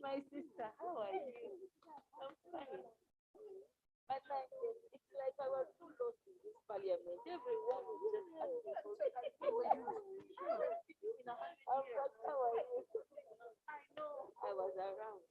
my sister. How are you? I'm fine. But like, it's like I was too lost in this parliament. Everyone was just asking for me. I'm like, how are you? I know. I was around.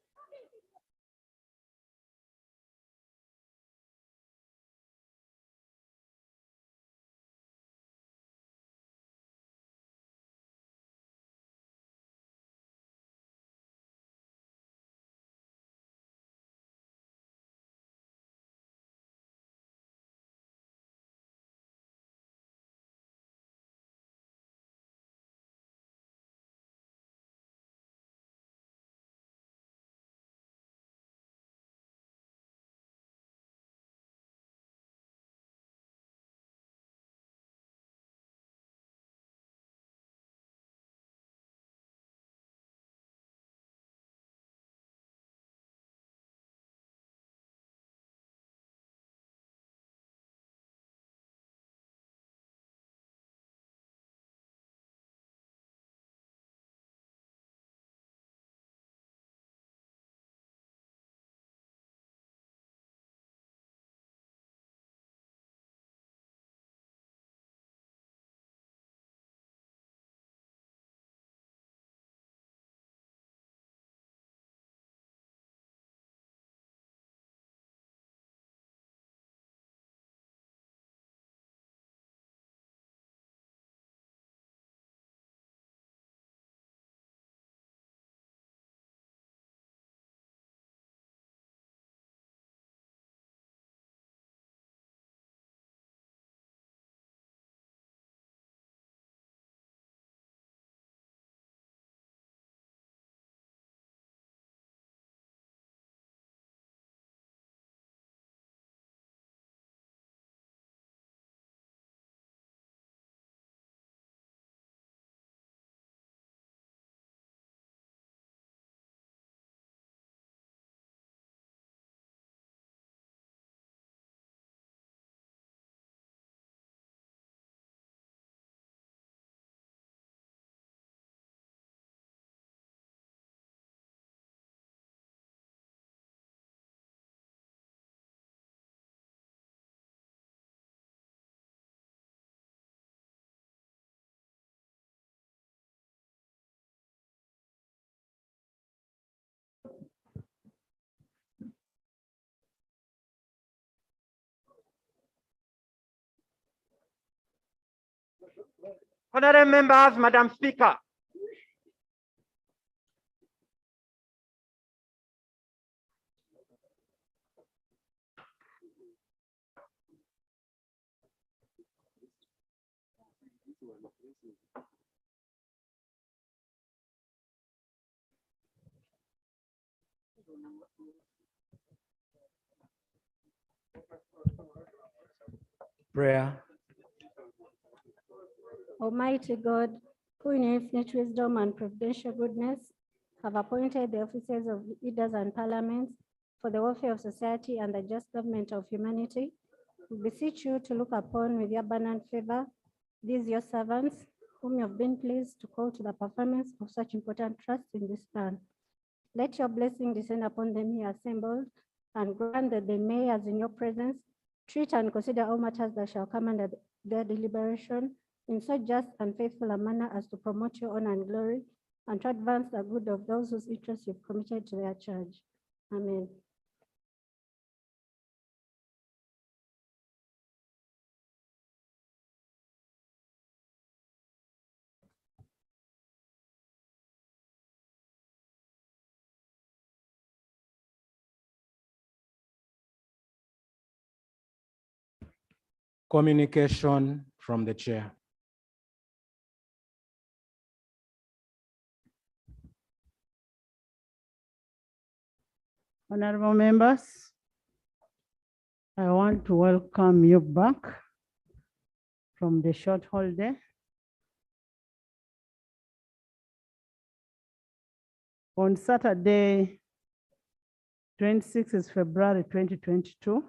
Honorable members, Madam Speaker. Prayer. Almighty God, who in infinite wisdom and providential goodness have appointed the offices of leaders and parliaments for the welfare of society and the just government of humanity, we beseech you to look upon with your abundant favor these your servants, whom you have been pleased to call to the performance of such important trust in this plan. Let your blessing descend upon them here assembled, and grant that they may, as in your presence, treat and consider all matters that shall come under their deliberation in so just and faithful a manner as to promote your honor and glory, and to advance the good of those whose interests you've committed to their charge. Amen. Communication from the chair. Honorable members, I want to welcome you back from the short holiday. On Saturday, 26th February 2022,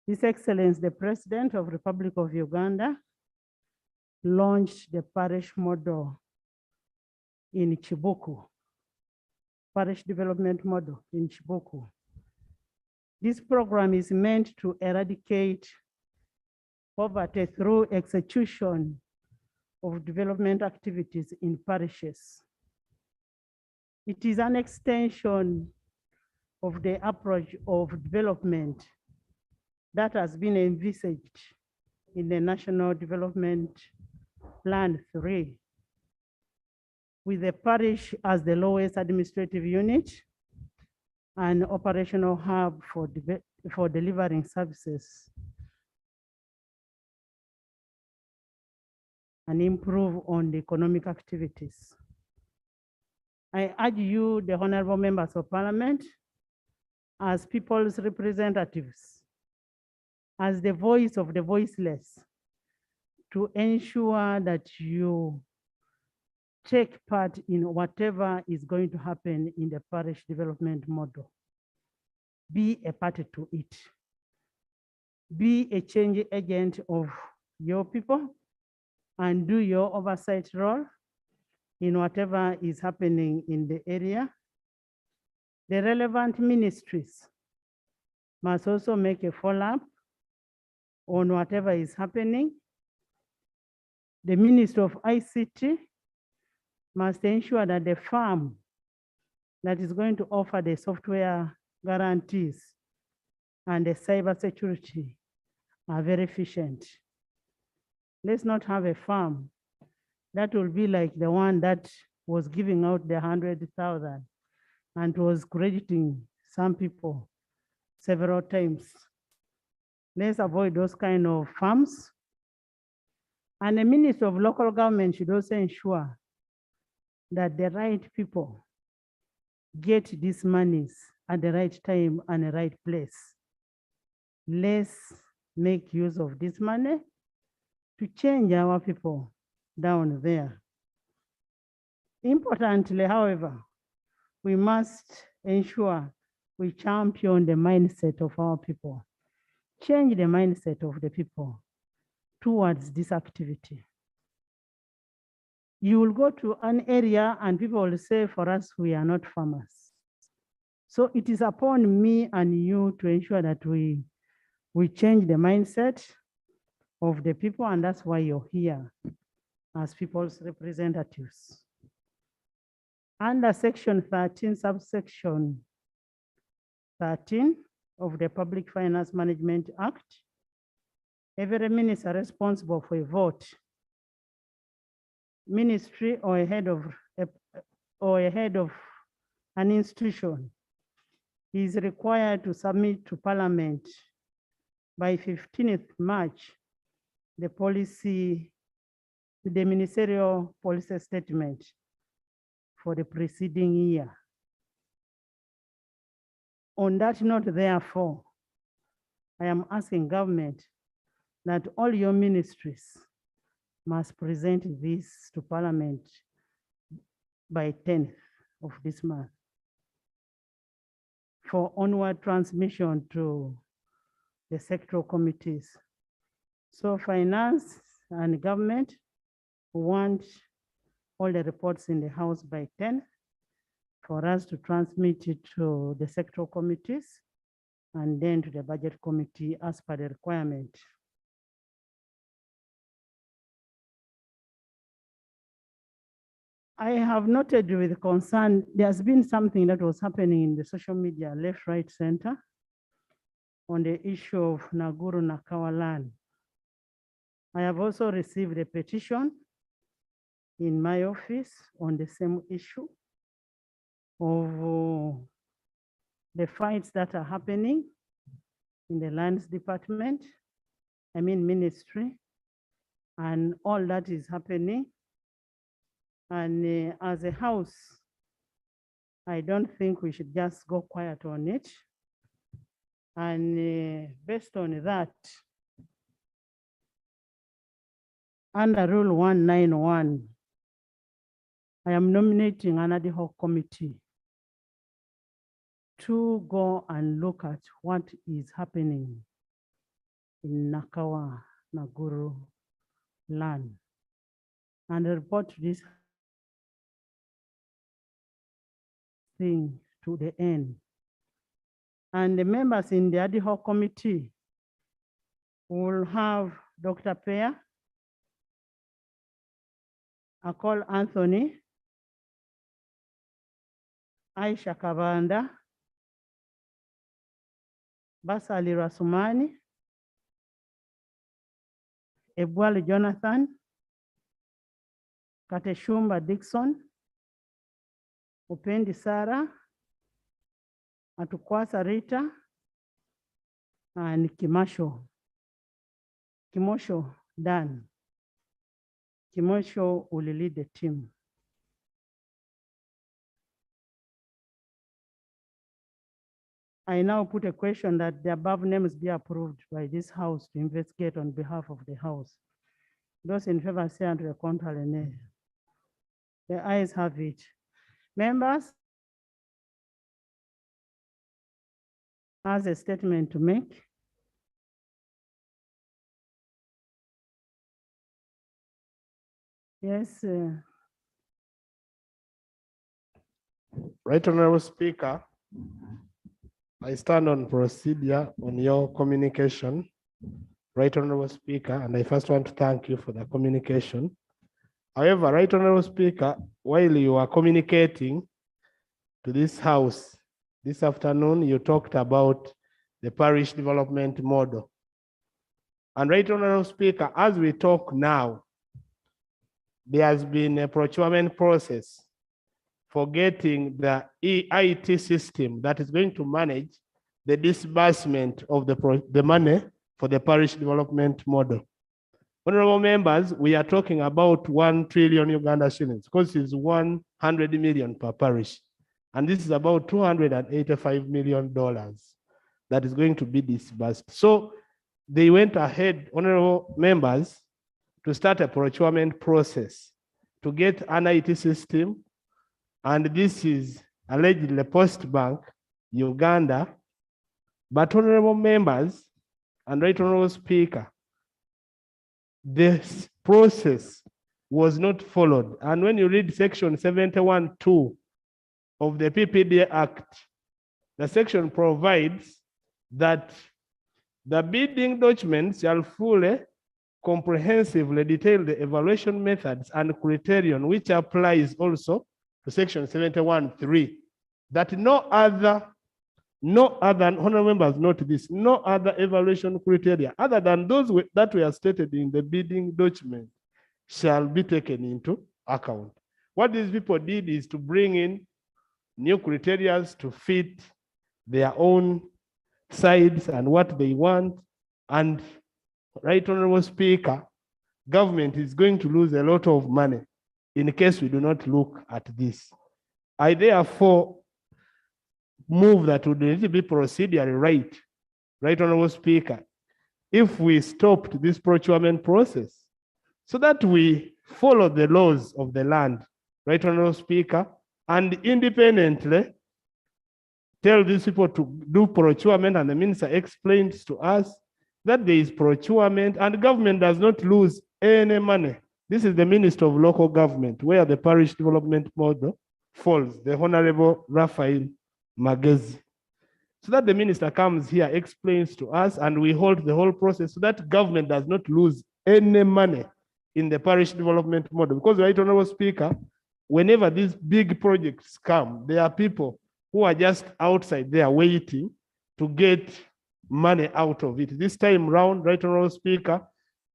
His Excellency, the President of the Republic of Uganda, launched the parish model in Chibuku. parish development model in Chibuku. This program is meant to eradicate poverty through execution of development activities in parishes. It is an extension of the approach of development that has been envisaged in the National Development Plan 3, with the parish as the lowest administrative unit and operational hub for delivering services and improve on the economic activities. I urge you, the honorable members of parliament, as people's representatives, as the voice of the voiceless, to ensure that you take part in whatever is going to happen in the parish development model. Be a party to it. Be a change agent of your people and do your oversight role in whatever is happening in the area. The relevant ministries must also make a follow-up on whatever is happening. The Minister of ICT must ensure that the firm that is going to offer the software guarantees and the cyber security are very efficient. Let's not have a firm that will be like the one that was giving out the 100,000 and was crediting some people several times. Let's avoid those kind of firms. And the Minister of Local Government should also ensure that the right people get these monies at the right time and the right place. Let's make use of this money to change our people down there. Importantly, however, we must ensure we champion the mindset of our people, change the mindset of the people towards this activity. You will go to an area and people will say, for us, we are not farmers. So it is upon me and you to ensure that we change the mindset of the people, and that's why you're here as people's representatives. Under section 13, subsection 13 of the Public Finance Management Act, every minister responsible for a vote, ministry or a head of an institution is required to submit to Parliament by 15th March the ministerial policy statement for the preceding year. On that note, therefore, I am asking government that all your ministries must present this to Parliament by 10th of this month for onward transmission to the sectoral committees. So finance and government want all the reports in the House by 10 for us to transmit it to the sectoral committees and then to the budget committee as per the requirement. I have noted with concern, there's been something that was happening in the social media, left, right, center, on the issue of Naguru Nakawa land. I have also received a petition in my office on the same issue of the fights that are happening in the lands department, ministry, and all that is happening. And as a house, I don't think we should just go quiet on it. And based on that, under Rule 191, I am nominating an ad hoc committee to go and look at what is happening in Nakawa, Naguru land, and report to this thing to the end. And the members in the ad hoc committee will have Dr. Pear, Akol Anthony, Aisha Kabanda, Basali Rasumani, Ebwali Jonathan, Kateshumba Dixon, Upendi Sarah, Atukwasa Rita, and Kimosho Dan. Kimosho will lead the team. I now put a question that the above names be approved by this House to investigate on behalf of the House. Those in favor say under the contrary nay. The ayes have it. Members has a statement to make. Yes. Right Honorable Speaker, I stand on procedure on your communication. Right Honorable Speaker, and I first want to thank you for the communication. However, Right Honorable Speaker, while you are communicating to this House this afternoon, you talked about the parish development model. And Right Honorable Speaker, as we talk now, there has been a procurement process for getting the EIT system that is going to manage the disbursement of the money for the parish development model. Honorable members, we are talking about 1 trillion Uganda shillings, because it's 100 million per parish. And this is about $285 million that is going to be disbursed. So they went ahead, honorable members, to start a procurement process to get an IT system. And this is allegedly Post Bank, Uganda. But honorable members and Right Honorable Speaker, this process was not followed. And when you read section 71(2) of the PPD Act, the section provides that the bidding documents shall fully, comprehensively detail the evaluation methods and criterion, which applies also to section 71(3), that no other, honorable members note this, no other evaluation criteria other than those that were stated in the bidding document shall be taken into account. What these people did is to bring in new criteria to fit their own sides and what they want. And Right Honorable Speaker, government is going to lose a lot of money in case we do not look at this. I therefore move that would need to be procedurally right, Right Honorable Speaker, if we stopped this procurement process so that we follow the laws of the land, Right Honorable Speaker, and independently tell these people to do procurement, and the minister explains to us that there is procurement and government does not lose any money. This is the Minister of Local Government, where the parish development model falls, the Honorable Raphael Magezi. So that the minister comes here, explains to us, and we hold the whole process so that government does not lose any money in the parish development model. Because, Right Honorable Speaker, whenever these big projects come, there are people who are just outside there waiting to get money out of it. This time round, Right Honorable Speaker,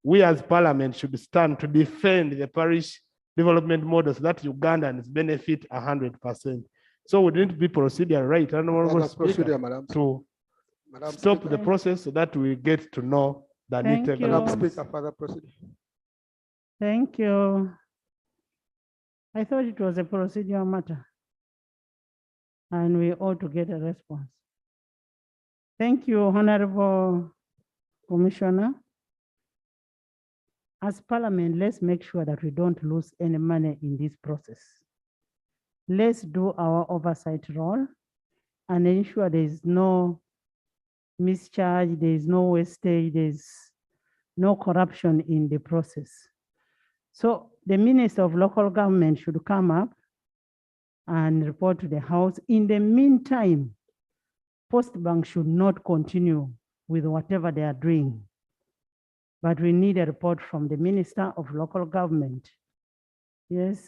we as Parliament should stand to defend the parish development model so that Ugandans benefit 100%. So we need to be procedure right, Honorable Speaker, to stop the process so that we get to know the Thank you. Madam Speaker, further procedure. Thank you. I thought it was a procedural matter, and we ought to get a response. Thank you, Honorable Commissioner. As Parliament, let's make sure that we don't lose any money in this process. Let's do our oversight role and ensure there is no mischarge, there is no wastage, there is no corruption in the process. So the Minister of Local Government should come up and report to the House. In the meantime, Post Bank should not continue with whatever they are doing. But we need a report from the Minister of Local Government. Yes.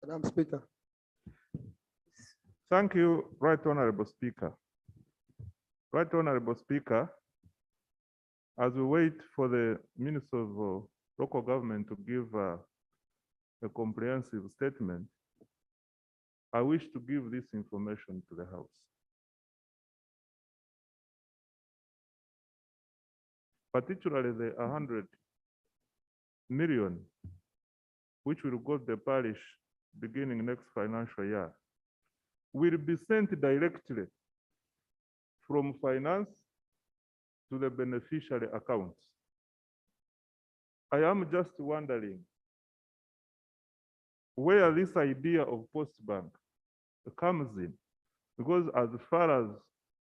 Madam Speaker. Thank you, Right Honorable Speaker. Right Honorable Speaker, as we wait for the Minister of Local Government to give a comprehensive statement, I wish to give this information to the House. Particularly the 100 million, which will go to the parish beginning next financial year, will be sent directly from finance to the beneficiary accounts. I am just wondering where this idea of Post Bank comes in, because as far as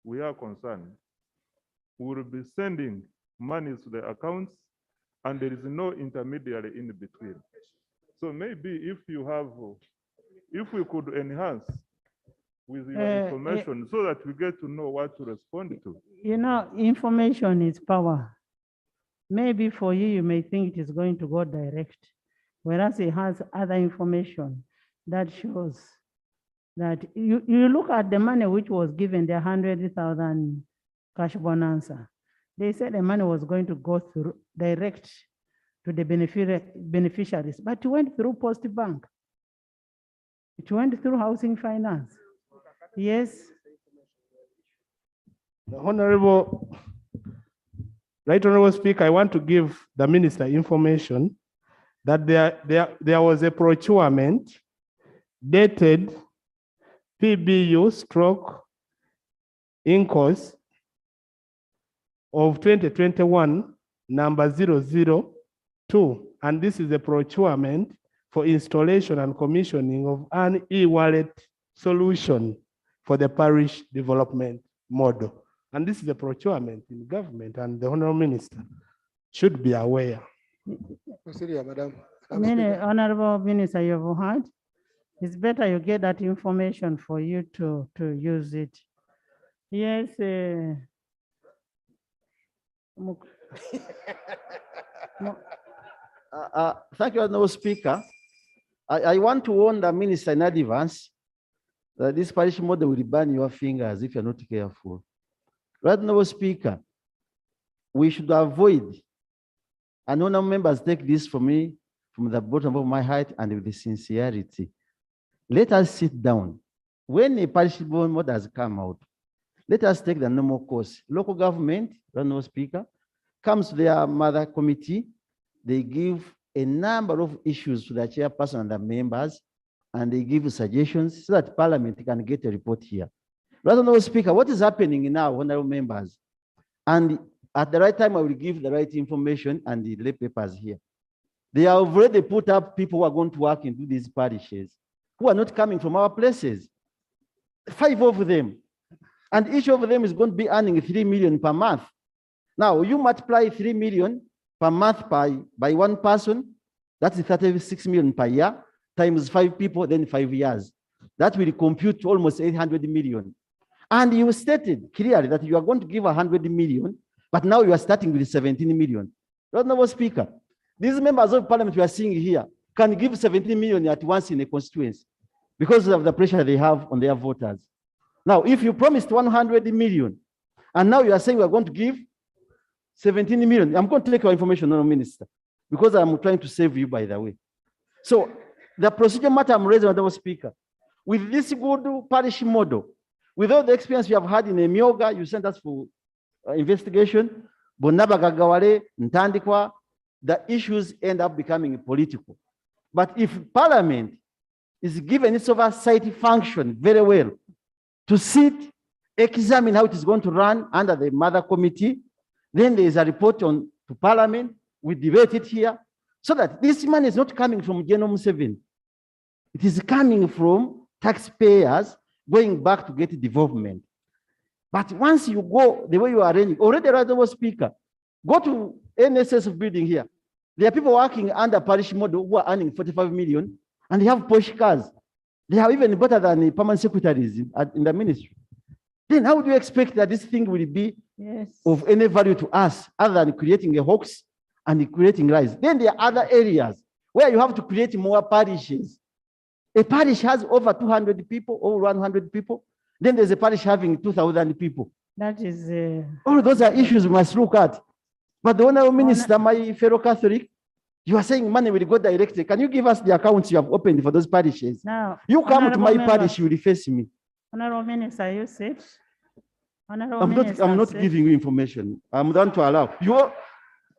we are concerned, we will be sending money to the accounts and there is no intermediary in between. So maybe if we could enhance with your information so that we get to know what to respond to. You know, information is power. Maybe for you, you may think it is going to go direct, whereas it has other information that shows that you look at the money which was given, the 100,000 cash bonanza. They said the money was going to go through direct to the beneficiaries, but it went through Post Bank. It went through housing finance. Yes. The Right Honorable Speaker, I want to give the Minister information that there was a procurement dated PBU/INCOS of 2021 number 002, and this is a procurement for installation and commissioning of an e-wallet solution for the parish development model. And this is a procurement in government, and the Honorable Minister should be aware. Madam. Honorable Minister, you've heard. It's better you get that information for you to use it. Yes. Thank you, Honorable Speaker. I want to warn the Minister in advance that this parish model will burn your fingers if you're not careful. Right, Honorable Speaker, we should avoid, and honorable members take this from me, from the bottom of my heart and with sincerity. Let us sit down. When a parish model has come out, let us take the normal course. Local government, Honorable Speaker, comes to their mother committee. They give a number of issues to the chairperson and the members, and they give suggestions so that Parliament can get a report here. Honorable Speaker, what is happening now, honorable members? And at the right time, I will give the right information and the lay papers here. They have already put up people who are going to work into these parishes, who are not coming from our places. 5 of them. And each of them is going to be earning 3 million per month. Now, you multiply 3 million per month by one person, that's 36 million per year, times 5 people, then 5 years. That will compute almost 800 million. And you stated clearly that you are going to give 100 million, but now you are starting with 17 million. Honorable Speaker, these members of Parliament we are seeing here can give 17 million at once in a constituency because of the pressure they have on their voters. Now, if you promised 100 million, and now you are saying we are going to give 17 million, I'm going to take your information, Honorable Minister, because I'm trying to save you, by the way. So the procedure matter I'm raising, Honorable Speaker, with this good parish model, with all the experience you have had in Emyoga, you sent us for investigation, Bonabagagawale, Ntandikwa, the issues end up becoming political. But if Parliament is given its oversight function very well to sit, examine how it is going to run under the mother committee, then there is a report to Parliament, we debate it here, so that this money is not coming from Genome 7. It is coming from taxpayers going back to get development. But once you go the way you are arranging, already, Honorable Speaker, go to NSS building here. There are people working under parish model who are earning 45 million and they have Porsche cars. They are even better than the permanent secretaries in the ministry. Then how do you expect that this thing will be of any value to us other than creating a hoax and creating lies? Then there are other areas where you have to create more parishes. A parish has over 200 people, over 100 people. Then there's a parish having 2,000 people. That is. All those are issues we must look at. But the Honorable Minister, my fellow Catholic, you are saying money will go directly. Can you give us the accounts you have opened for those parishes? Now, you come to my parish, you will face me. Honorable Minister, you said. I'm not giving you information. I'm going to allow you.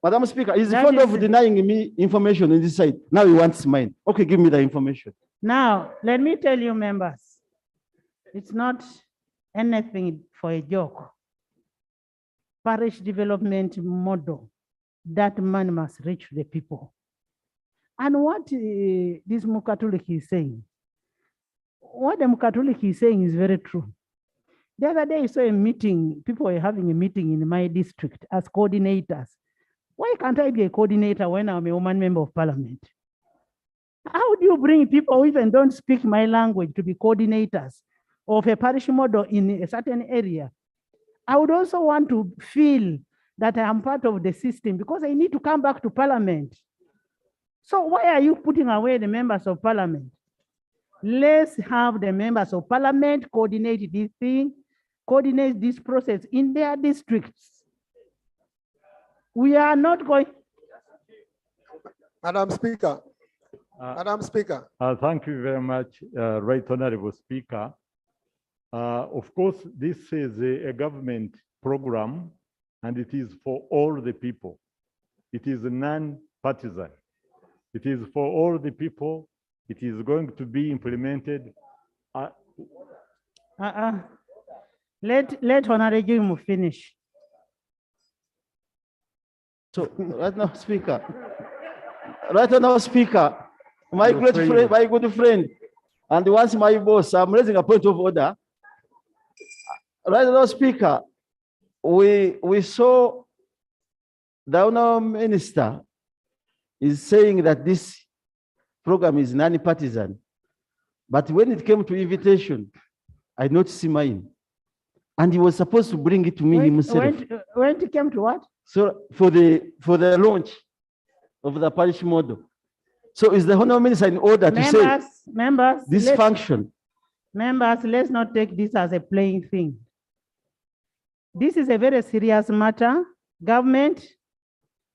Madam Speaker, he's fond of denying me information on this side. Now he wants mine. Okay, give me the information. Now, let me tell you, members, it's not anything for a joke. Parish development model, that money must reach the people. And what this Mukatoliki is saying, what the Mukatoliki is saying is very true. The other day I saw a meeting, people were having a meeting in my district as coordinators. Why can't I be a coordinator when I'm a woman member of parliament? How do you bring people who even don't speak my language to be coordinators of a parish model in a certain area? I would also want to feel that I am part of the system because I need to come back to parliament. So why are you putting away the members of parliament? Let's have the members of parliament coordinate this thing, coordinate this process in their districts. We are not going. Madam Speaker. Madam Speaker. Thank you very much, Right Honorable Speaker. Of course, this is a government program and it is for all the people. It is non-partisan. It is for all the people. It is going to be implemented. Let Honorable finish. So, right now, Speaker. Right now, Speaker, my great friend, my good friend, and once my boss, I'm raising a point of order. Right now, Speaker, we saw the Honorable Minister is saying that this program is non-partisan. But when it came to invitation, I not see mine. And he was supposed to bring it to me himself. When it came to what? So for the launch of the parish model. So is the Honorable Minister in order to say this function? Members, let's not take this as a playing thing. This is a very serious matter. Government,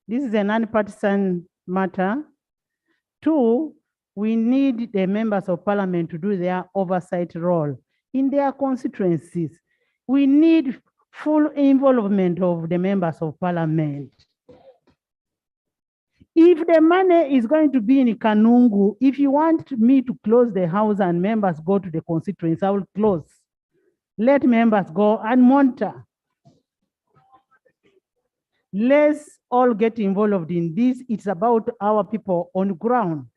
this is a non-partisan matter. Two, we need the members of parliament to do their oversight role in their constituencies. We need full involvement of the members of parliament. If the money is going to be in Kanungu, if you want me to close the house and members go to the constituency, I will close. Let members go and monitor. Let's all get involved in this. It's about our people on the ground.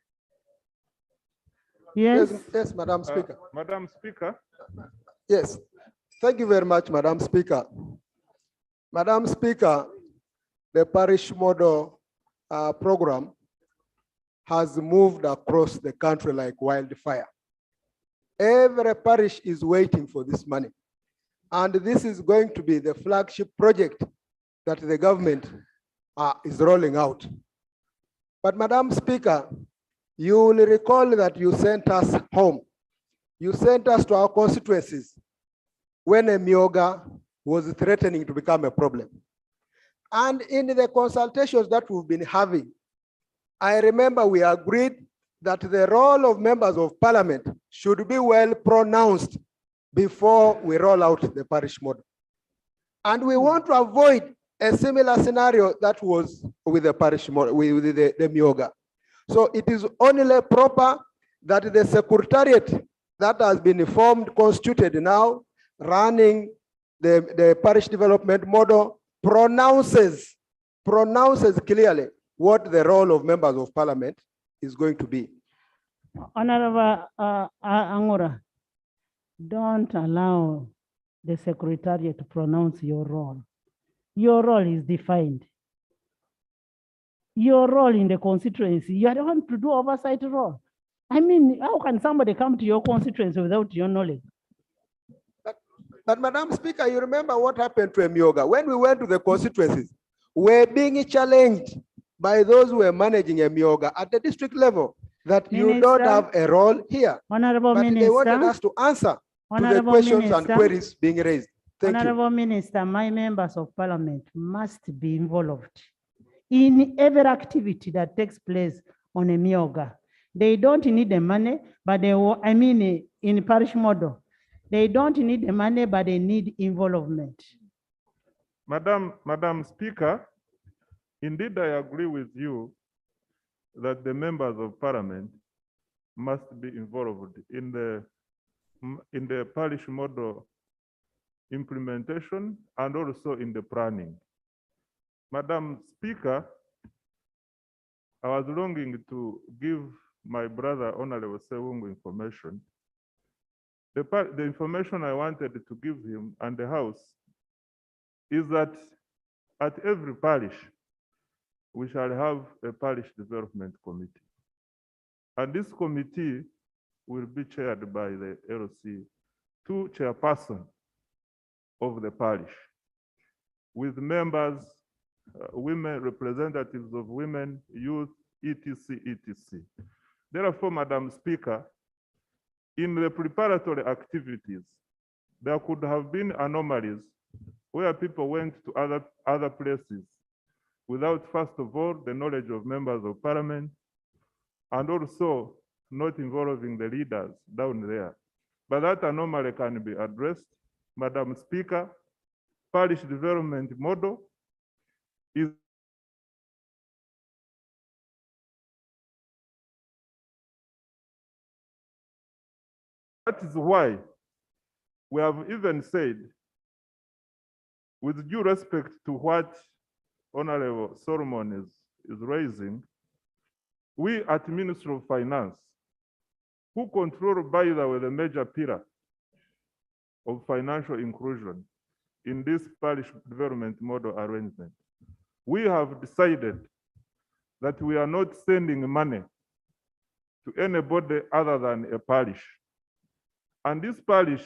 Yes. Yes, Madam Speaker. Madam Speaker. Yes. Thank you very much, Madam Speaker. Madam Speaker, the parish model program has moved across the country like wildfire. Every parish is waiting for this money. And this is going to be the flagship project that the government is rolling out. But Madam Speaker, you will recall that you sent us home. You sent us to our constituencies when a Myoga was threatening to become a problem. And in the consultations that we've been having, I remember we agreed that the role of members of parliament should be well pronounced before we roll out the parish model. And we want to avoid a similar scenario that was with the parish model, with the Myoga. So it is only proper that the secretariat that has been formed, constituted now, running the parish development model, pronounces clearly what the role of members of parliament is going to be. Honorable Angura, don't allow the secretariat to pronounce your role. Your role is defined. Your role in the constituency, you are the one to do oversight role. I mean, how can somebody come to your constituency without your knowledge? But Madam Speaker, you remember what happened to Emyoga? When we went to the constituencies, we're being challenged by those who were managing Emyoga at the district level that you don't Minister, have a role here. Honorable But they wanted Minister, us to answer to the Honorable questions and Minister, queries being raised. Thank you. Honorable Minister, my members of parliament must be involved in every activity that takes place on a Mioga. They don't need the money, but in parish model, they don't need the money, but they need involvement. Madam Speaker, indeed I agree with you that the members of parliament must be involved in the parish model implementation and also in the planning. Madam Speaker, I was longing to give my brother Honorable Sewungu information. The information I wanted to give him and the House is that at every parish, we shall have a parish development committee. And this committee will be chaired by the LC, two chairpersons of the parish, with members, women, representatives of women, youth, etc., etc. Therefore, Madam Speaker, in the preparatory activities, there could have been anomalies where people went to other places without, first of all, the knowledge of members of parliament, and also not involving the leaders down there. But that anomaly can be addressed. Madam Speaker, parish development model is that is why we have even said, with due respect to what Honorable Solomon is raising, we at Ministry of Finance, who control, by the way, the major pillar of financial inclusion in this parish development model arrangement, we have decided that we are not sending money to anybody other than a parish. And this parish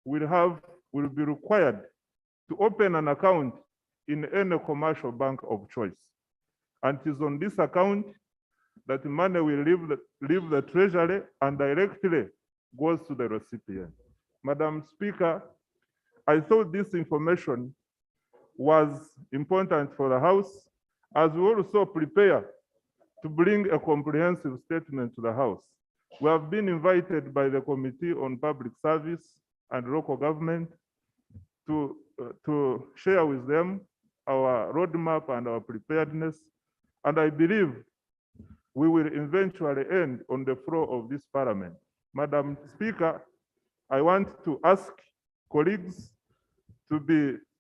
will be required to open an account in any commercial bank of choice. And it is on this account that money will leave the treasury and directly goes to the recipient. Madam Speaker, I thought this information was important for the House, as we also prepare to bring a comprehensive statement to the House. We have been invited by the Committee on Public Service and Local Government to share with them our roadmap and our preparedness. And I believe we will eventually end on the floor of this parliament. Madam Speaker, I want to ask colleagues to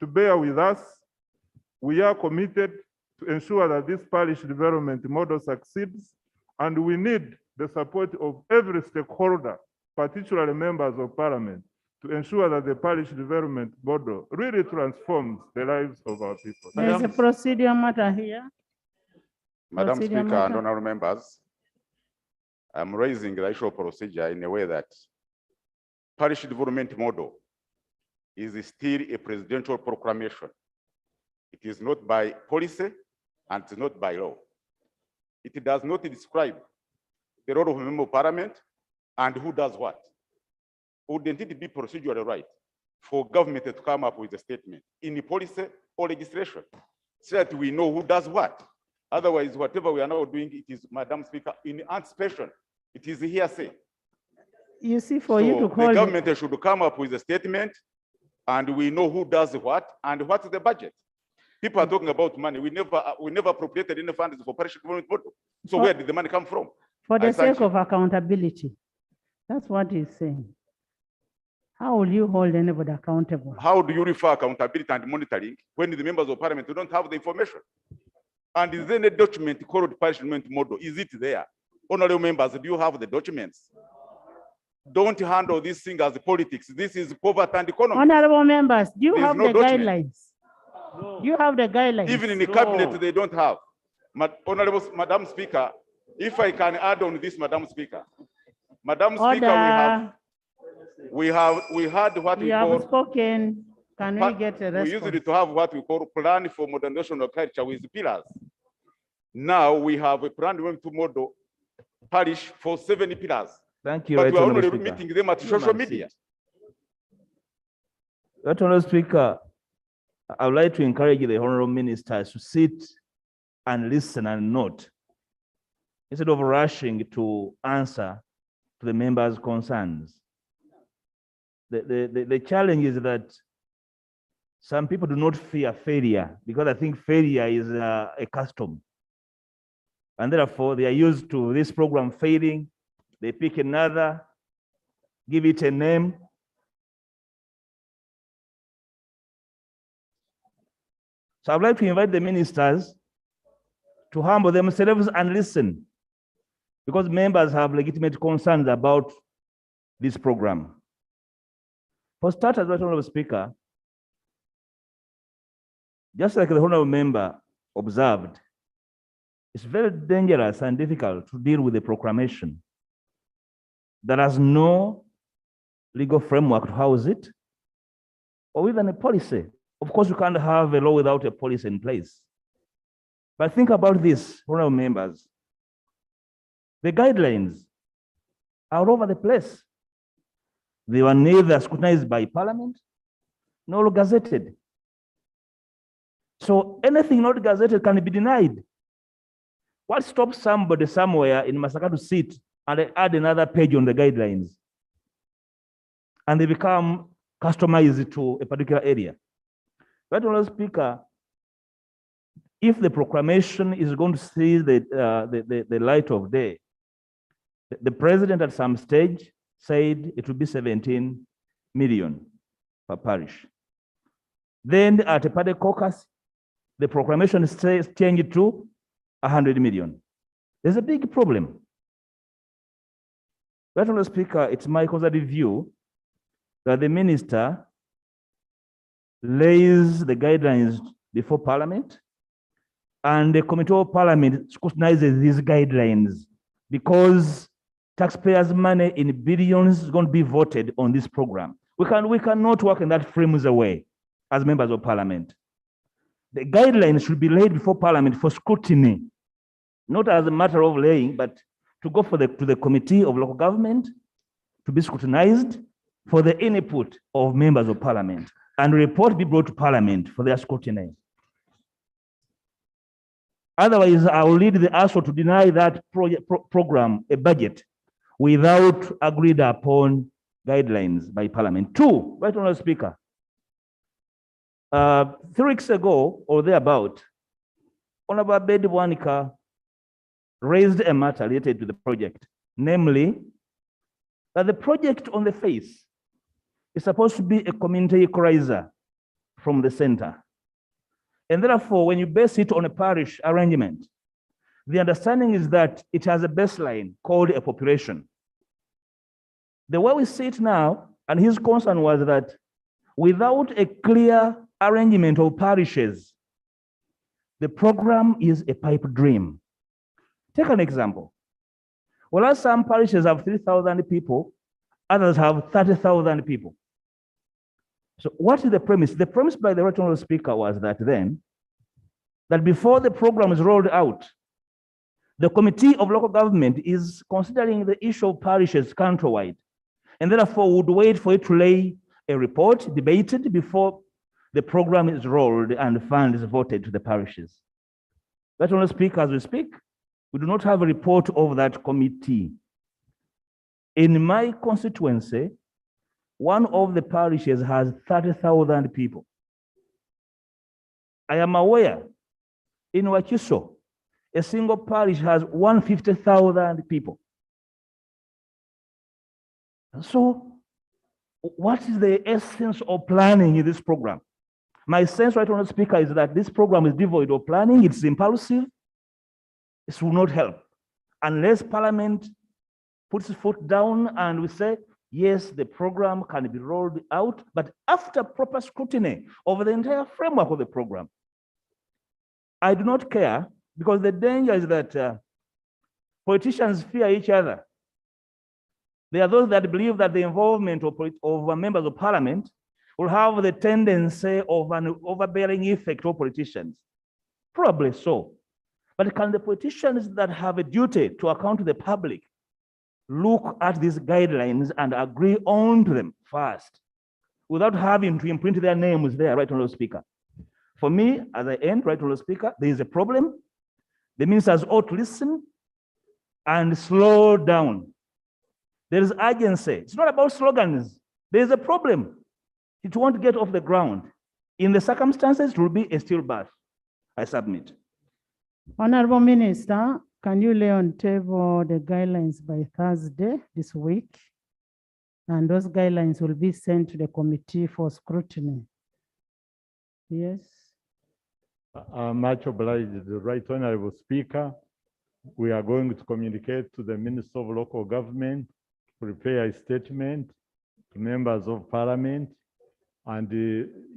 bear with us. We are committed to ensure that this parish development model succeeds, and we need the support of every stakeholder, particularly members of parliament, to ensure that the parish development model really transforms the lives of our people. There's a procedure matter here. Madam Procedure Speaker and matter. honorable members, I'm raising the issue of procedure in a way that parish development model is still a presidential proclamation. It is not by policy and it's not by law. It does not describe the role of a member of parliament and who does what. Wouldn't it be procedurally right for government to come up with a statement in the policy or legislation so that we know who does what? Otherwise, whatever we are now doing, it is, Madam Speaker, in anticipation. It is hearsay. You see, for you to call the government should come up with a statement and we know who does what and what's the budget. People are talking about money. We never appropriated any funds for parish development model. So where did the money come from? For the sake of accountability. That's what he's saying. How will you hold anybody accountable? How do you refer accountability and monitoring when the members of parliament don't have the information? And is there a document called parish development model? Is it there? Honorable members, do you have the documents? Don't handle this thing as politics. This is poverty and economy. Honorable members, do you There's have no the document. guidelines? No. You have the guidelines. Even in the cabinet, they don't have. Honorable Madam Speaker, if I can add on this, Madam Speaker, Madam Speaker, Order. we had what we You have call spoken. Can we get a we response? used to have what we call plan for modernization of culture with pillars. Now we have a plan to model parish for 7 pillars. Thank you, But Right we are Honourable only Speaker. meeting them at social media. Right Honourable Speaker, I would like to encourage the Honourable Ministers to sit and listen and note, instead of rushing to answer to the members' concerns. The challenge is that some people do not fear failure because I think failure is a custom. And therefore, they are used to this program failing. They pick another, give it a name. So I'd like to invite the ministers to humble themselves and listen, because members have legitimate concerns about this program. For starters, Right Honourable Speaker, just like the Honourable Member observed, it's very dangerous and difficult to deal with a proclamation that has no legal framework to house it, or even a policy. Of course, you can't have a law without a policy in place. But think about this, honorable members. The guidelines are all over the place. They were neither scrutinized by Parliament nor gazetted. So anything not gazetted can be denied. What stops somebody somewhere in Masaka to sit and add another page on the guidelines? And they become customized to a particular area. Right, Honourable Speaker, if the proclamation is going to see the light of day, the president at some stage said it would be 17 million per parish. Then at a party caucus, the proclamation says change it to 100 million. There's a big problem. Right, Honourable Speaker, it's my conservative view that the minister lays the guidelines before Parliament, and the Committee of Parliament scrutinizes these guidelines, because taxpayers' money in billions is going to be voted on this program. We cannot work in that frame's way as members of Parliament. The guidelines should be laid before Parliament for scrutiny, not as a matter of laying, but to go to the Committee of Local Government to be scrutinized for the input of members of Parliament, and report be brought to Parliament for their scrutiny. Otherwise, I will lead the ASO to deny that program a budget without agreed upon guidelines by Parliament. Two, Right Honourable Speaker, 3 weeks ago or thereabout, Honourable Abedi Bwanika raised a matter related to the project, namely that the project on the face is supposed to be a community equalizer from the center. And therefore, when you base it on a parish arrangement, the understanding is that it has a baseline called a population. The way we see it now, and his concern was that without a clear arrangement of parishes, the program is a pipe dream. Take an example. Whereas some parishes have 3,000 people, others have 30,000 people. So what is the premise? The premise by the Right Honourable Speaker was that before the program is rolled out, the Committee of Local Government is considering the issue of parishes countrywide, and therefore would wait for it to lay a report, debated before the program is rolled and funds voted to the parishes. Right Honourable Speaker, as we speak, we do not have a report of that committee. In my constituency, one of the parishes has 30,000 people. I am aware in Wakiso, a single parish has 150,000 people. So what is the essence of planning in this program? My sense, Right Honourable Speaker, is that this program is devoid of planning. It's impulsive. It will not help unless Parliament puts its foot down and we say, yes, the program can be rolled out, but after proper scrutiny over the entire framework of the program. I do not care, because the danger is that politicians fear each other. There are those that believe that the involvement of members of parliament will have the tendency of an overbearing effect on politicians. Probably so. But can the politicians that have a duty to account to the public look at these guidelines and agree on to them first without having to imprint their names there, right, Honourable Speaker? For me, as I end, right, Honourable Speaker, there is a problem. The ministers ought to listen and slow down. There is urgency. It's not about slogans. There is a problem. It won't get off the ground. In the circumstances, it will be a stillbirth. I submit. Honorable Minister, can you lay on table the guidelines by Thursday this week? And those guidelines will be sent to the committee for scrutiny. Yes. Much obliged, the Right Honorable Speaker. We are going to communicate to the Minister of Local Government, prepare a statement to members of Parliament, and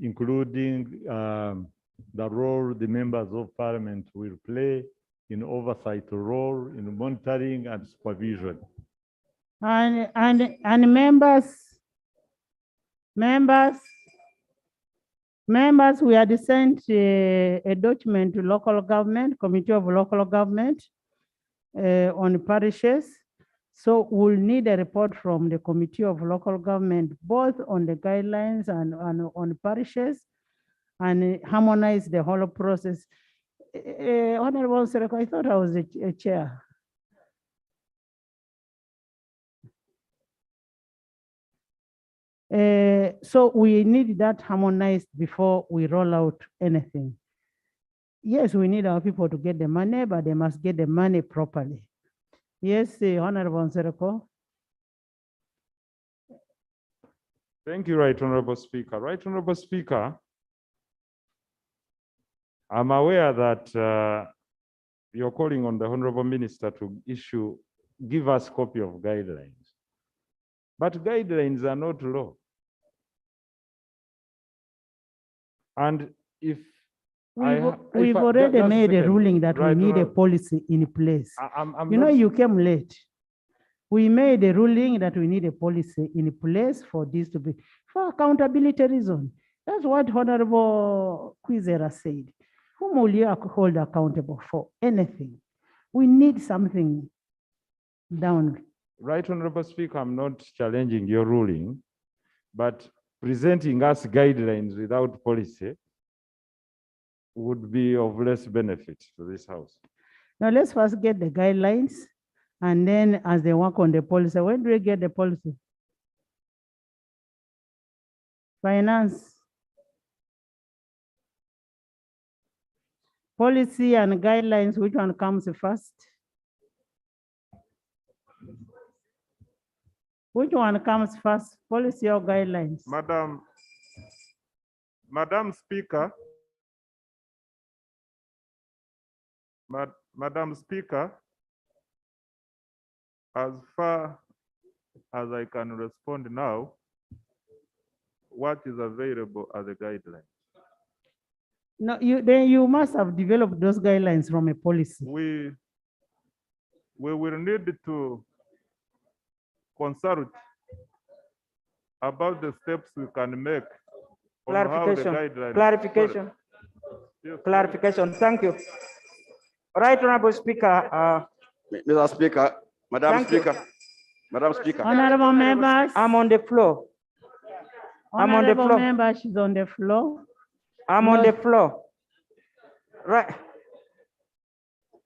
including the role the members of Parliament will play in oversight role, in monitoring and supervision. And members, we had sent a document to local government, Committee of Local Government on parishes. So we'll need a report from the Committee of Local Government, both on the guidelines and on parishes, and harmonize the whole process. Honorable Sereko, I thought I was a chair. So we need that harmonized before we roll out anything. Yes, we need our people to get the money, but they must get the money properly. Yes, Honorable Sereko. Thank you, Right Honorable Speaker. Right Honorable Speaker, I'm aware that you're calling on the Honorable Minister to give us copy of guidelines. But guidelines are not law. And if We've already made a ruling that we need a policy in place. You know, you came late. We made a ruling that we need a policy in place for this to be, for accountability reason. That's what Honorable Kwizera said. Whom will you hold accountable for anything? We need something down. Right Honorable Speaker, I'm not challenging your ruling, but presenting us guidelines without policy would be of less benefit to this House. Now let's first get the guidelines, and then as they work on the policy, when do we get the policy? Finance. Policy and guidelines, which one comes first? Which one comes first, policy or guidelines? Madam Speaker, Madam Speaker, as far as I can respond now, what is available as a guideline? No, then you must have developed those guidelines from a policy. We will need to consult about the steps we can make. Clarification. Yes, Clarification. Thank you. Right Honorable Speaker. Mr. Speaker, Madam Speaker, Madam Speaker. Honorable members. I'm on the floor. I'm on the Honorable floor. member, she's on the floor. I'm on the floor. Right.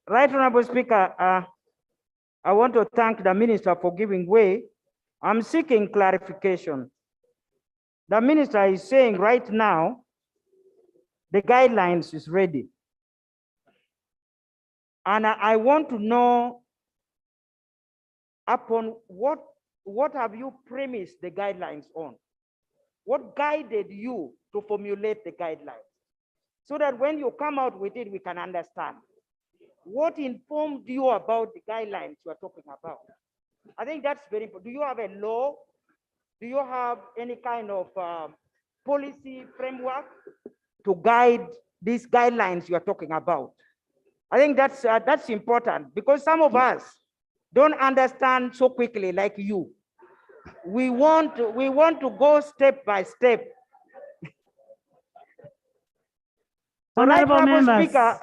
Right Honorable Speaker, I want to thank the Minister for giving way. I'm seeking clarification. The Minister is saying right now, the guidelines is ready. And I want to know upon what have you premised the guidelines on? What guided you to formulate the guidelines? So that when you come out with it, we can understand. What informed you about the guidelines you are talking about? I think that's very important. Do you have a law? Do you have any kind of policy framework to guide these guidelines you are talking about? I think that's important, because some of us don't understand so quickly like you. we want to go step by step. So Honorable members. Speaker,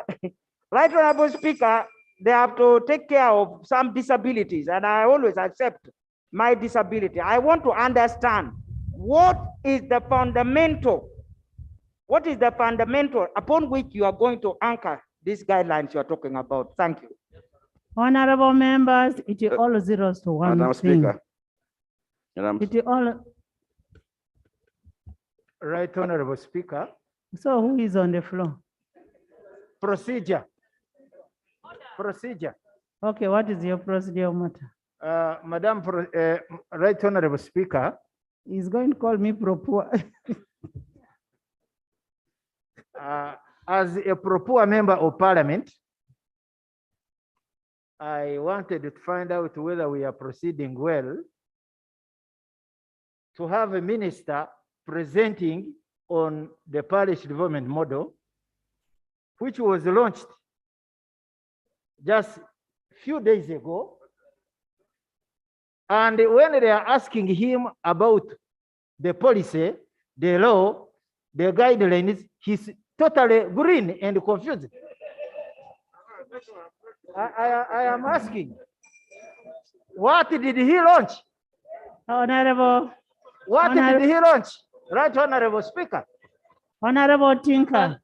Right Honorable Speaker, they have to take care of some disabilities, and I always accept my disability. I want to understand what is the fundamental upon which you are going to anchor these guidelines you are talking about. Thank you. Honorable members, it all zeros to one Madam thing. Speaker. Madam, It all, Right Honorable Speaker, so who is on the floor? procedure. Okay, what is your procedure matter? Right Honorable Speaker, He's going to call me pro-poor. as a pro-poor member of parliament, I wanted to find out whether we are proceeding well to have a minister presenting on the parish development model, which was launched just a few days ago. And when they are asking him about the policy, the law, the guidelines, he's totally green and confused. I am asking, what did he launch? Honorable. What did he launch? Right Honorable Speaker. Honorable Tinker.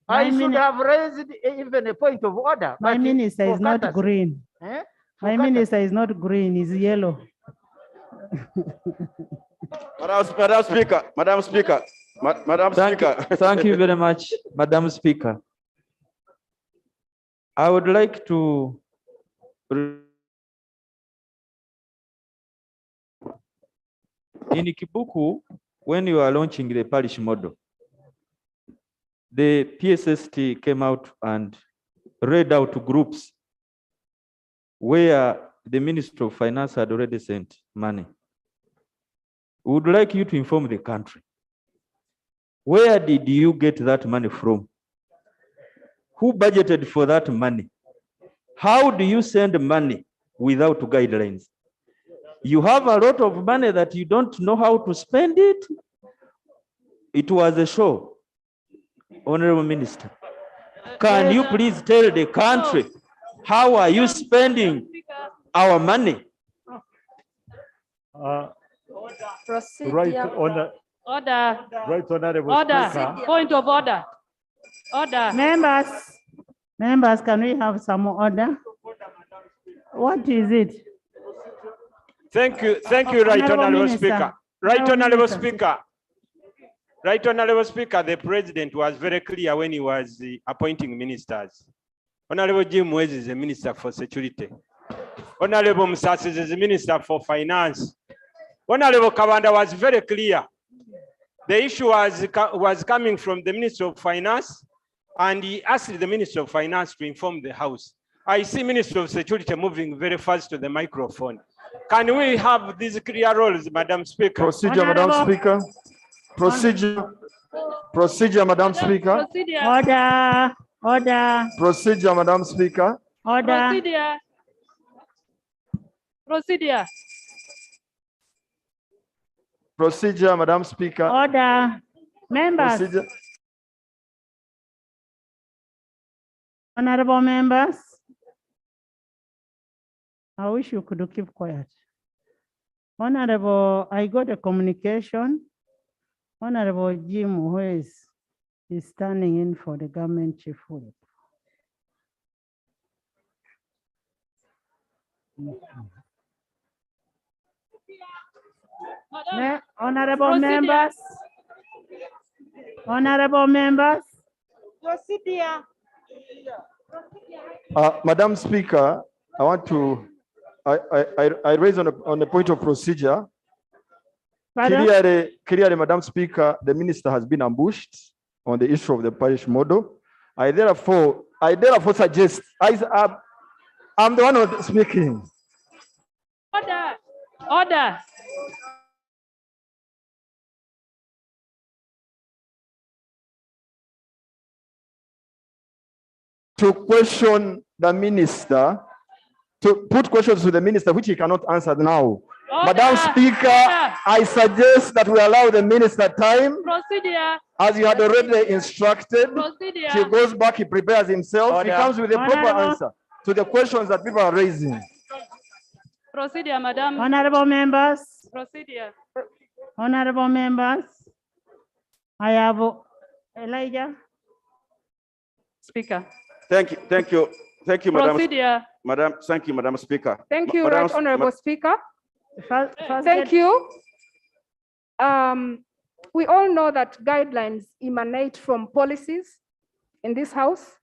I should have raised even a point of order. My minister is not green. My minister is not green, he's yellow. Madam Speaker, Madam Speaker, Madam Speaker. Thank you very much, Madam Speaker. I would like to in Kibuku, when you are launching the parish model, the PSST came out and read out to groups where the Minister of Finance had already sent money. We would like you to inform the country. Where did you get that money from? Who budgeted for that money? How do you send money without guidelines? You have a lot of money that you don't know how to spend it. It was a show. Honorable Minister, can you please tell the country how are you spending our money? Right Honorable Speaker. Point of order. Order. Members, can we have some order? What is it? Thank you, Right Honorable Speaker. Right Honorable Speaker. Right Honorable Speaker, the President was very clear when he was appointing ministers. Honorable Jim Wes is the Minister for Security. Honorable Musasi is the Minister for Finance. Honorable Kabanda was very clear. The issue was coming from the Minister of Finance, and he asked the Minister of Finance to inform the House. I see Minister of Security moving very fast to the microphone. Can we have these clear roles, Madam Speaker? Procedure, Madam Speaker. Procedure, Madam Speaker. Order. Procedure, Madam Speaker. Order. Procedure, Madam Speaker. Order. Members. Procedure. Honorable members. I wish you could keep quiet. Honorable, I got a communication. Honorable Jim who is standing in for the government chief whip. Honorable members. Honorable members. Procedure. Madam Speaker, I want to, I raise on the point of procedure. Clearly, Madam Speaker, the minister has been ambushed on the issue of the parish model. I therefore suggest, I'm the one who's speaking. Order. To question the minister, to put questions to the minister which he cannot answer now. Madam Speaker, I suggest that we allow the minister time. Procedure. As you had already instructed, Procedure. he goes back, he prepares himself, he comes with a proper Honorable. answer to the questions that people are raising. Procedure, madam. Honorable members, Procedure. honorable members, I have Elijah. Speaker. Thank you, Madam. Procedure. Madam, thank you, Madam Speaker. Thank you, Madam- Right Honorable Speaker. First Thank you. We all know that guidelines emanate from policies in this house.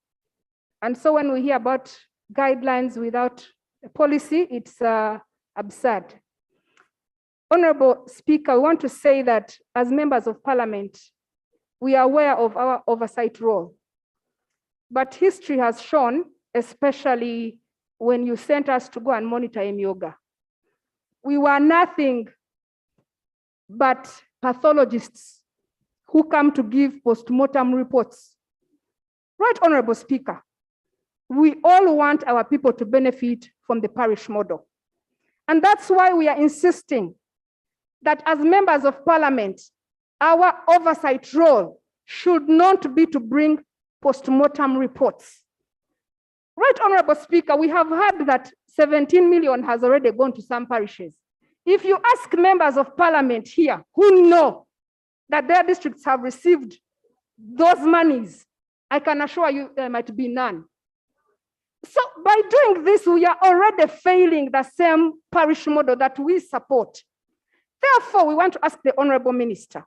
And so when we hear about guidelines without a policy, it's absurd. Honorable Speaker, we want to say that as members of parliament, we are aware of our oversight role. But history has shown, especially when you sent us to go and monitor Yoga, we were nothing but pathologists who come to give post-mortem reports. Right, Honorable Speaker, we all want our people to benefit from the parish model. And that's why we are insisting that as members of parliament, our oversight role should not be to bring post-mortem reports. Right, Honorable Speaker, we have heard that 17 million has already gone to some parishes. If you ask members of parliament here who know that their districts have received those monies, I can assure you there might be none. So by doing this, we are already failing the same parish model that we support. Therefore, we want to ask the Honorable Minister,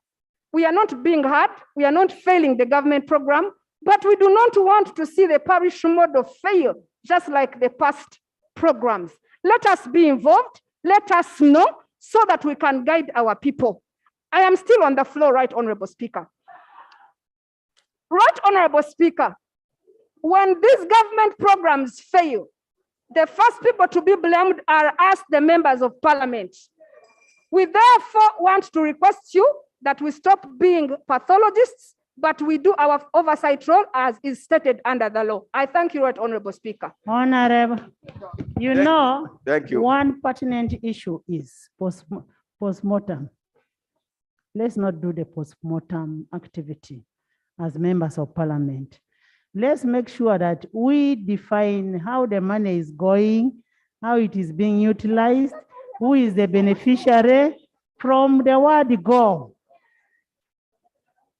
we are not being hard, we are not failing the government program, but we do not want to see the parish model fail, just like the past programs. Let us be involved, let us know, so that we can guide our people. I am still on the floor, Right Honorable Speaker. Right Honorable Speaker, when these government programs fail, the first people to be blamed are us, the members of parliament. We therefore want to request you that we stop being pathologists, but we do our oversight role as is stated under the law. I thank you, Right Honorable Speaker. Honorable, Thank you. One pertinent issue is post-mortem. Let's not do the post-mortem activity as members of parliament. Let's make sure that we define how the money is going, how it is being utilized, who is the beneficiary from the word go.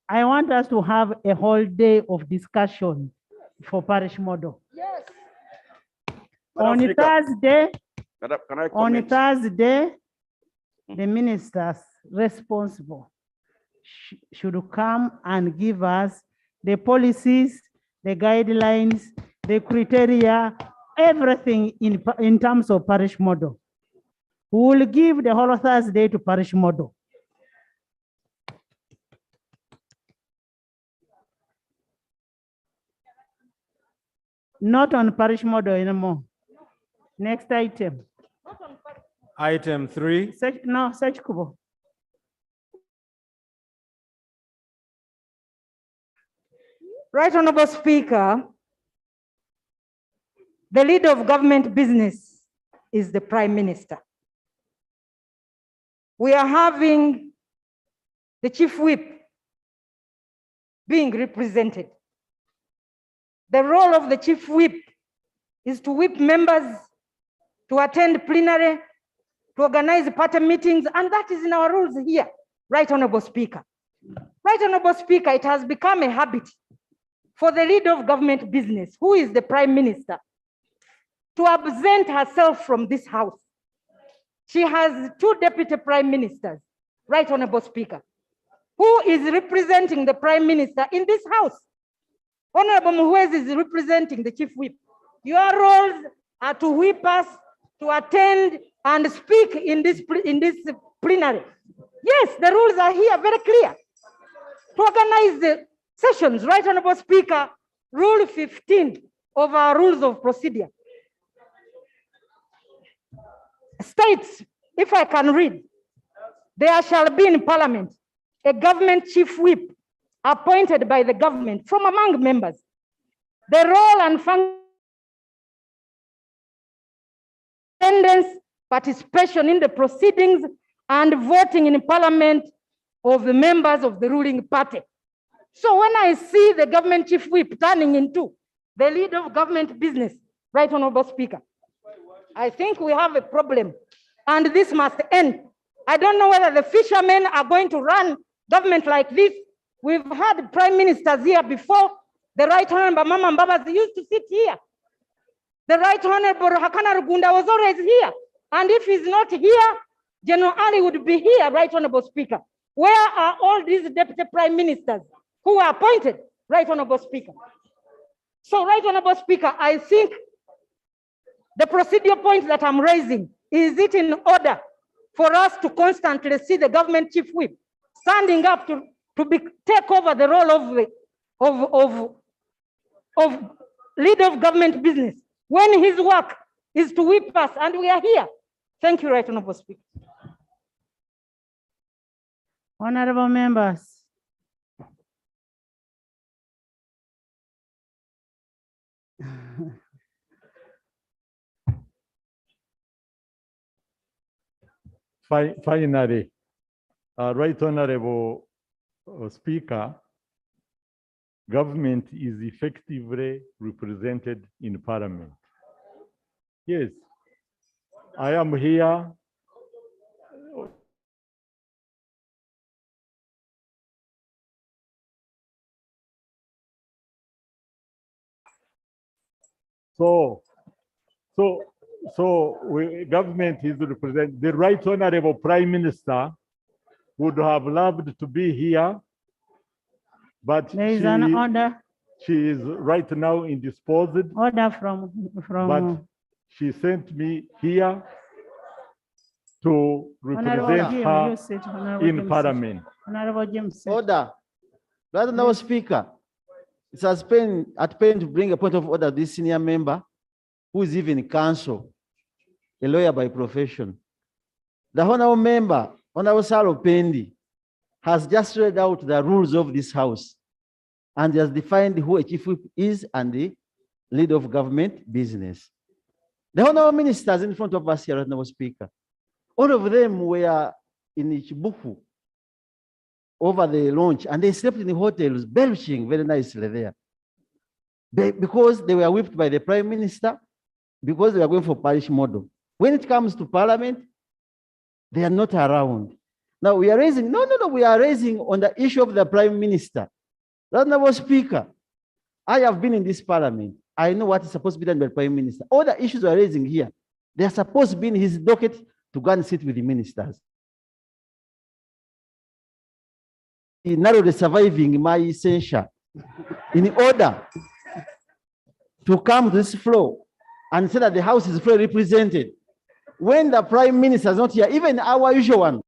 I want us to have a whole day of discussion for parish model. Yes. On Speaker. Thursday, Madam, can I on comment? Thursday, the ministers responsible should come and give us the policies, the guidelines, the criteria, everything in terms of parish model. We will give the whole Thursday to parish model. Not on parish model anymore. Next item. Item 3. Search Kubo. Right Honorable Speaker, the leader of government business is the Prime Minister. We are having the Chief Whip being represented. The role of the Chief Whip is to whip members, to attend plenary, to organize party meetings, and that is in our rules here, Right Honorable Speaker. Right Honorable Speaker, it has become a habit for the leader of government business, who is the Prime Minister, to absent herself from this house. She has 2 deputy prime ministers, Right Honorable Speaker, who is representing the Prime Minister in this house. Honorable Muhwezi is representing the Chief Whip. Your roles are to whip us, to attend and speak in this plenary. Yes, the rules are here very clear. To organize the sessions, Right Honorable Speaker, Rule 15 of our rules of procedure states, if I can read, there shall be in Parliament a government chief whip appointed by the government from among members. The role and function, attendance, participation in the proceedings and voting in parliament of the members of the ruling party. So when I see the government chief whip turning into the leader of government business, Right Honorable Speaker, I think we have a problem and this must end. I don't know whether the fishermen are going to run government like this. We've had prime ministers here before. The Right Honorable Mama Mbabas used to sit here. The Right Honorable Hakana Rugunda was always here. And if he's not here, General Ali would be here, Right Honorable Speaker. Where are all these deputy prime ministers who were appointed, Right Honorable Speaker? So, Right Honorable Speaker, I think the procedural point that I'm raising, is it in order for us to constantly see the government chief whip standing up to take over the role of leader of government business when his work is to whip us and we are here? Thank you, Right Honorable Speaker. Honorable members. Finally, Right Honorable Speaker, government is effectively represented in Parliament. Yes, I am here. Government is represented. The Right Honorable Prime Minister would have loved to be here, but there is an order. She is right now indisposed. Order from. But she sent me here to represent her in Parliament. Honorable James. Order. Right now, Speaker, it has been at pain to bring a point of order this senior member, who is even counsel, a lawyer by profession. The honorable member, Honorable Salo Pendi, has just read out the rules of this house and has defined who a chief whip is and the leader of government business. The honorable ministers in front of us here, Honorable Speaker, all of them were in Ichibuku over the launch and they slept in the hotels, belching very nicely there. Because they were whipped by the Prime Minister, because they were going for parish model. When it comes to Parliament, they are not around. Now we are raising, we are raising on the issue of the Prime Minister. Honorable Speaker, I have been in this Parliament. I know what is supposed to be done by the Prime Minister. All the issues we are raising here, they are supposed to be in his docket to go and sit with the ministers. He narrowly surviving my censure in order to come to this floor and say that the House is fully represented. When the Prime Minister is not here, even our usual one,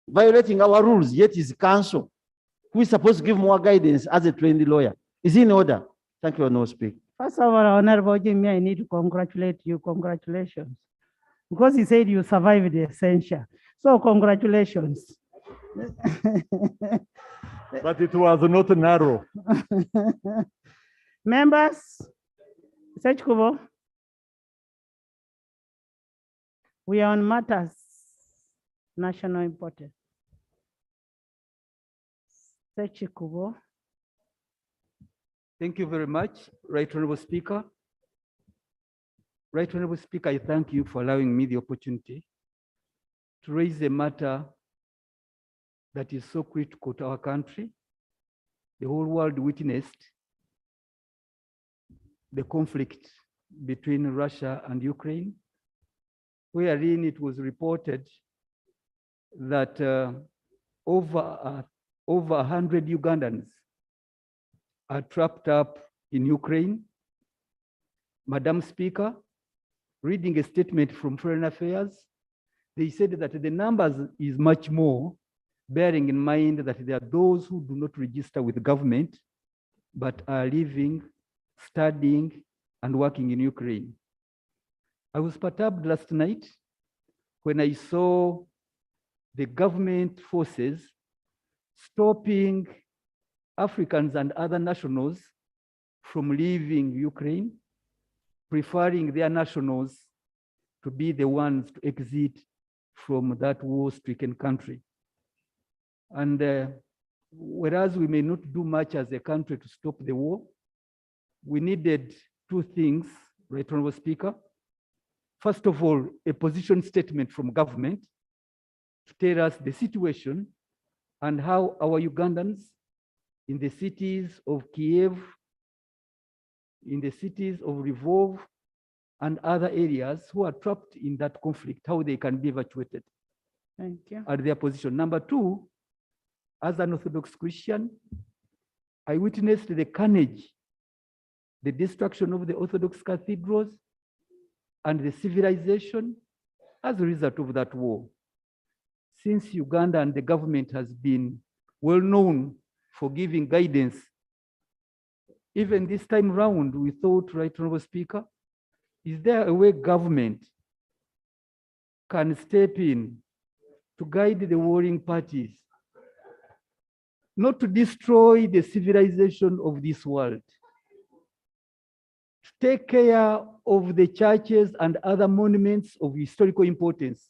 violating our rules, yet is counsel, who is supposed to give more guidance as a trained lawyer. Is in order? Thank you, no speak. First of all, Honorable Jimmy, I need to congratulate you. Congratulations. Because he said you survived the censure. So congratulations. But it was not narrow. Members, Sechkubo, we are on matters national importance. Sechkubo. Thank you very much, Right Honorable Speaker. Right Honorable Speaker, I thank you for allowing me the opportunity to raise a matter that is so critical to our country. The whole world witnessed the conflict between Russia and Ukraine, wherein it was reported that over 100 Ugandans are trapped up in Ukraine. Madam Speaker, reading a statement from Foreign Affairs, they said that the numbers is much more, bearing in mind that there are those who do not register with the government, but are living, studying, and working in Ukraine. I was perturbed last night when I saw the government forces stopping Africans and other nationals from leaving Ukraine, preferring their nationals to be the ones to exit from that war-stricken country. And whereas we may not do much as a country to stop the war, we needed two things, Right Honorable Speaker. First of all, a position statement from government to tell us the situation and how our Ugandans in the cities of Kiev, in the cities of Lvov, and other areas who are trapped in that conflict, how they can be evacuated. Thank you. At their position. Number two, as an Orthodox Christian, I witnessed the carnage, the destruction of the Orthodox cathedrals, and the civilization as a result of that war. Since Uganda and the government has been well known for giving guidance, even this time round, we thought, Right Honorable Speaker, is there a way government can step in to guide the warring parties, not to destroy the civilization of this world, to take care of the churches and other monuments of historical importance,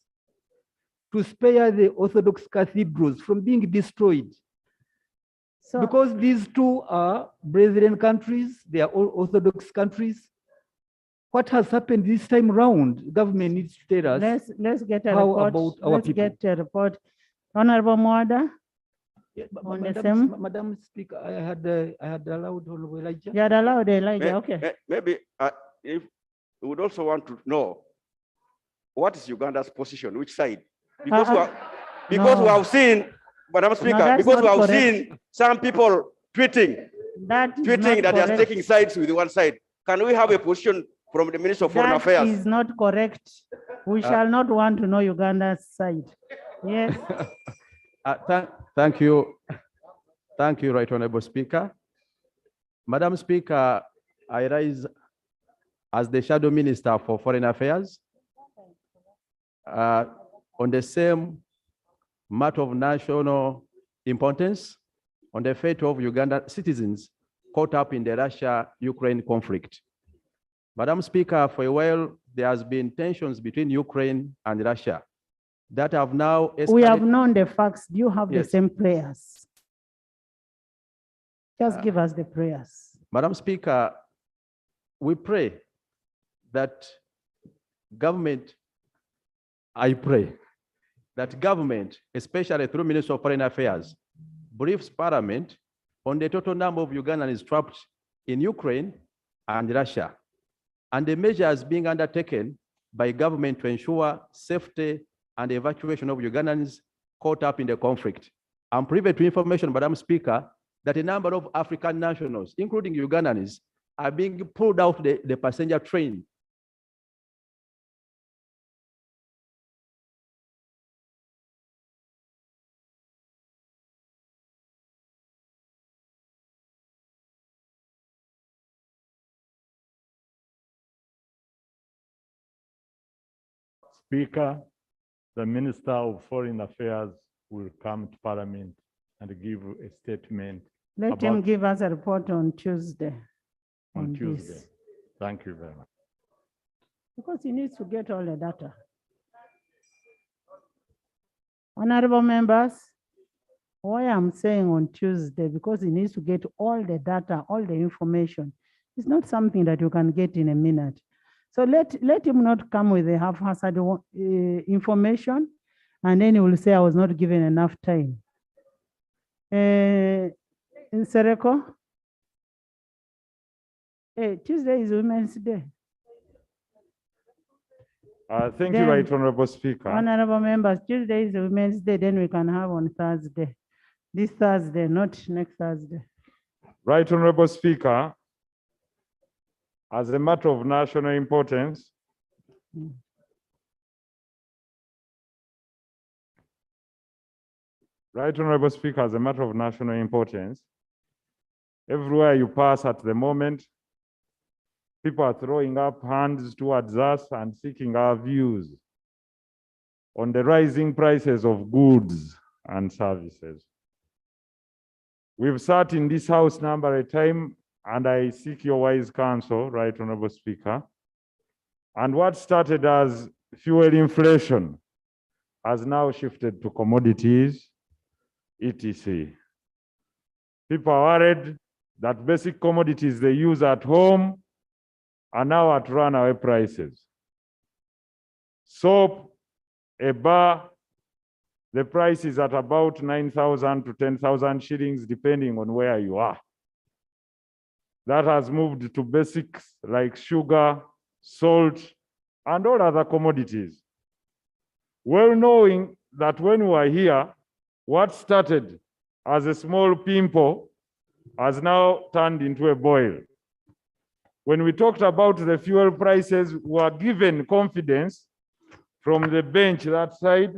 to spare the Orthodox cathedrals from being destroyed? Because these two are brethren countries, they are all Orthodox countries. What has happened this time round? Government needs to tell us. Let's get a how report. about our Let's people. get a report. Honorable Mwada. On the same. Madam Speaker, I had allowed Honorable Elijah. You had allowed Elijah, okay. Maybe if we would also want to know what is Uganda's position, which side? Because we have seen, Madam Speaker, that's because we not have correct. seen some people tweeting that they are correct. taking sides with one side. Can we have a position from the Minister of Foreign That Affairs? is not correct. We shall not want to know Uganda's side. Yes. Thank you. Thank you, Right Honorable Speaker. Madam Speaker, I rise as the Shadow Minister for Foreign Affairs on the same matter of national importance on the fate of Ugandan citizens caught up in the Russia-Ukraine conflict. Madam Speaker, for a while, there has been tensions between Ukraine and Russia that have now escalated. We have known the facts. Do you have the Yes. same prayers? Just give us the prayers. Madam Speaker, we pray that government, I pray that government, especially through Minister of Foreign Affairs, briefs Parliament on the total number of Ugandans trapped in Ukraine and Russia, and the measures being undertaken by government to ensure safety and evacuation of Ugandans caught up in the conflict. I'm privy to information, Madam Speaker, that a number of African nationals, including Ugandans, are being pulled out the passenger train. Speaker, the Minister of Foreign Affairs will come to Parliament and give a statement. Let him about- give us a report on Tuesday. on this. Tuesday. Thank you very much. Because he needs to get all the data. Honorable members, why I'm saying on Tuesday, because he needs to get all the data, all the information. It's not something that you can get in a minute. So let him not come with a haphazard information, and then he will say, I was not given enough time. In Sereko? Tuesday is Women's Day. Thank you, Then, Right Honorable Speaker. Honorable members, Tuesday is Women's Day, then we can have on Thursday. This Thursday, not next Thursday. Right Honorable Speaker, as a matter of national importance, Right Honorable Speaker, as a matter of national importance, everywhere you pass at the moment, people are throwing up hands towards us and seeking our views on the rising prices of goods and services. We've sat in this house number of time, and I seek your wise counsel, Right Honorable Speaker. And what started as fuel inflation has now shifted to commodities, etc. People are worried that basic commodities they use at home are now at runaway prices. Soap, a bar, the price is at about 9,000 to 10,000 shillings, depending on where you are. That has moved to basics like sugar, salt, and all other commodities. Well knowing that when we are here, what started as a small pimple has now turned into a boil. When we talked about the fuel prices, we were given confidence from the bench that side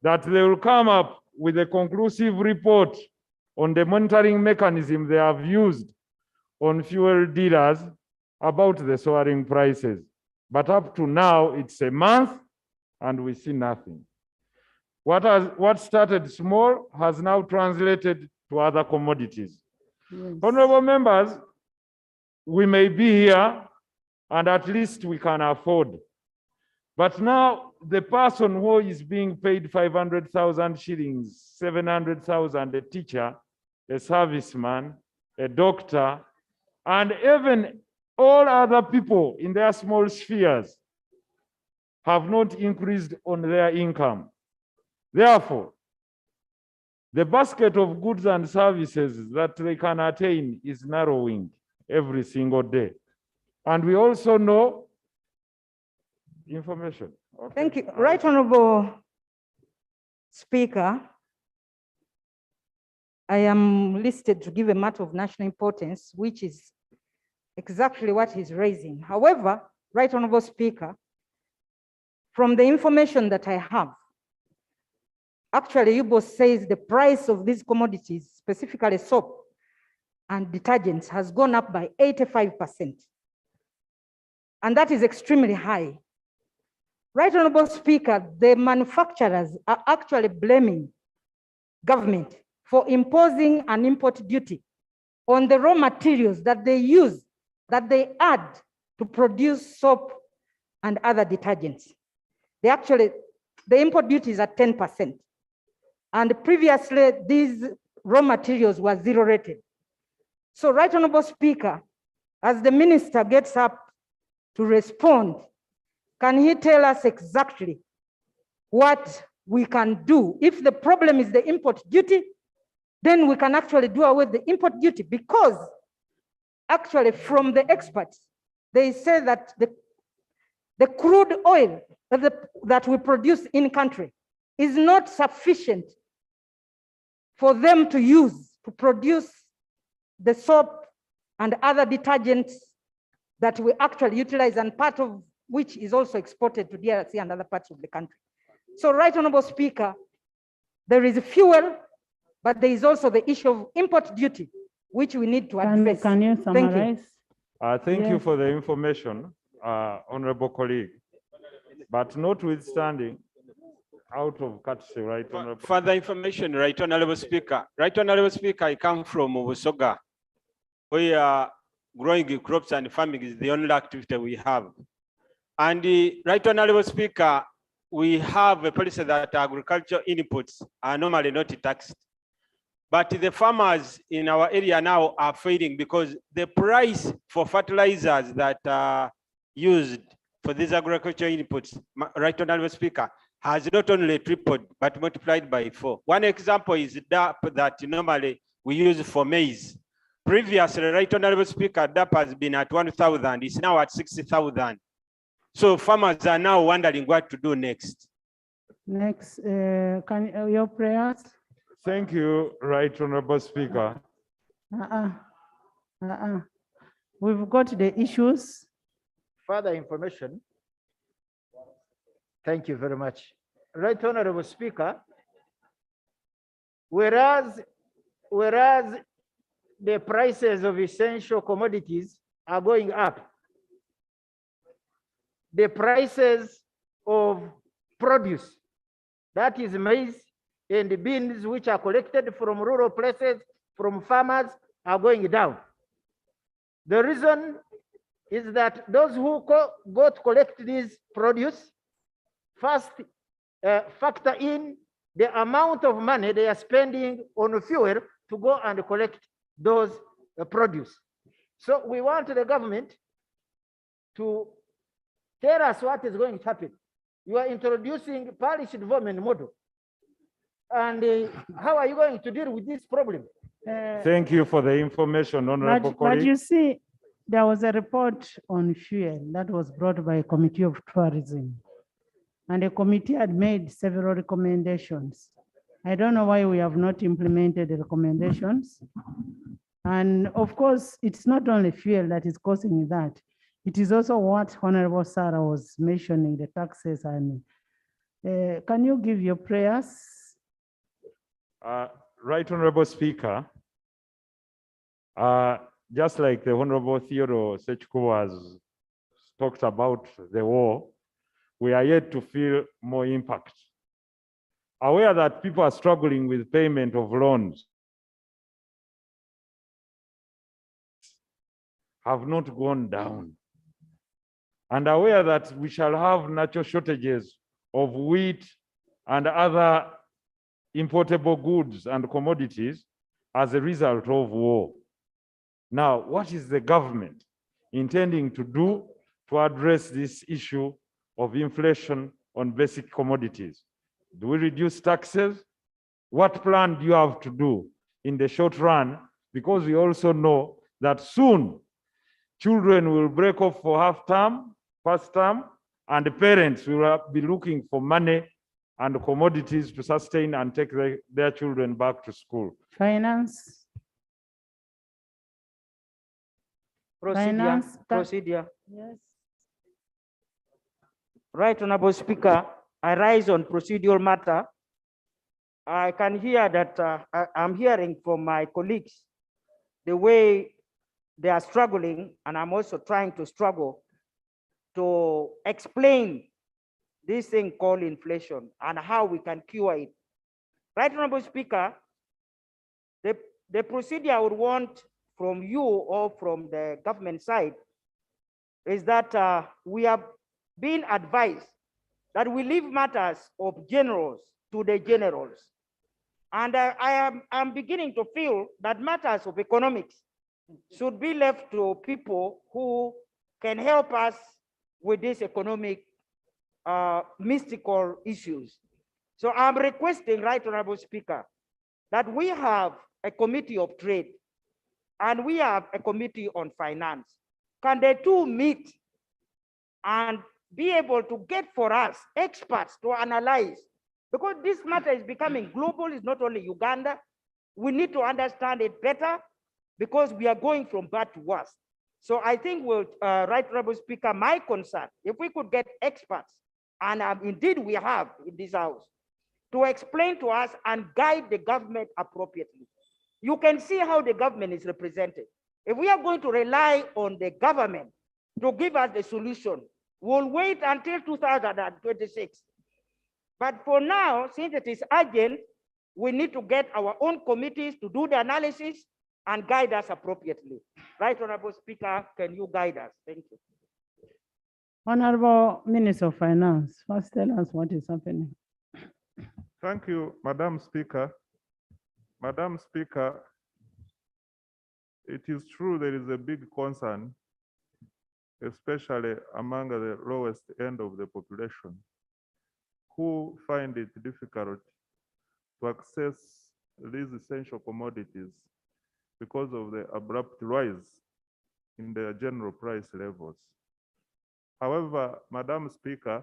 that they will come up with a conclusive report on the monitoring mechanism they have used on fuel dealers about the soaring prices. But up to now, it's a month and we see nothing. What started small has now translated to other commodities. Yes. Honorable members, we may be here and at least we can afford. But now the person who is being paid 500,000 shillings, 700,000, a teacher, a serviceman, a doctor, and even all other people in their small spheres have not increased on their income. Therefore, the basket of goods and services that they can attain is narrowing every single day. And we also know information. Okay. Thank you. Right Honorable Speaker, I am listed to give a matter of national importance, which is exactly what he's raising. However, Right Honorable Speaker, from the information that I have, actually UBOS says the price of these commodities, specifically soap and detergents, has gone up by 85%. And that is extremely high. Right Honorable Speaker, the manufacturers are actually blaming government for imposing an import duty on the raw materials that they use, that they add to produce soap and other detergents. The import duty is at 10%. And previously, these raw materials were zero rated. So, Right Honorable Speaker, as the minister gets up to respond, can he tell us exactly what we can do? If the problem is the import duty, then we can actually do away with the import duty, because actually from the experts, they say that the crude oil that we produce in country is not sufficient for them to use to produce the soap and other detergents that we actually utilize, and part of which is also exported to DRC and other parts of the country. So, Right Honorable Speaker, there is fuel, but there is also the issue of import duty, which we need to address. Can you summarize? Thank you for the information, honorable colleague. But notwithstanding, out of courtesy, Right Honorable. Further information, Right Honorable Speaker. Right Honorable Speaker, I come from Busoga, where growing crops and farming is the only activity we have. And Right Honorable Speaker, we have a policy that agricultural inputs are normally not taxed. But the farmers in our area now are failing because the price for fertilizers that are used for these agricultural inputs, Right Honorable Speaker, has not only tripled, but multiplied by 4. One example is DAP that normally we use for maize. Previously, Right Honorable Speaker, DAP has been at 1,000, it's now at 60,000. So farmers are now wondering what to do next. Next, your prayers? Thank you, Right Honorable Speaker. We've got the issues. Further information. Thank you very much. Right Honorable Speaker, whereas the prices of essential commodities are going up, the prices of produce, that is maize and beans, which are collected from rural places from farmers are going down. The reason is that those who go to collect this produce first factor in the amount of money they are spending on fuel to go and collect those produce. So we want the government to tell us what is going to happen. You are introducing parish development model. And how are you going to deal with this problem? Thank you for the information, Honorable But colleague. you see, there was a report on fuel that was brought by a committee of tourism. And the committee had made several recommendations. I don't know why we have not implemented the recommendations. And of course, it's not only fuel that is causing that. It is also what Honorable Sarah was mentioning, the taxes. And can you give your prayers? Right Honorable Speaker, just like the Honorable Theodore Sechko has talked about the war, we are yet to feel more impact. Aware that people are struggling with payment of loans have not gone down. And aware that we shall have natural shortages of wheat and other importable goods and commodities as a result of war. Now, what is the government intending to do to address this issue of inflation on basic commodities? Do we reduce taxes? What plan do you have to do in the short run? Because we also know that soon children will break off for half term, first term, and the parents will be looking for money and commodities to sustain and take their children back to school. Finance. Procedure. Yes. Right, Honorable Speaker, I rise on procedural matter. I can hear that I'm hearing from my colleagues the way they are struggling, and I'm also trying to struggle to explain this thing called inflation and how we can cure it. Right, Honorable Speaker, the procedure I would want from you or from the government side is that we have been advised that we leave matters of generals to the generals. And I'm beginning to feel that matters of economics should be left to people who can help us with these economic mystical issues. So I'm requesting, Right Honorable Speaker, that we have a committee of trade and we have a committee on finance. Can the two meet and be able to get for us experts to analyze? Because this matter is becoming global, it's not only Uganda. We need to understand it better because we are going from bad to worse. So I think, Right Honorable Speaker, my concern, if we could get experts, and indeed we have in this house, to explain to us and guide the government appropriately. You can see how the government is represented. If we are going to rely on the government to give us the solution, we'll wait until 2026. But for now, since it is urgent, we need to get our own committees to do the analysis and guide us appropriately. Right Honorable Speaker, can you guide us? Thank you. Honorable Minister of Finance, first tell us what is happening. Thank you, Madam Speaker. Madam Speaker, it is true there is a big concern, especially among the lowest end of the population, who find it difficult to access these essential commodities because of the abrupt rise in their general price levels. However, Madam Speaker,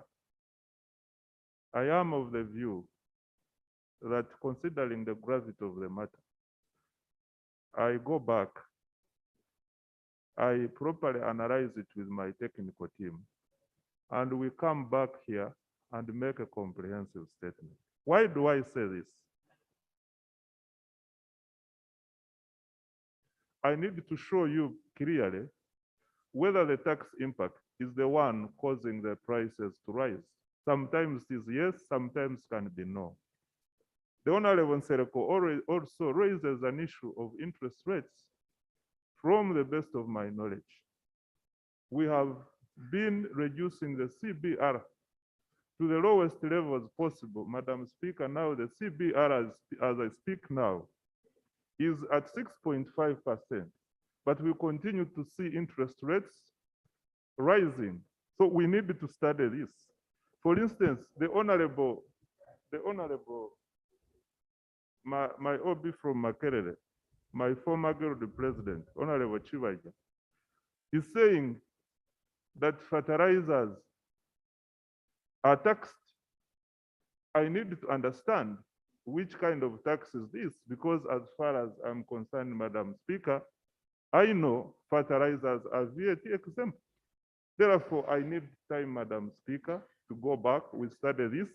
I am of the view that considering the gravity of the matter, I go back, I properly analyze it with my technical team, and we come back here and make a comprehensive statement. Why do I say this? I need to show you clearly whether the tax impact is the one causing the prices to rise. Sometimes it is yes, sometimes can be no. The Honorable Nsereko also raises an issue of interest rates. From the best of my knowledge, we have been reducing the CBR to the lowest levels possible. Madam Speaker, now the CBR, as I speak now, is at 6.5%, but we continue to see interest rates rising. So we need to study this. For instance, the honorable, my OB from Makerere, my former guild president, Honorable Chivaja, is saying that fertilizers are taxed. I need to understand which kind of tax is this, because as far as I'm concerned, Madam Speaker, I know fertilizers are VAT exempt. Therefore, I need time, Madam Speaker, to go back, we study this,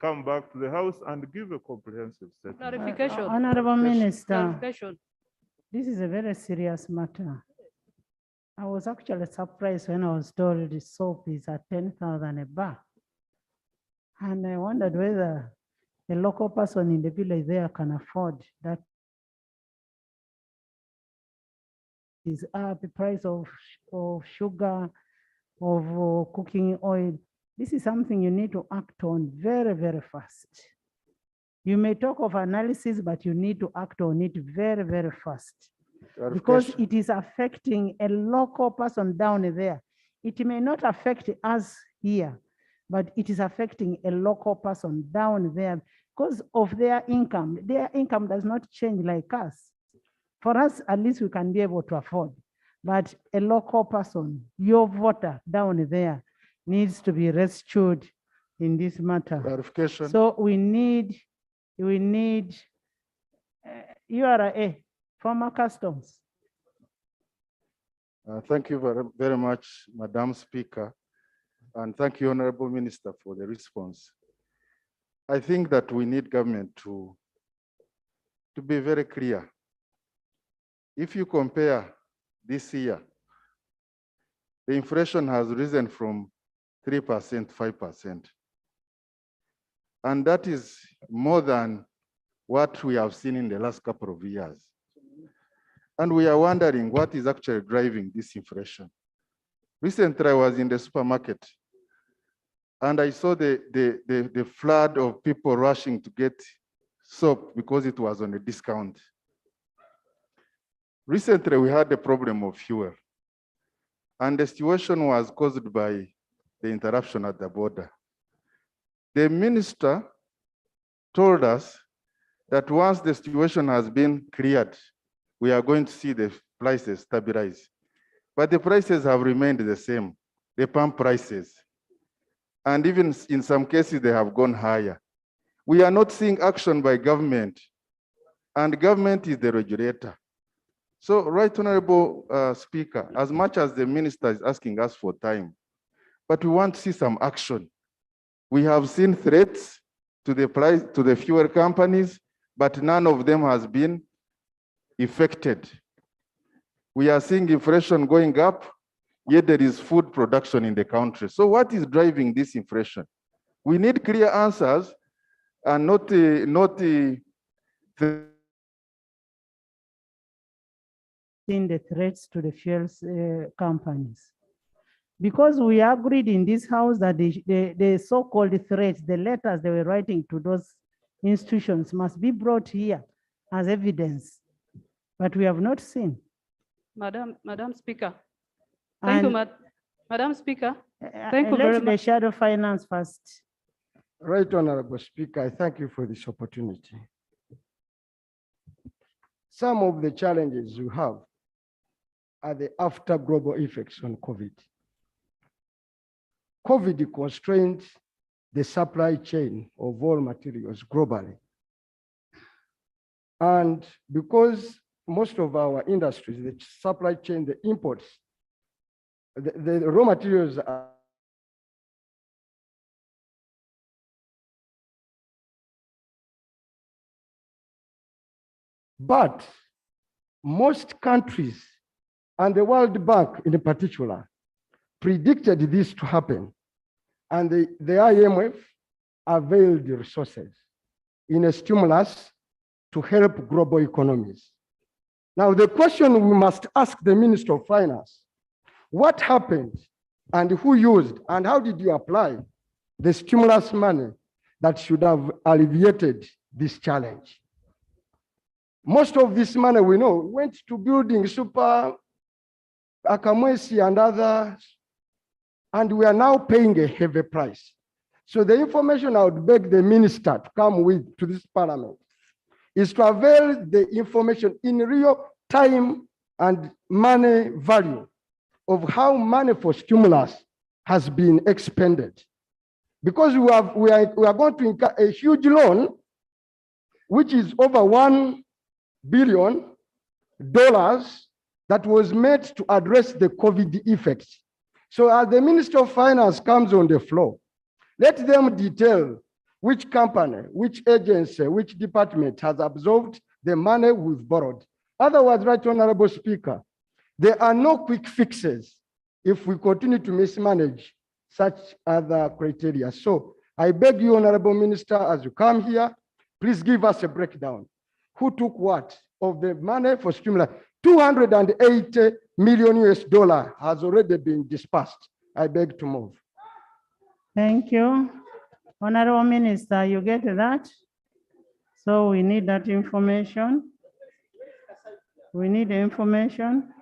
come back to the House and give a comprehensive statement. Clarification. Honorable Minister, Clarification. this is a very serious matter. I was actually surprised when I was told the soap is at 10,000 a bar. And I wondered whether a local person in the village there can afford that. Is up the price of sugar, of cooking oil. This is something you need to act on very, very fast. You may talk of analysis, but you need to act on it very, very fast. Because it is affecting a local person down there. It may not affect us here, but it is affecting a local person down there because of their income. Their income does not change like us. For us, at least we can be able to afford. But a local person, your voter down there, needs to be rescued in this matter. Clarification. So we need URA, former customs. Thank you very, very much, Madam Speaker. And thank you, Honorable Minister, for the response. I think that we need government to be very clear. If you compare this year, the inflation has risen from 3% to 5%. And that is more than what we have seen in the last couple of years. And we are wondering what is actually driving this inflation. Recently, I was in the supermarket and I saw the flood of people rushing to get soap because it was on a discount. Recently, we had a problem of fuel, and the situation was caused by the interruption at the border. The minister told us that once the situation has been cleared, we are going to see the prices stabilize. But the prices have remained the same, the pump prices. And even in some cases, they have gone higher. We are not seeing action by government, and government is the regulator. So, Right Honorable Speaker, as much as the minister is asking us for time, but we want to see some action. We have seen threats to the price, to the fuel companies, but none of them has been affected. We are seeing inflation going up, yet there is food production in the country. So what is driving this inflation? We need clear answers and not in the threats to the fuel companies. Because we agreed in this house that the so-called threats, the letters they were writing to those institutions must be brought here as evidence, but we have not seen. Madam Speaker. Thank you, Madam Speaker. Thank you Let very the much. shadow finance first. Right Honorable Speaker, I thank you for this opportunity. Some of the challenges we have are the after global effects on COVID. COVID constrained the supply chain of all materials globally. And because most of our industries, the supply chain, the imports, the raw materials are but most countries and the World Bank in particular predicted this to happen, and the IMF availed the resources. in a stimulus to help global economies. Now, the question we must ask the Minister of Finance, what happened and who used and how did you apply the stimulus money that should have alleviated this challenge? Most of this money we know went to building Super Akamwesi and others, and we are now paying a heavy price. So the information I would beg the minister to come with to this parliament is to avail the information in real time and money value of how money for stimulus has been expended. Because we are going to incur a huge loan, which is over $1 billion that was made to address the COVID effects. So as the Minister of Finance comes on the floor, let them detail which company, which agency, which department has absorbed the money we've borrowed. Otherwise, Right Honorable Speaker, there are no quick fixes if we continue to mismanage such other criteria. So I beg you, Honorable Minister, as you come here, please give us a breakdown. Who took what of the money for stimulus? $280 million has already been dispersed. I beg to move. Thank you. Honorable Minister, you get that? So we need that information. We need the information.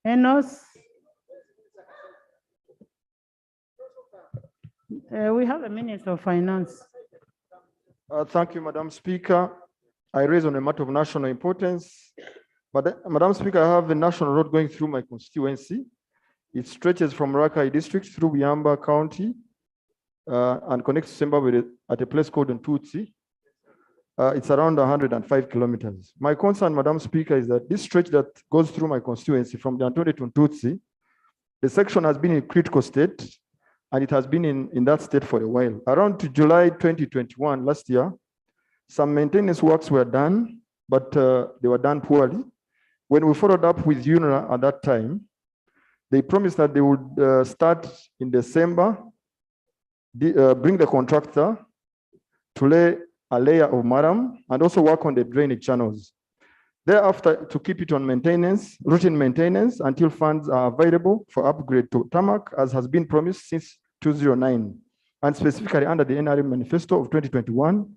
Enos? We have a Minister of Finance. Thank you, Madam Speaker. I raise on a matter of national importance. But Madam Speaker, I have a national road going through my constituency. It stretches from Rakai district through Yamba County and connects Zimbabwe at a place called Ntutsi. It's around 105 kilometers. My concern, Madam Speaker, is that this stretch that goes through my constituency from Dantone to Ntutsi, the section has been in critical state, and it has been in that state for a while. Around to July 2021, last year, some maintenance works were done, but they were done poorly. When we followed up with UNRA at that time, they promised that they would start in December, bring the contractor to lay a layer of maram and also work on the drainage channels. Thereafter, to keep it on maintenance, routine maintenance, until funds are available for upgrade to tarmac, as has been promised since 2009, and specifically under the NRM manifesto of 2021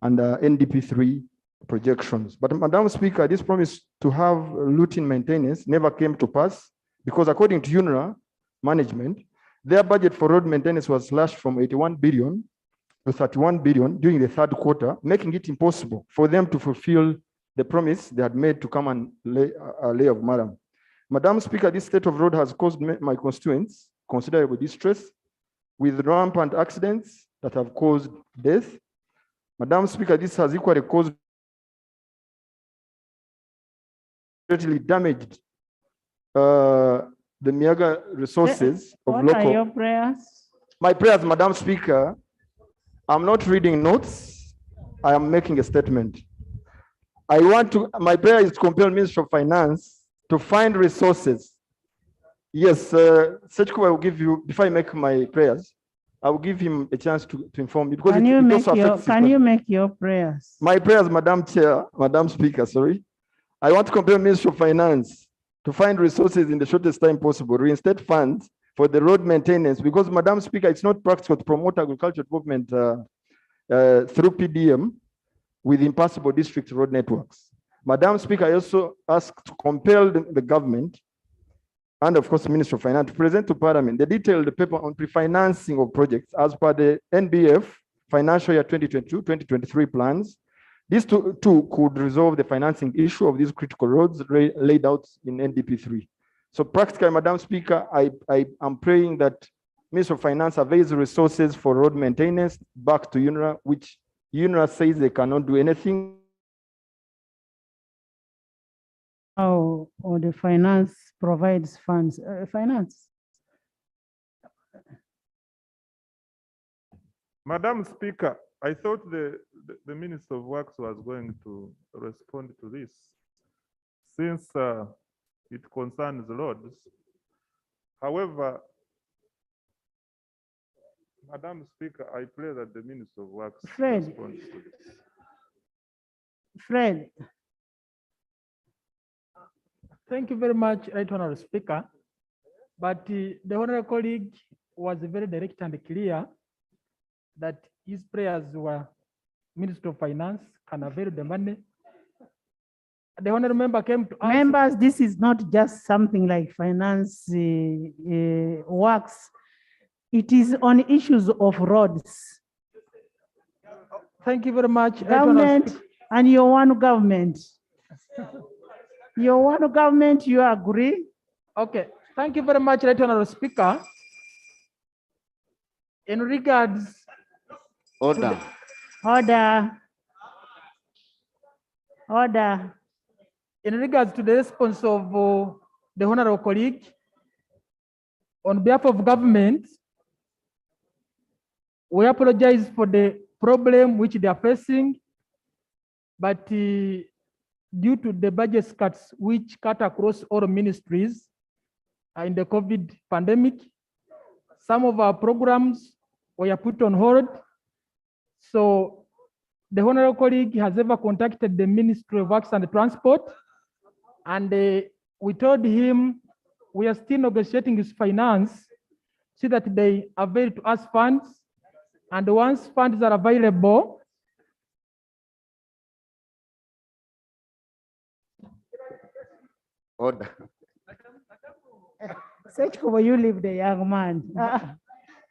and NDP3 projections. But Madam Speaker, this promise to have routine maintenance never came to pass because according to UNRA management, their budget for road maintenance was slashed from 81 billion to 31 billion during the third quarter, making it impossible for them to fulfill the promise they had made to come and lay a layer of maram. Madam Speaker, this state of road has caused my constituents considerable distress with rampant accidents that have caused death. Madam Speaker, this has equally caused greatly damaged the Miaga resources of What local. are your prayers? My prayers, Madam Speaker, I'm not reading notes. I am making a statement. My prayer is to compel Minister of Finance to find resources. Yes, Sechko, I will give you, before I make my prayers, I will give him a chance to inform me because Can you make your prayers? My prayers, Madam Chair, Madam Speaker, sorry. I want to compel Minister of Finance to find resources in the shortest time possible, reinstate funds for the road maintenance, because Madam Speaker, it's not practical to promote agricultural development through PDM with impassable district road networks. Madam Speaker, I also ask to compel the government and of course the Minister of Finance to present to Parliament the detailed paper on pre-financing of projects as per the NBF financial year 2022-2023 plans. These two could resolve the financing issue of these critical roads laid out in NDP3. So practically, Madam Speaker, I am praying that Minister of Finance avails resources for road maintenance back to UNRA, which UNRA says they cannot do anything. Or the finance provides funds. Finance. Madam Speaker, I thought the Minister of Works was going to respond to this, since it concerns roads. However, Madam Speaker, I pray that the Minister of Works responds to this. Fred. Thank you very much, Right Honorable Speaker. But the honorable colleague was very direct and clear that his prayers were Minister of Finance can avail the money. The honorable member came to us. Members, this is not just something like finance works. It is on issues of roads. Thank you very much. Government and your one government. Your one government, you agree? Okay, thank you very much, Right Honorable Speaker. In regards. Order. Order. Order. In regards to the response of the honorable colleague, on behalf of government, we apologize for the problem which they are facing, but due to the budget cuts which cut across all ministries in the COVID pandemic, some of our programs were put on hold. So the honorable colleague has ever contacted the Ministry of Works and Transport, and we told him we are still negotiating his finance so that they avail to us funds, and once funds are available, Order. Such where you leave the young man.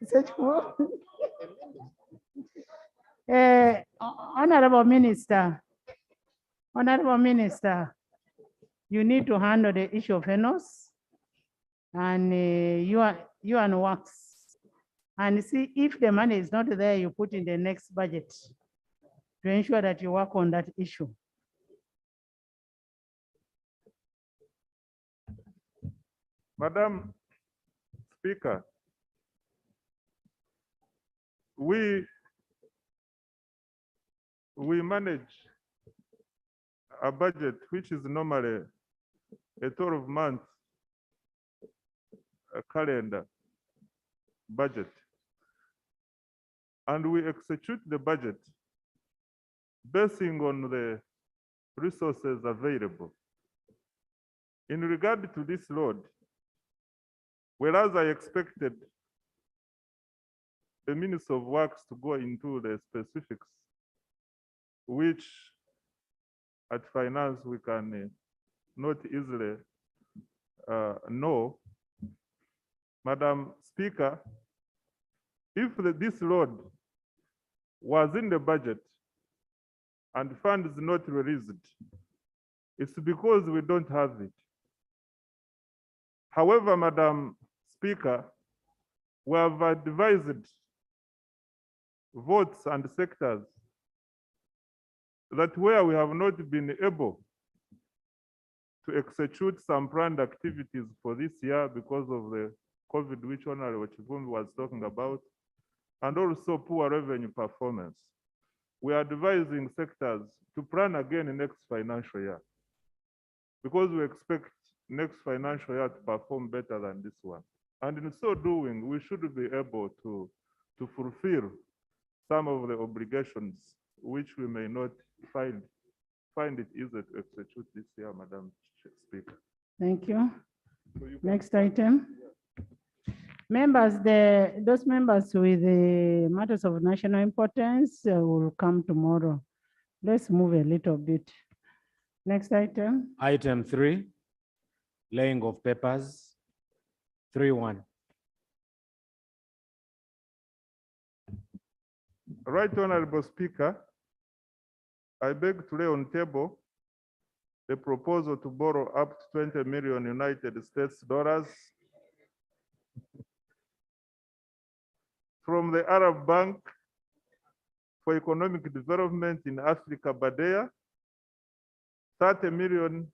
Such Honorable Minister, you need to handle the issue of Enos and you and works. And see if the money is not there, you put in the next budget to ensure that you work on that issue. Madam Speaker, we manage a budget which is normally a 12-month calendar budget, and we execute the budget basing on the resources available. In regard to this load, whereas I expected the Minister of Works to go into the specifics, which at finance we can not easily know. Madam Speaker, if this load was in the budget and funds not released, it's because we don't have it. However, Madam Speaker, we have advised votes and sectors that where we have not been able to execute some planned activities for this year because of the COVID, which Honorable Chivumbi was talking about, and also poor revenue performance, we are advising sectors to plan again next financial year, because we expect next financial year to perform better than this one. And in so doing, we should be able to fulfill some of the obligations which we may not find it easy to execute this year, Madam Speaker. Thank you. Next item. Members, those members with the matters of national importance will come tomorrow. Let's move a little bit. Next item. Item 3, laying of papers, 3.1. Right Honorable Speaker, I beg to lay on table the proposal to borrow up to 20 million United States dollars from the Arab Bank for Economic Development in Africa, BADEA, 30 million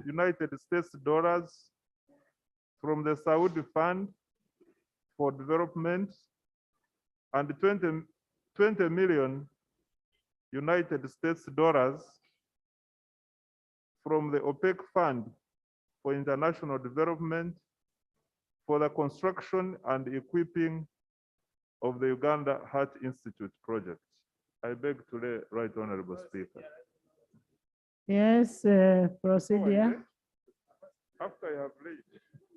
United States dollars from the Saudi Fund for Development, and 20 million United States dollars from the OPEC Fund for International Development for the construction and equipping of the Uganda Heart Institute project. I beg to lay Right Honorable Speaker. Yes, procedure. After I have laid.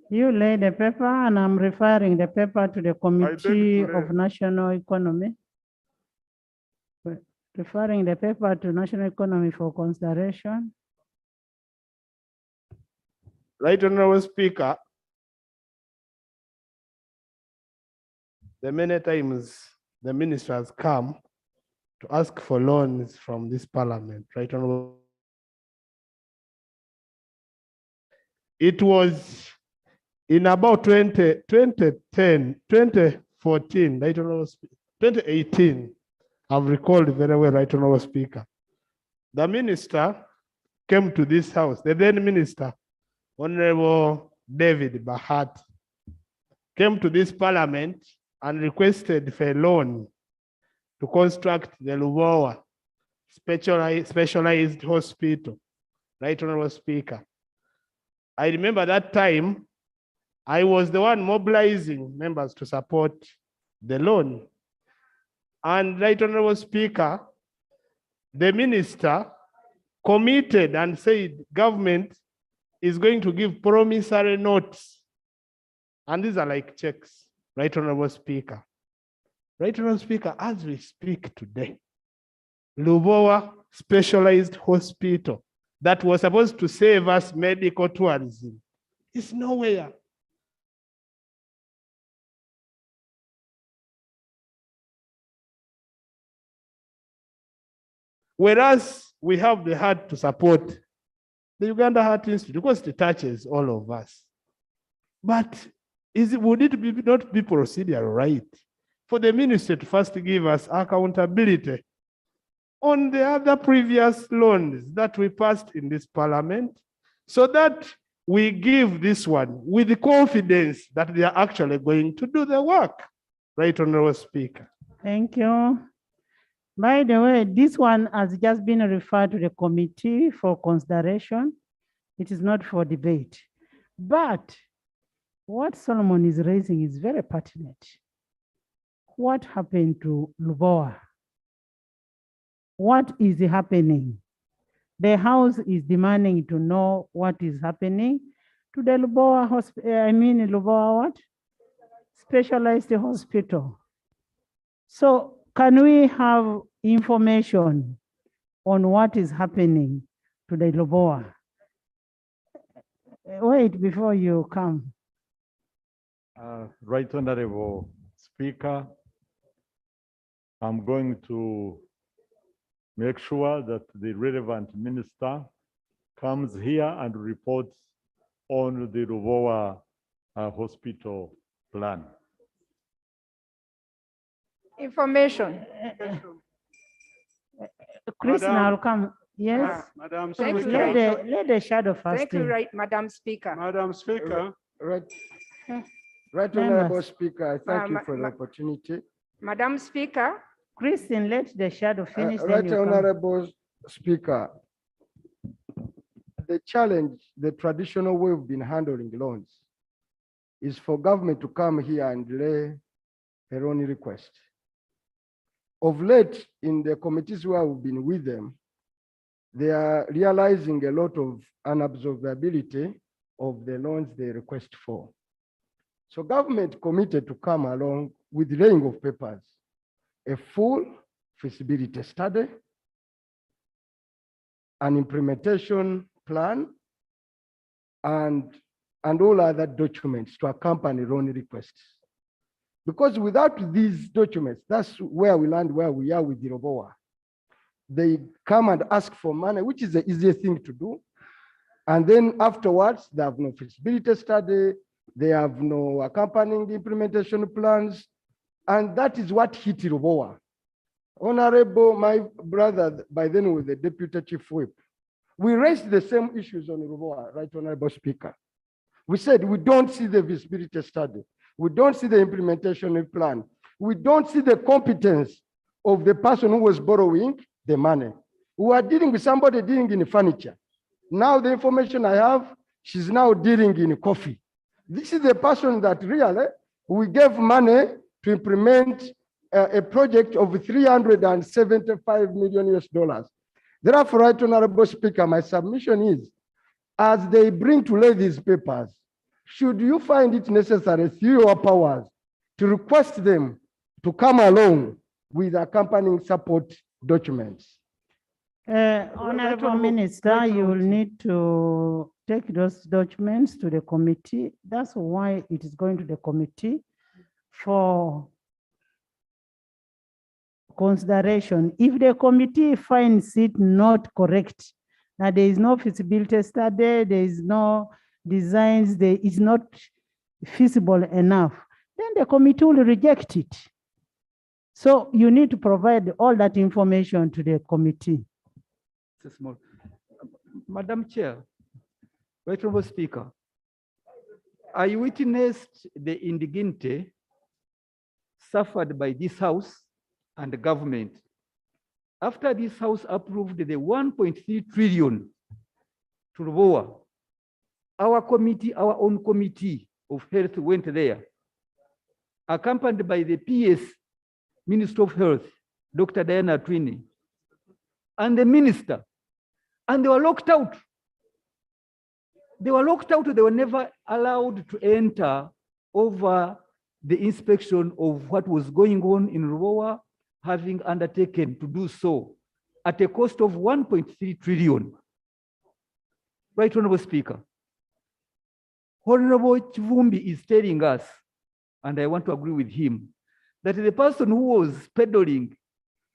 You lay the paper and I'm referring the paper to the Committee of National Economy. Referring the paper to National Economy for consideration. Right Honorable Speaker, the many times the minister has come to ask for loans from this parliament, right Honorable. It was in about 2014, right Honorable Speaker, 2018, I've recalled very well, right Honorable Speaker. The minister came to this house, the then minister, Honorable David Bahat, came to this parliament and requested for a loan to construct the Lubowa specialized hospital, right Honorable Speaker. I remember that time, I was the one mobilizing members to support the loan. And right Honorable Speaker, the minister committed and said government is going to give promissory notes. And these are like checks, right Honorable Speaker. Right Honorable Speaker, as we speak today, Lubowa Specialized Hospital that was supposed to save us medical tourism is nowhere. Whereas we have the heart to support the Uganda Heart Institute because it touches all of us. But would it not be procedural right for the ministry to first give us accountability on the other previous loans that we passed in this parliament so that we give this one with the confidence that they are actually going to do the work? Right, Honorable Speaker. Thank you. By the way, this one has just been referred to the committee for consideration. It is not for debate. But what Solomon is raising is very pertinent. What happened to Lubowa? What is happening? The House is demanding to know what is happening to the Lubowa hospital. Lubowa what? Specialized hospital. So can we have information on what is happening to the Lubowa? Wait before you come. Right Honorable Speaker, I'm going to make sure that the relevant minister comes here and reports on the Lubowa hospital plan. Information. Chris, now come. Yes. Madam Thank you, Speaker. Let the shadow first. Thank you, right, Madam Speaker. Madam Speaker. Right, Honorable Speaker, I thank you for the opportunity. Madam Speaker. Christine, let the shadow finish. Right, Honorable Speaker, the challenge, the traditional way we've been handling loans is for government to come here and lay their own request. Of late, in the committees where we've been with them, they are realizing a lot of unabsorbability of the loans they request for. So government committed to come along with laying of papers, a full feasibility study, an implementation plan, and all other documents to accompany loan requests. Because without these documents, that's where we land where we are with the Lubowa. They come and ask for money, which is the easiest thing to do. And then afterwards, they have no feasibility study, they have no accompanying implementation plans. And that is what hit Lubowa. Honorable, my brother, by then was the Deputy Chief Whip. We raised the same issues on Lubowa, right, Honorable Speaker. We said we don't see the feasibility study. We don't see the implementation plan. We don't see the competence of the person who was borrowing the money. We are dealing with somebody dealing in furniture. Now the information I have, she's now dealing in coffee. This is the person that really we gave money to implement a project of $375 million US. Therefore, Right Honorable Speaker, my submission is, as they bring to lay these papers, should you find it necessary through your powers to request them to come along with accompanying support documents? Honorable Minister, you will need to take those documents to the committee. That's why it is going to the committee for consideration. If the committee finds it not correct, that there is no feasibility study, there is no designs, there is not feasible enough, then the committee will reject it. So you need to provide all that information to the committee. It's a small. Madam Chair, Right Honorable Speaker, I witnessed the indignity suffered by this House and the government after this House approved the 1.3 trillion to Ruboa. Our committee, our own committee of health went there, accompanied by the PS Minister of Health, Dr. Diana Twini, and the minister, and they were locked out. They were locked out. They were never allowed to enter over the inspection of what was going on in Ruboa, having undertaken to do so at a cost of 1.3 trillion. Right Honorable Speaker, Honorable Chivumbi is telling us, and I want to agree with him, that the person who was peddling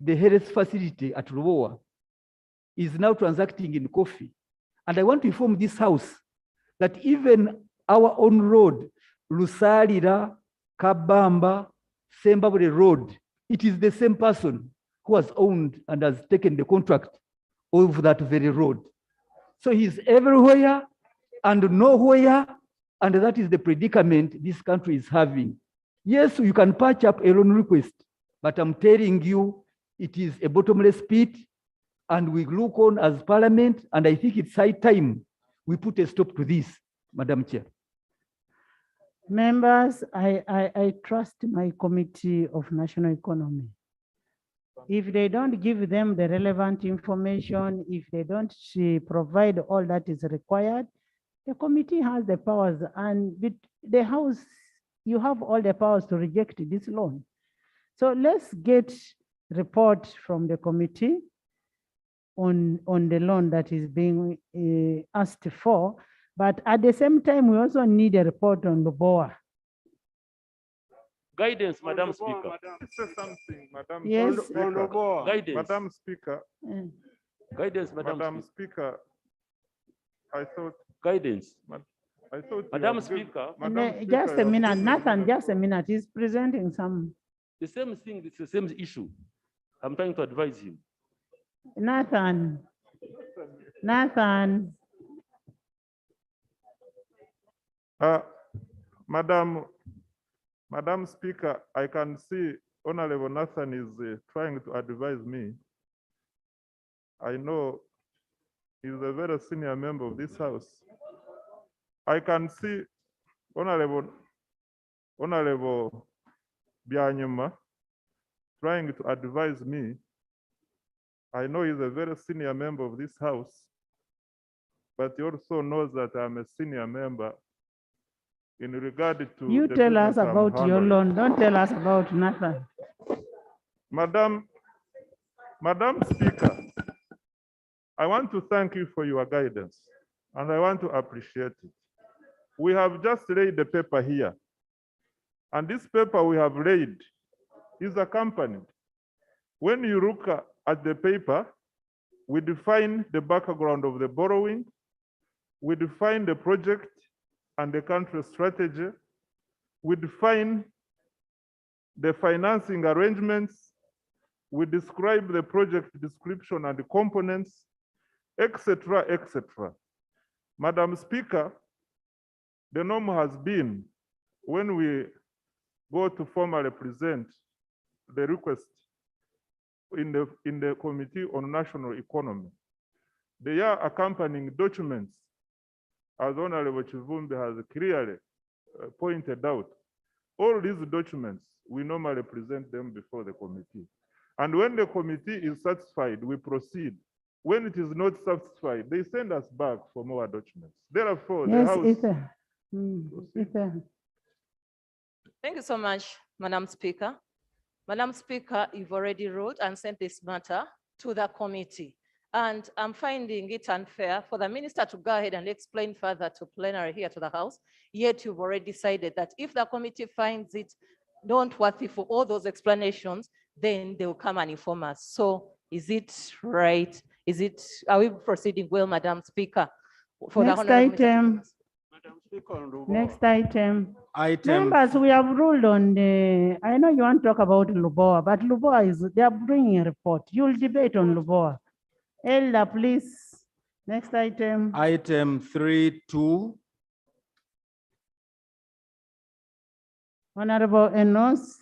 the health facility at Ruboa is now transacting in coffee. And I want to inform this House that even our own road, Lusalira, Kabamba, Sembabule Road, it is the same person who has owned and has taken the contract of that very road. So he's everywhere and nowhere, and that is the predicament this country is having. Yes, you can patch up a loan request, but I'm telling you, it is a bottomless pit, and we look on as Parliament, and I think it's high time we put a stop to this, Madam Chair. Members, I trust my Committee of National Economy. If they don't give them the relevant information, if they don't provide all that is required, the committee has the powers, and with the House, you have all the powers to reject this loan. So let's get report from the committee on the loan that is being asked for. But at the same time, we also need a report on the BOA. Guidance, Madam Speaker. Say something, Madam Yes. Speaker. Guidance. Madam Speaker. Guidance, Madam Speaker. I thought. Guidance. I thought. Madam Speaker. Just a minute, Nathan, just a minute. He's presenting some. The same thing, it's the same issue. I'm trying to advise him. Nathan. Madam Speaker, I can see Honorable Nathan is trying to advise me. I know he's a very senior member of this House. I can see Honorable Byanyuma trying to advise me. I know he's a very senior member of this House, but he also knows that I'm a senior member in regard to. You the tell us business I'm about your handling. loan. Don't tell us about Nathan. Madam Speaker, I want to thank you for your guidance, and I want to appreciate it. We have just laid the paper here, and this paper we have laid is accompanied. When you look at the paper, we define the background of the borrowing, we define the project and the country strategy, we define the financing arrangements, we describe the project description and the components, etc., etc. Madam Speaker, the norm has been when we go to formally present the request in the Committee on National Economy, they are accompanying documents, as Honorable Chivumbi has clearly pointed out. All these documents, we normally present them before the committee. And when the committee is satisfied, we proceed When it is not satisfied, they send us back for more documents. Therefore, the Yes, House. Ethan. Ethan. Thank you so much, Madam Speaker. Madam Speaker, you've already wrote and sent this matter to the committee. And I'm finding it unfair for the minister to go ahead and explain further to plenary here to the House, yet you've already decided that if the committee finds it not worthy for all those explanations, then they will come and inform us. So is it right? Are we proceeding well, Madam Speaker? For Next the Honorable item. Next item. Members, we have ruled on the, I know you want to talk about Luboa, but Luboa they are bringing a report. You'll debate on Luboa. Elder, please. Next item. Item 3.2. Honorable Enos,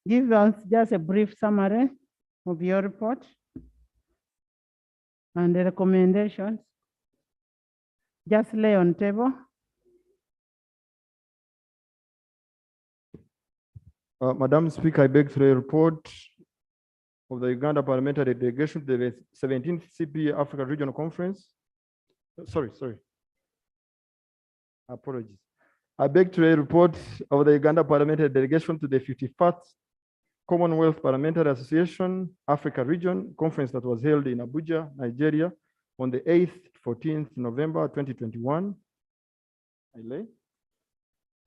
give us just a brief summary of your report and the recommendations. Just lay on table. Madam Speaker, I beg for a report of the Uganda Parliamentary Delegation to the 17th CPA Africa Regional Conference. Sorry. Apologies. I beg to a report of the Uganda Parliamentary Delegation to the 51st Commonwealth Parliamentary Association Africa Region Conference that was held in Abuja, Nigeria on the 8th, 14th November 2021.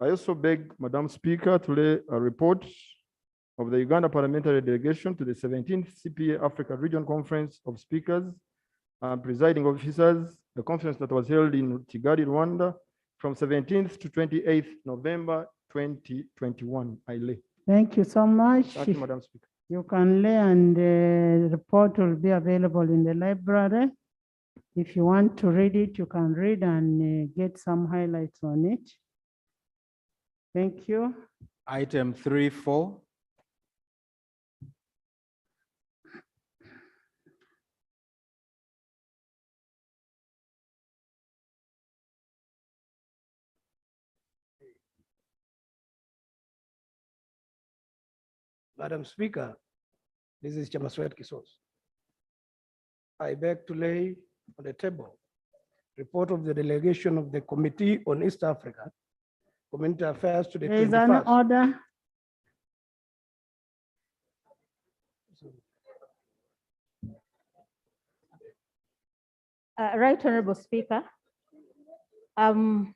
I also beg Madam Speaker to lay a report of the Uganda Parliamentary Delegation to the 17th CPA Africa Region Conference of Speakers and Presiding Officers, the conference that was held in Kigali, Rwanda, from 17th to 28th November 2021. I lay. Thank you so much. Thank you, Madam Speaker. You can lay, and the report will be available in the library. If you want to read it, you can read and get some highlights on it. Thank you. Item 3.4. Madam Speaker, this is Chamaswet Kisos. I beg to lay on the table report of the delegation of the Committee on East Africa, Community Affairs to the There is an 21st. order. Right Honorable Speaker, I'm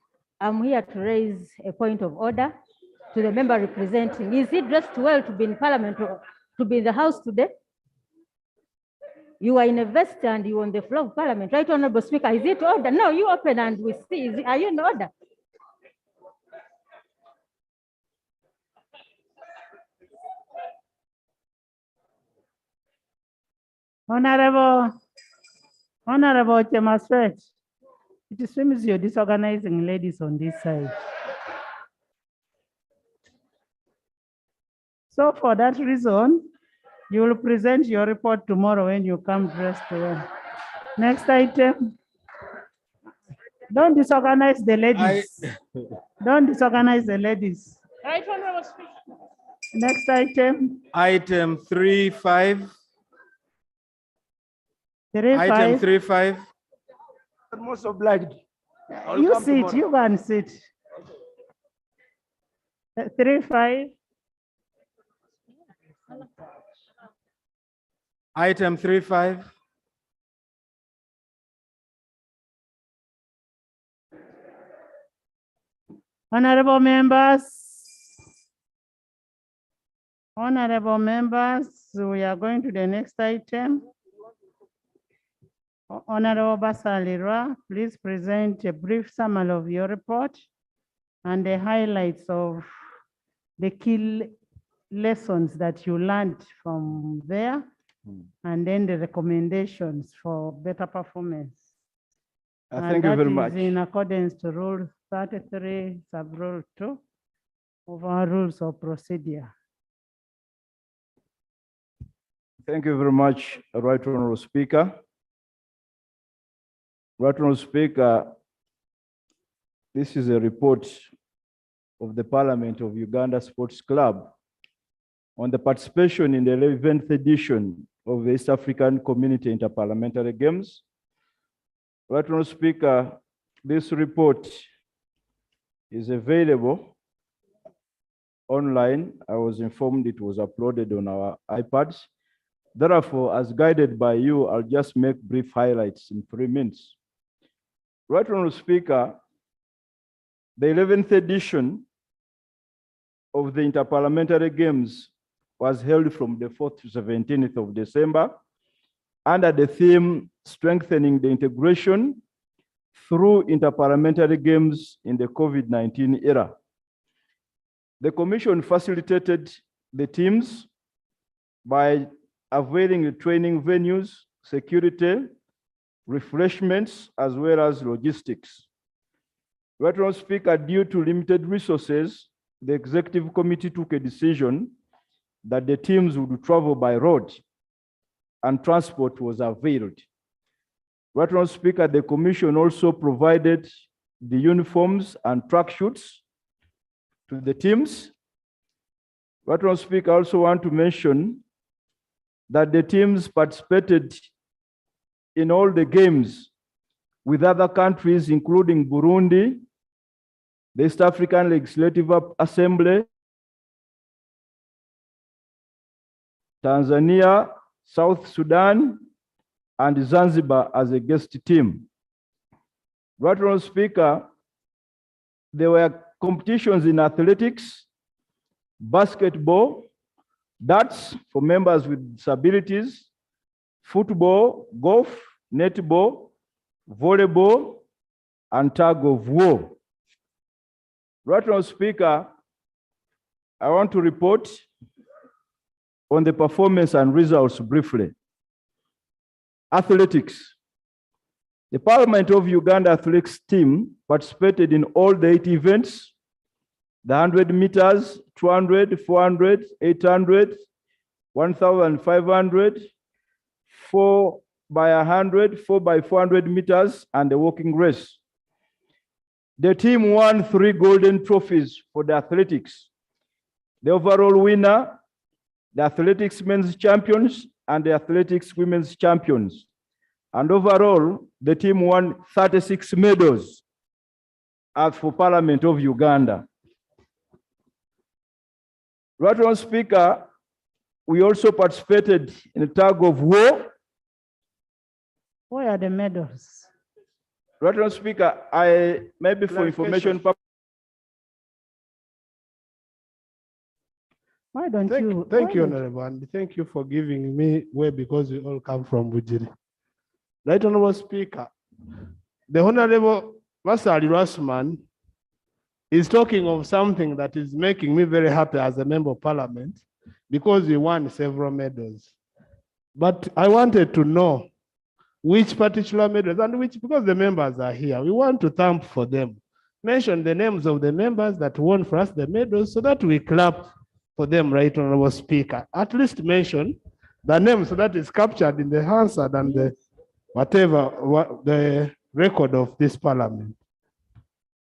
here to raise a point of order to the member representing. Is he dressed well to be in Parliament or to be in the House today? You are in a vest and you are on the floor of Parliament. Right Honorable Speaker, is it order? No, you open and we see. Are you in order? Honorable Chamaswet, it seems you're disorganizing ladies on this side. So for that reason, you will present your report tomorrow when you come dressed well. Next item. Don't disorganize the ladies. Don't disorganize the ladies. Right Honorable Speaker. Next item. Item 3.5. Item 3.5. Most obliged. You sit, you go and sit. 3.5. Item 3.5. Honorable members, we are going to the next item. Honorable Basalirwa, please present a brief summary of your report and the highlights of the key lessons that you learned from there, and then the recommendations for better performance. Thank you very much. In accordance to Rule 33, Sub-Rule 2 of our rules of procedure. Thank you very much, Right Honorable Speaker. Right Honorable Speaker, this is a report of the Parliament of Uganda Sports Club on the participation in the 11th edition of the East African Community Interparliamentary Games. Right Honorable Speaker, this report is available online. I was informed it was uploaded on our iPads. Therefore, as guided by you, I'll just make brief highlights in 3 minutes. Right Honorable Speaker, the 11th edition of the Interparliamentary Games was held from the 4th to 17th of December under the theme Strengthening the Integration through Interparliamentary Games in the COVID-19 era. The Commission facilitated the teams by availing the training venues, security, refreshments, as well as logistics. Right Honorable Speaker, due to limited resources, the Executive Committee took a decision that the teams would travel by road and transport was availed. Right Honorable Speaker, the Commission also provided the uniforms and tracksuits to the teams. Right Honorable Speaker, I also want to mention that the teams participated in all the games with other countries, including Burundi, the East African Legislative Assembly, Tanzania, South Sudan, and Zanzibar as a guest team. Right Honorable Speaker, there were competitions in athletics, basketball, darts for members with disabilities, football, golf, netball, volleyball, and tug of war. Right Honorable Speaker, I want to report on the performance and results briefly. Athletics. The Parliament of Uganda athletics team participated in all the 8 events: the 100 meters, 200, 400, 800, 1,500, 4 by 100, 4 by 400 meters, and the walking race. The team won 3 golden trophies for the athletics. The overall winner, the athletics men's champions, and the athletics women's champions. And overall, the team won 36 medals for Parliament of Uganda. Right Honorable Speaker, we also participated in a tug of war. Where are the medals? Right Honorable Speaker, maybe for information purposes. Why don't you? Thank you, Honorable, and thank you for giving me way because we all come from Bujiri. Right Honorable Speaker, the Honorable Vasari Rasman is talking of something that is making me very happy as a member of Parliament because we won several medals. But I wanted to know which particular medals and which, because the members are here, we want to thank for them. Mention the names of the members that won for us the medals so that we clap for them, Right Honorable Speaker. At least mention the names so that is captured in the Hansard and the whatever, the record of this Parliament.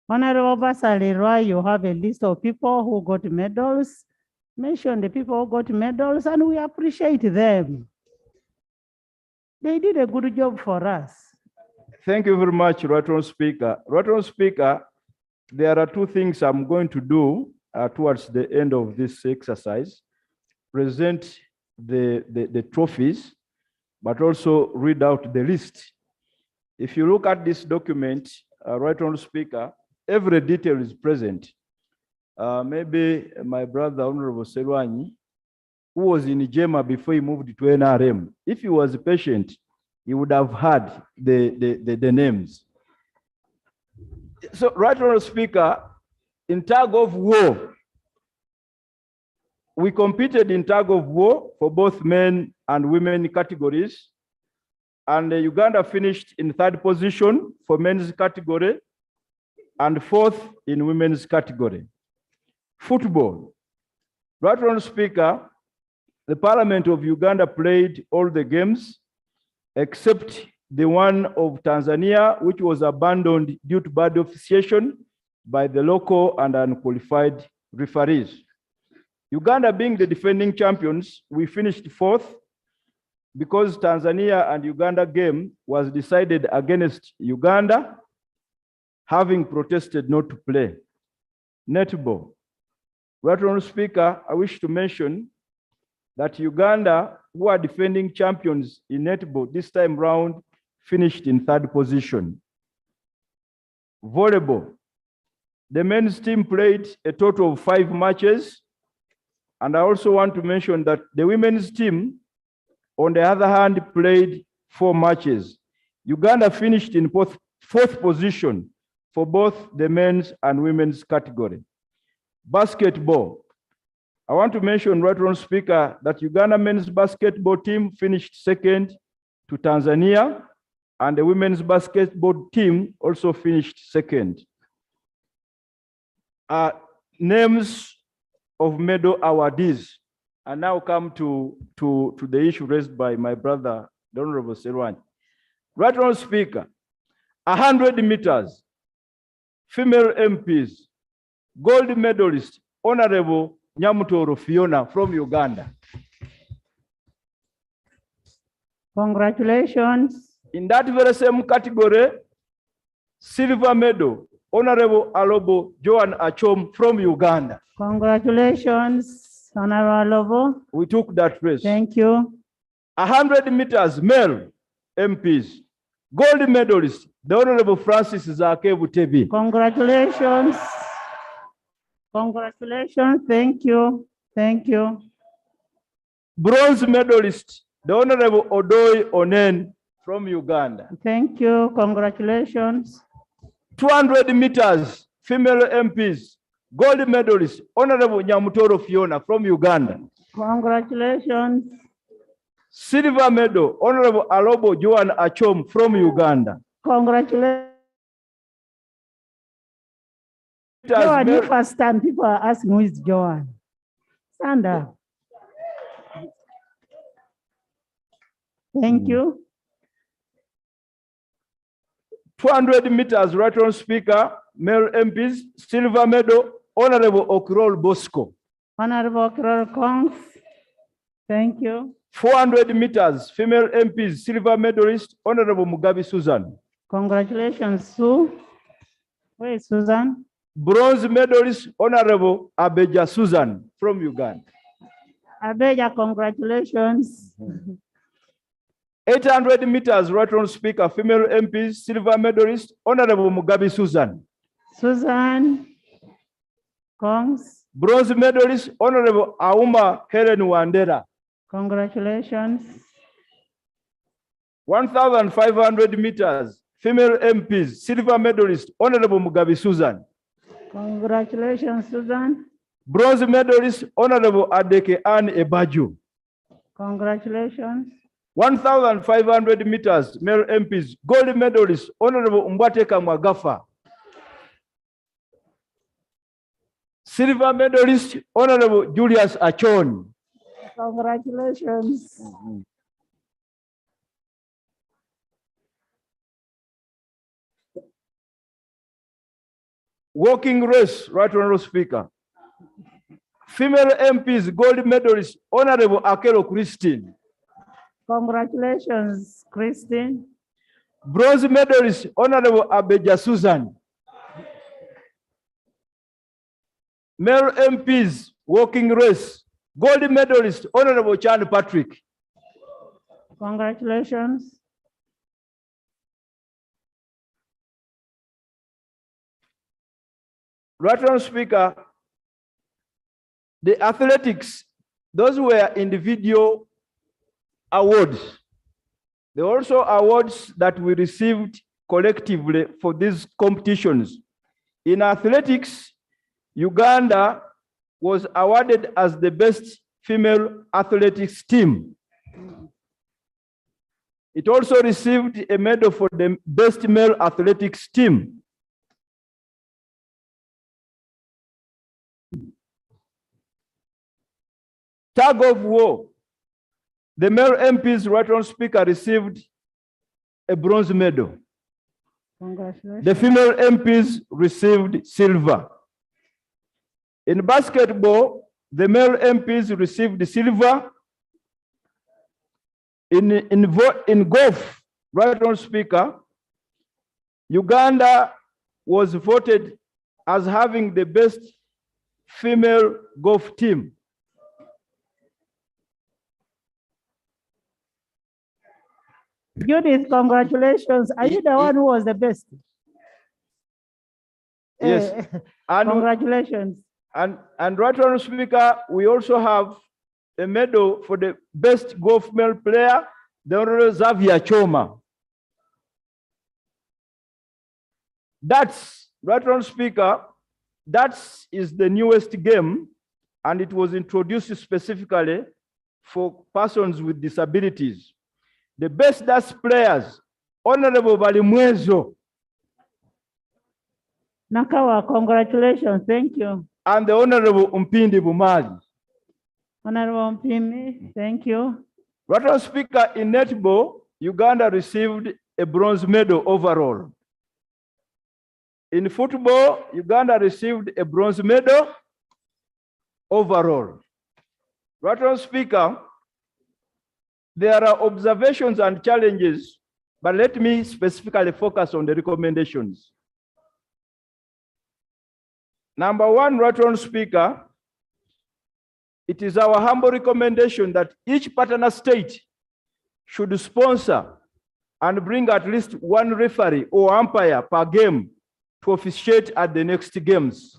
Honorable Basari, you have a list of people who got medals. Mention the people who got medals and we appreciate them. They did a good job for us. Thank you very much, Right Honorable Speaker. Right Honorable Speaker, there are 2 things I'm going to do towards the end of this exercise. Present the trophies, but also read out the list. If you look at this document, Right Honorable Speaker, every detail is present. Maybe my brother, Honorable Serwanyi, who was in Jema before he moved to NRM, if he was patient, he would have had the names. So, Right Honorable Speaker, in tug of war, we competed in tug of war for both men and women categories. And Uganda finished in 3rd position for men's category and 4th in women's category. Football. Right Honorable Speaker, the Parliament of Uganda played all the games except the one of Tanzania, which was abandoned due to bad officiation by the local and unqualified referees. Uganda being the defending champions, we finished 4th because Tanzania and Uganda game was decided against Uganda, having protested not to play. Netball. Right Honorable Speaker, I wish to mention that Uganda, who are defending champions in netball this time round, finished in 3rd position. Volleyball. The men's team played a total of 5 matches. And I also want to mention that the women's team, on the other hand, played 4 matches. Uganda finished in 4th position for both the men's and women's category. Basketball. I want to mention, Right Honorable Speaker, that Uganda men's basketball team finished 2nd to Tanzania, and the women's basketball team also finished 2nd. Names of medal awardees. And now come to the issue raised by my brother, the Honorable Serwani. Right Honorable Speaker, 100 meters, female MPs, gold medalist, Honorable Nyamutoro Fiona from Uganda. Congratulations. In that very same category, silver medal, Honorable Alobo Joan Achom from Uganda. Congratulations, Honorable Alobo. We took that race. Thank you. 100 meters, male MPs, gold medalist, the Honorable Francis Zake Butebi. Congratulations. Congratulations. Thank you. Thank you. Bronze medalist, the Honorable Odoi Onen from Uganda. Thank you. Congratulations. 200 meters, female MPs, gold medalist, Honorable Nyamutoro Fiona from Uganda. Congratulations. Silver medal, Honorable Alobo Joan Achom from Uganda. Congratulations. Joan, you first time people are asking who is Joan. Stand up. Thank you. 200 meters, Right Honorable Speaker, male MPs, silver medal, Honorable Okrol Bosco. Honorable Okrol Kongs. Thank you. 400 meters, female MPs, silver medalist, Honorable Mugabe Susan. Congratulations, Sue. Where is Susan? Bronze medalist, Honorable Abeja Susan from Uganda. Abeja, congratulations. 800 meters, Right Honorable Speaker, female MPs, silver medalist, Honorable Mugabe Susan. Susan Kongs. Bronze medalist, Honorable Auma Helen Wandera. Congratulations. 1,500 meters, female MPs, silver medalist, Honorable Mugabe Susan. Congratulations, Susan. Bronze medalist, Honorable Adeke Ann Ebaju. Congratulations. 1,500 meters, male MPs, gold medalist, Honorable Mbwateka Mwagafa. Silver medalist, Honorable Julius Achon. Congratulations. Walking race, Right Honorable Speaker. Female MPs, gold medalist, Honorable Akelo Christine. Congratulations, Christine. Bronze medalist, Honorable Abeja Susan. Male MPs, walking race, gold medalist, Honorable Chan Patrick. Congratulations. Right Honorable Speaker, the athletics, those were individual awards. There are also awards that we received collectively for these competitions. In athletics, Uganda was awarded as the best female athletics team. It also received a medal for the best male athletics team. Tug of war. The male MP's Right Honorable Speaker received a bronze medal. Congratulations. The female MPs received silver. In basketball, the male MPs received silver. In golf, right, Honorable Speaker, Uganda was voted as having the best female golf team. Judith, congratulations. Are you the one who was the best? Yes. And Congratulations. And right, Honorable Speaker, we also have a medal for the best golf male player, the Honorable Xavier Choma. That's right, Honorable Speaker. That is the newest game, and it was introduced specifically for persons with disabilities. The best darts players, Honorable Balimwezo. Nakawa, congratulations. Thank you. And the Honorable Mpindi Bumali. Honorable Mpimi, thank you. Right, Honorable Speaker, in netball, Uganda received a bronze medal overall. In football, Uganda received a bronze medal overall. Right, Honorable Speaker, there are observations and challenges, but let me specifically focus on the recommendations. Number one, right, Honorable Speaker, it is our humble recommendation that each partner state should sponsor and bring at least one referee or umpire per game to officiate at the next games.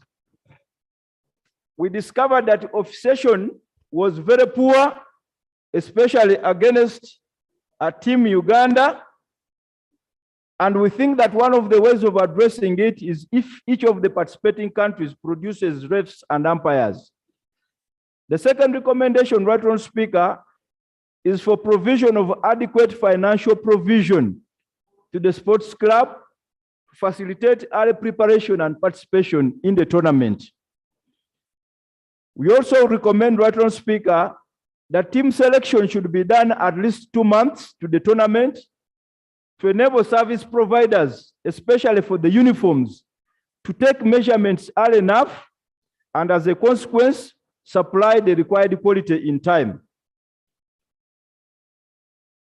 We discovered that officiation was very poor, especially against Team Uganda. And we think that one of the ways of addressing it is if each of the participating countries produces refs and umpires. The second recommendation, right, Honorable Speaker, is for provision of adequate financial provision to the sports club to facilitate early preparation and participation in the tournament. We also recommend, right, Honorable Speaker, that team selection should be done at least 2 months to the tournament to enable service providers, especially for the uniforms, to take measurements early enough and as a consequence, supply the required quality in time.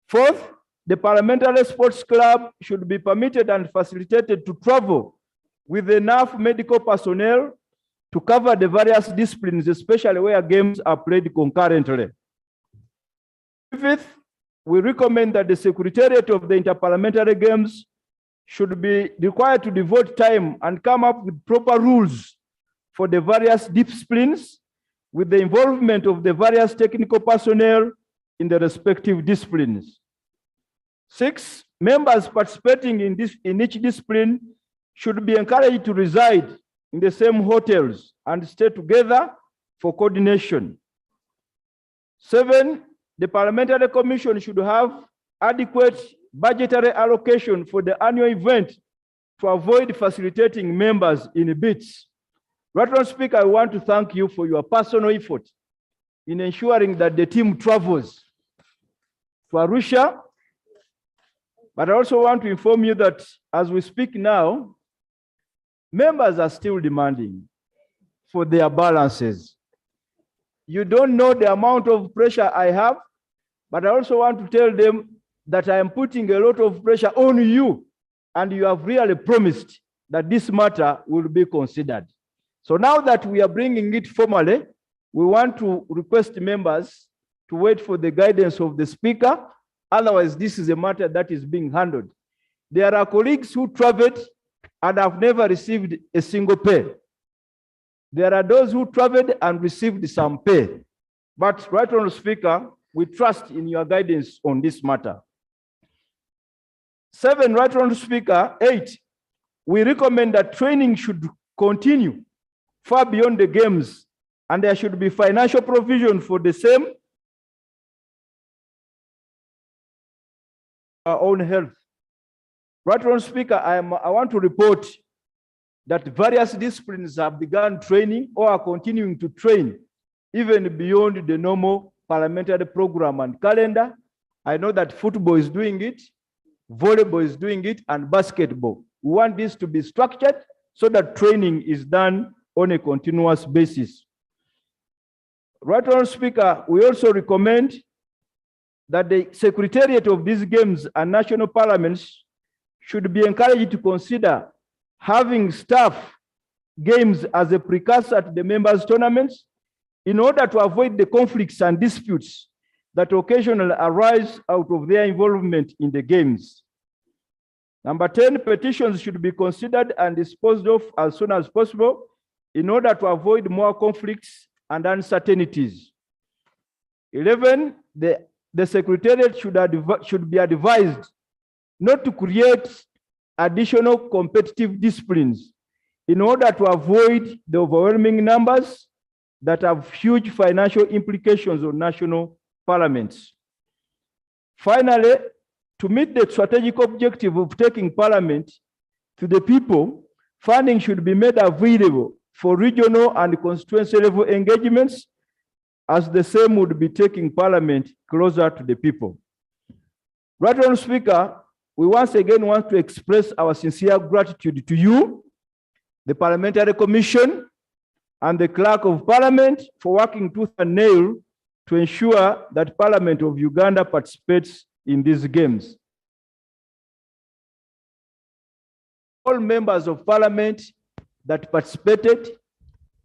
Fourth, the parliamentary sports club should be permitted and facilitated to travel with enough medical personnel to cover the various disciplines, especially where games are played concurrently. Fifth, we recommend that the Secretariat of the Interparliamentary Games should be required to devote time and come up with proper rules for the various disciplines with the involvement of the various technical personnel in the respective disciplines. Six, members participating in each discipline should be encouraged to reside in the same hotels and stay together for coordination. Seven, the Parliamentary Commission should have adequate budgetary allocation for the annual event to avoid facilitating members in bits. Right, Honorable Speaker, I want to thank you for your personal effort in ensuring that the team travels to Arusha. But I also want to inform you that as we speak now, members are still demanding for their balances. You don't know the amount of pressure I have, but I also want to tell them that I am putting a lot of pressure on you, and you have really promised that this matter will be considered. So now that we are bringing it formally, we want to request members to wait for the guidance of the Speaker. Otherwise, this is a matter that is being handled. There are colleagues who traveled and have never received a single pay. There are those who traveled and received some pay. But, Right Honorable Speaker, we trust in your guidance on this matter. 7, Right Honorable Speaker. 8, we recommend that training should continue far beyond the games, and there should be financial provision for the same. Our own health. Right Honorable Speaker, I want to report that various disciplines have begun training or are continuing to train even beyond the normal parliamentary program and calendar. I know that football is doing it, volleyball is doing it, and basketball. We want this to be structured so that training is done on a continuous basis. Right Honorable Speaker, we also recommend that the secretariat of these games and national parliaments should be encouraged to consider having staff games as a precursor to the members' tournaments in order to avoid the conflicts and disputes that occasionally arise out of their involvement in the games. Number 10, petitions should be considered and disposed of as soon as possible in order to avoid more conflicts and uncertainties. 11, the secretariat should be advised not to create additional competitive disciplines in order to avoid the overwhelming numbers that have huge financial implications on national parliaments. Finally, to meet the strategic objective of taking parliament to the people, funding should be made available for regional and constituency level engagements, as the same would be taking parliament closer to the people. Right, Honourable Speaker, we once again want to express our sincere gratitude to you, the Parliamentary Commission, and the Clerk of Parliament for working tooth and nail to ensure that Parliament of Uganda participates in these games. All members of Parliament that participated,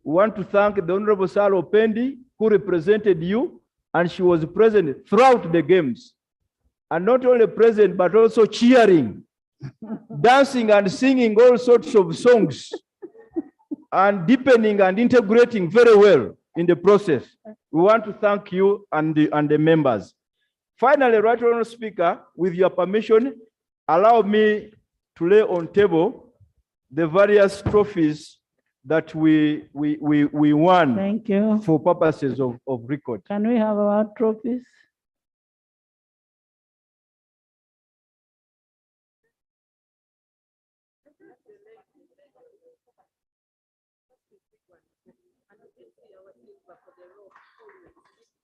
we want to thank the Honorable Saro Pendi, who represented you, and she was present throughout the games. And not only present, but also cheering, dancing and singing all sorts of songs, and deepening and integrating very well in the process. We want to thank you and the members. Finally, Right Honourable Speaker, with your permission, allow me to lay on table the various trophies that we won. Thank you. For purposes of record. Can we have our trophies?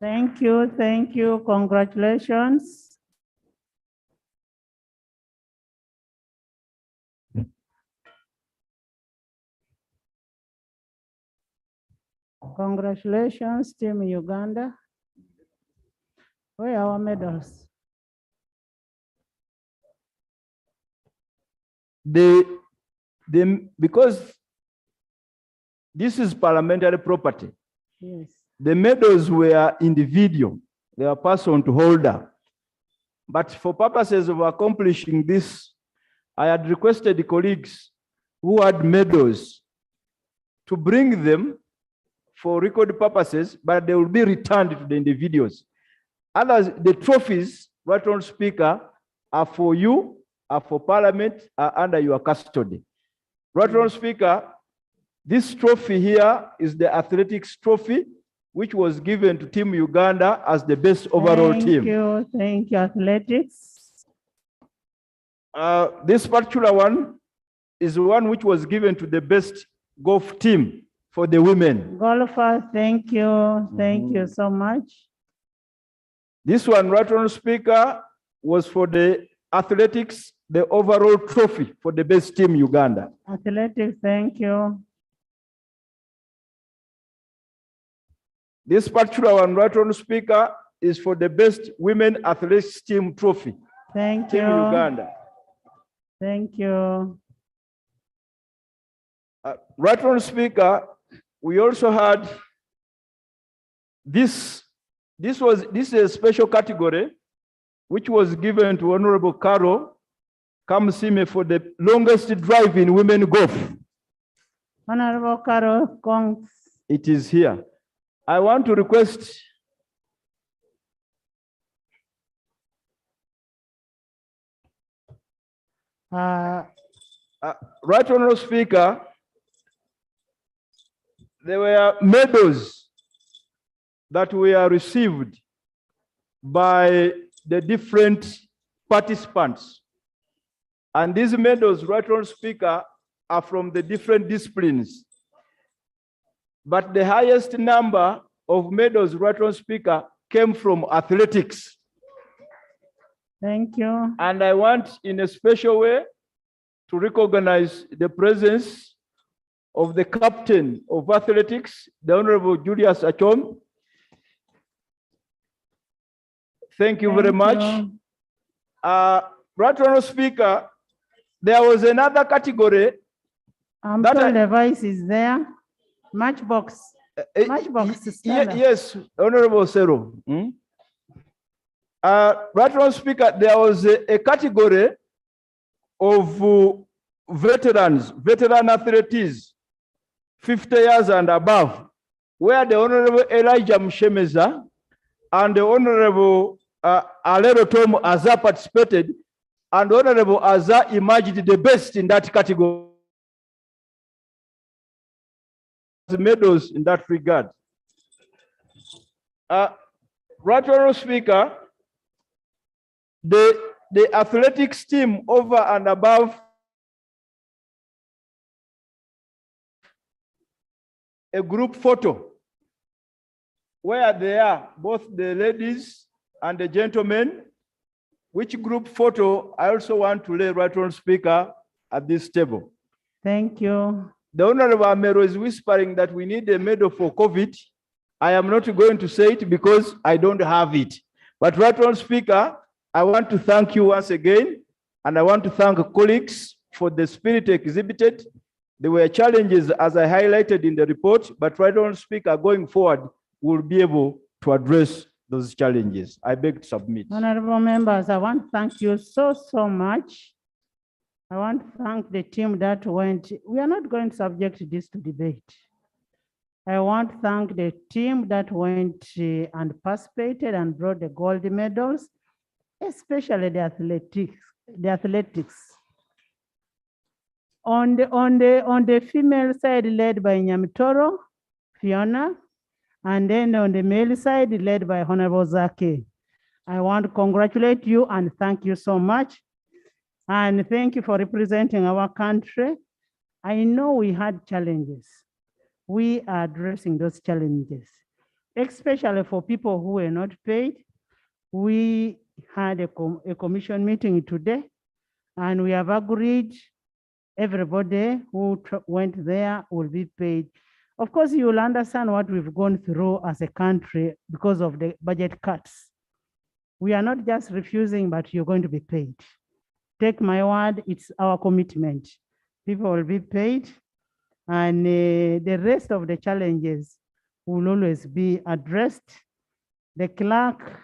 Thank you, congratulations. Congratulations, Team Uganda. Where are our medals? Because this is parliamentary property, Yes. the medals were individual, they were person to holder. But for purposes of accomplishing this, I had requested the colleagues who had medals to bring them for record purposes, but they will be returned to the individuals. Others, the trophies, Right Honourable Speaker, are for you, are for Parliament, are under your custody. Right Honourable Speaker, this trophy here is the athletics trophy, which was given to Team Uganda as the best overall team. Thank you, athletics. This particular one is one which was given to the best golf team for the women. Golfer, thank you so much. This one, Right Honourable Speaker, was for the athletics, the overall trophy for the best team Uganda. Athletics, thank you. This particular one, Right Honourable Speaker, is for the best women athletics team trophy. Thank Team you. Uganda. Thank you. Right Honourable Speaker, we also had this is a special category which was given to Honorable Carol Kamsime for the longest drive in women golf. Honorable Carol Kongs. It is here. I want to request Right Honourable Speaker, there were medals that were received by the different participants. And these medals, Right Honourable Speaker, are from the different disciplines. But the highest number of medals, Right Honourable Speaker, came from athletics. Thank you. And I want, in a special way, to recognize the presence of the captain of athletics, the Honorable Julius Achom, Thank you very Thank much. you. Right Honorable Speaker, there was another category. I'm that told I- the voice is there. Matchbox. Matchbox, stand up. Yes, Honorable Sero. Right Honorable Speaker, there was a category of veteran athletes, 50 years and above, where the Honorable Elijah Mshemeza and the Honorable Alero Tom Azar participated, and Honorable Azar emerged the best in that category. Medals in that regard. Right Honorable Speaker, the athletics team over and above a group photo where they are, both the ladies and the gentlemen, which group photo I also want to lay right Honorable Speaker at this table. Thank you. The Honorable Amero is whispering that we need a medal for COVID. I am not going to say it because I don't have it. But right Honorable Speaker, I want to thank you once again, and I want to thank colleagues for the spirit exhibited. There were challenges, as I highlighted in the report, but right Honorable Speaker, going forward, we'll be able to address those challenges. I beg to submit. Honorable members, I want to thank you so much. I want to thank the team that went. We are not going to subject this to debate. I want to thank the team that went and participated and brought the gold medals, especially the athletics. On the female side, led by Nyamitoro, Fiona, and then on the male side, led by Honorable Zaki. I want to congratulate you and thank you so much. And thank you for representing our country. I know we had challenges. We are addressing those challenges, especially for people who were not paid. We had a commission meeting today, and we have agreed everybody who went there will be paid. Of course, you will understand what we've gone through as a country because of the budget cuts. We are not just refusing, but you're going to be paid. Take my word, it's our commitment. People will be paid, and the rest of the challenges will always be addressed. The clerk,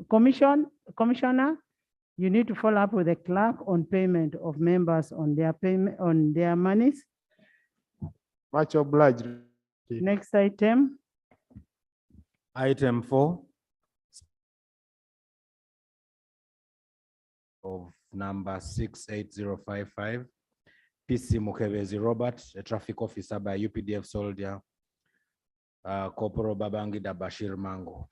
commissioner, you need to follow up with the clerk on payment of members on their payment on their monies. Much obliged. Next item. Item 4 of number 68055, PC Mukebezi Robert, a traffic officer by UPDF soldier, Corporal Babangida Bashir Mango.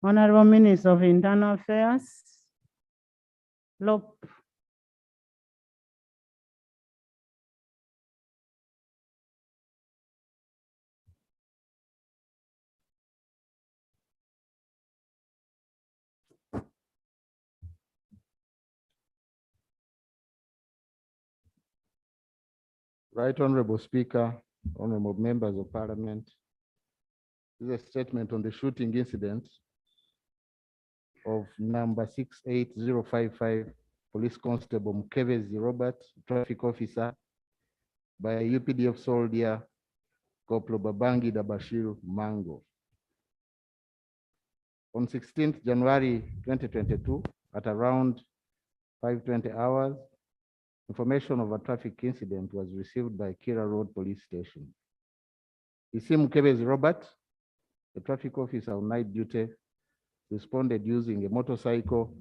Honorable Minister of Internal Affairs. Lop. Right Honorable Speaker, honorable members of Parliament, this is a statement on the shooting incident of number 68055, Police Constable Mukebezi Robert, traffic officer, by UPDF soldier, Corporal Babangida Bashir Mango. On 16th January 2022, at around 5:20 hours, information of a traffic incident was received by Kira Road Police Station. PC Mukebezi Robert, the traffic officer on night duty, responded using a motorcycle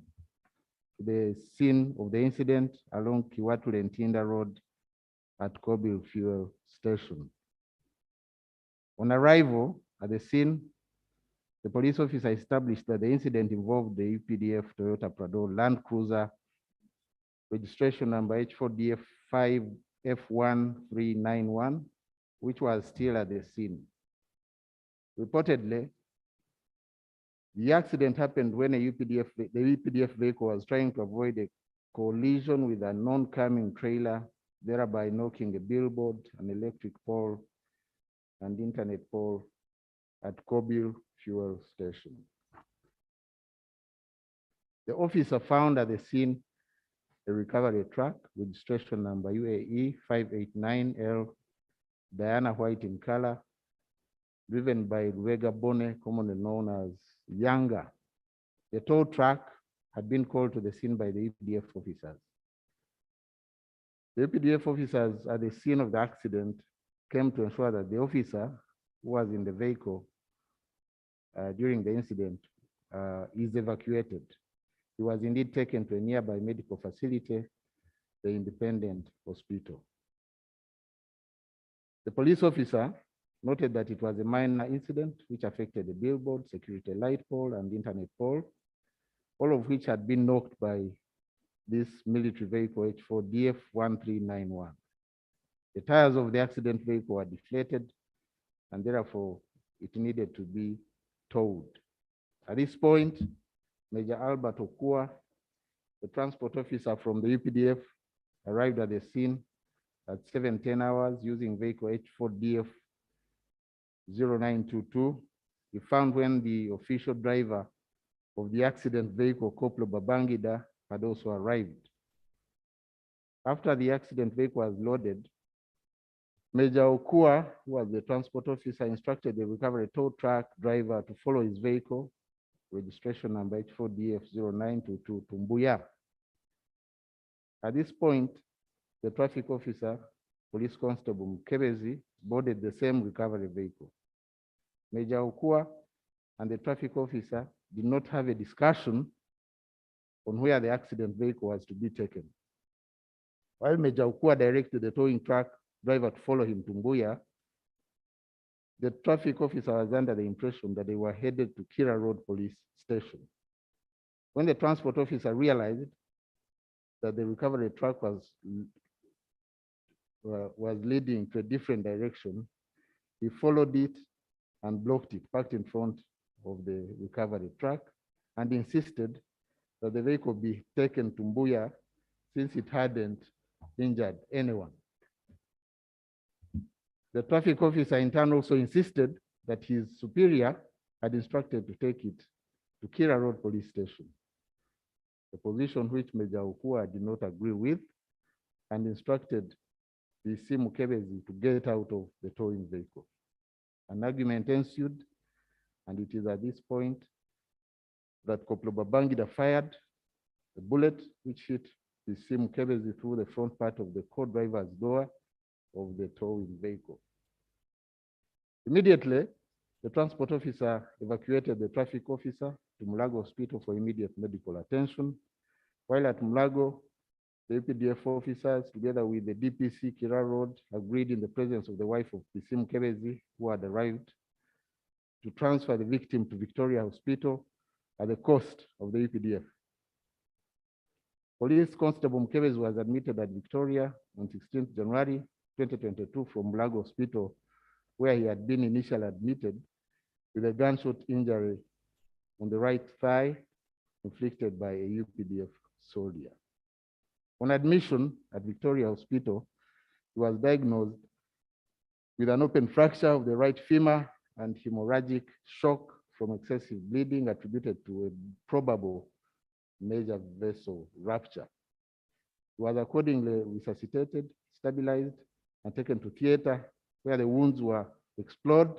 to the scene of the incident along Kiwatu Lentinda Road at Kobil Fuel Station. On arrival at the scene, the police officer established that the incident involved the UPDF Toyota Prado Land Cruiser, registration number H4DF5F1391, which was still at the scene. Reportedly, the accident happened when the UPDF vehicle was trying to avoid a collision with an oncoming trailer, thereby knocking a billboard, an electric pole, and internet pole at Kobil Fuel Station. The officer found at the scene a recovery truck, registration number UAE 589L, Diana white in color, driven by Luega Bone, commonly known as Yanga. The tow truck had been called to the scene by the EPDF officers. The EPDF officers at the scene of the accident came to ensure that the officer who was in the vehicle during the incident is evacuated. He was indeed taken to a nearby medical facility, the Independent Hospital. The police officer noted that it was a minor incident which affected the billboard, security light pole, and internet pole, all of which had been knocked by this military vehicle H4 DF1391. The tires of the accident vehicle were deflated, and therefore it needed to be towed. At this point, Major Albert Okua, the transport officer from the UPDF, arrived at the scene at 7:10 hours using vehicle H4 DF0922. He found when the official driver of the accident vehicle, Koplo Babangida, had also arrived. After the accident vehicle was loaded, Major Okua, who was the transport officer, instructed the recovery tow truck driver to follow his vehicle, registration number H4 DF0922 to Mbuya. At this point, the traffic officer, Police Constable Mkebezi, boarded the same recovery vehicle. Major Okua and the traffic officer did not have a discussion on where the accident vehicle was to be taken. While Major Okua directed the towing truck driver to follow him to Mbuya, the traffic officer was under the impression that they were headed to Kira Road Police Station. When the transport officer realized that the recovery truck was leading to a different direction, he followed it and blocked it, parked in front of the recovery truck, and insisted that the vehicle be taken to Mbuya since it hadn't injured anyone. The traffic officer in turn also insisted that his superior had instructed to take it to Kira Road Police Station, a position which Major Okua did not agree with, and instructed PC Mukebezi to get out of the towing vehicle. An argument ensued, and it is at this point that Koplo Babangida fired a bullet which hit PC Mukebezi through the front part of the co-driver's door of the towing vehicle. Immediately, the transport officer evacuated the traffic officer to Mulago Hospital for immediate medical attention. While at Mulago, the EPDF officers, together with the DPC Kira Road, agreed in the presence of the wife of PC Mkebezi, who had arrived, to transfer the victim to Victoria Hospital at the cost of the EPDF. Police Constable Mkebezi was admitted at Victoria on 16th January 2022 from Mulago Hospital, where he had been initially admitted with a gunshot injury on the right thigh inflicted by a UPDF soldier. On admission at Victoria Hospital, he was diagnosed with an open fracture of the right femur and hemorrhagic shock from excessive bleeding attributed to a probable major vessel rupture. He was accordingly resuscitated, stabilized, and taken to theater where the wounds were explored,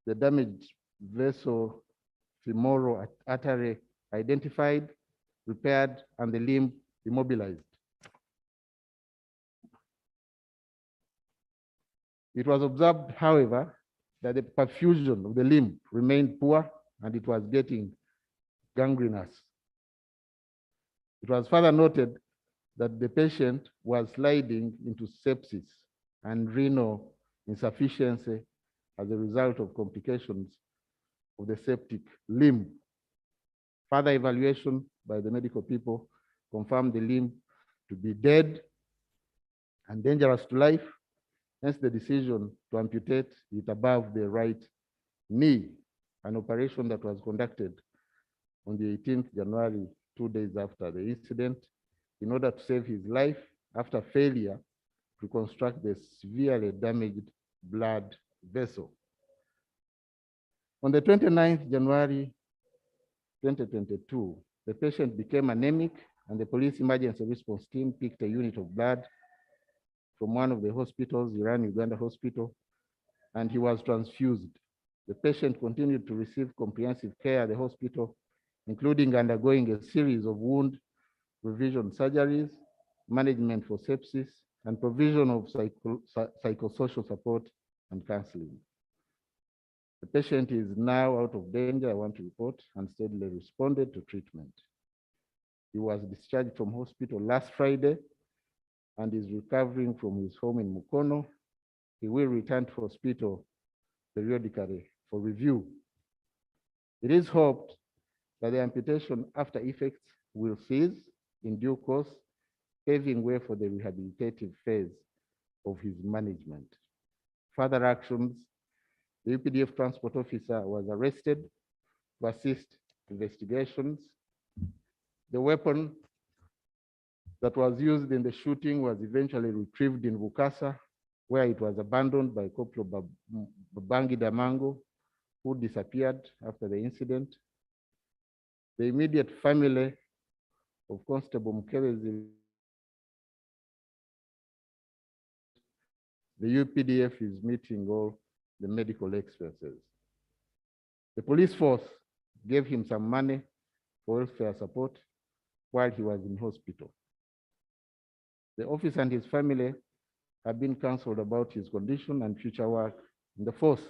the damaged vessel femoral artery identified, repaired, and the limb immobilized. It was observed, however, that the perfusion of the limb remained poor and it was getting gangrenous. It was further noted that the patient was sliding into sepsis and renal insufficiency as a result of complications of the septic limb. Further evaluation by the medical people confirmed the limb to be dead and dangerous to life, hence the decision to amputate it above the right knee, an operation that was conducted on the 18th January, 2 days after the incident, in order to save his life after failure to reconstruct the severely damaged blood vessel. On the 29th January 2022, The patient became anemic, and the police emergency response team picked a unit of blood from one of the hospitals, Uganda Hospital, and he was transfused. The patient continued to receive comprehensive care at the hospital, including undergoing a series of wound revision surgeries, management for sepsis, and provision of psychosocial support and counseling. The patient is now out of danger, I want to report, and steadily responded to treatment. He was discharged from hospital last Friday and is recovering from his home in Mukono. He will return to hospital periodically for review. It is hoped that the amputation after effects will cease in due course, paving way for the rehabilitative phase of his management. Further actions: the UPDF transport officer was arrested to assist investigations. The weapon that was used in the shooting was eventually retrieved in Bukasa, where it was abandoned by Corporal Babangida Mango, who disappeared after the incident. The immediate family of Constable Mukebezi, the UPDF is meeting all the medical expenses. The police force gave him some money for welfare support while he was in hospital. The officer and his family have been counseled about his condition and future work in the force.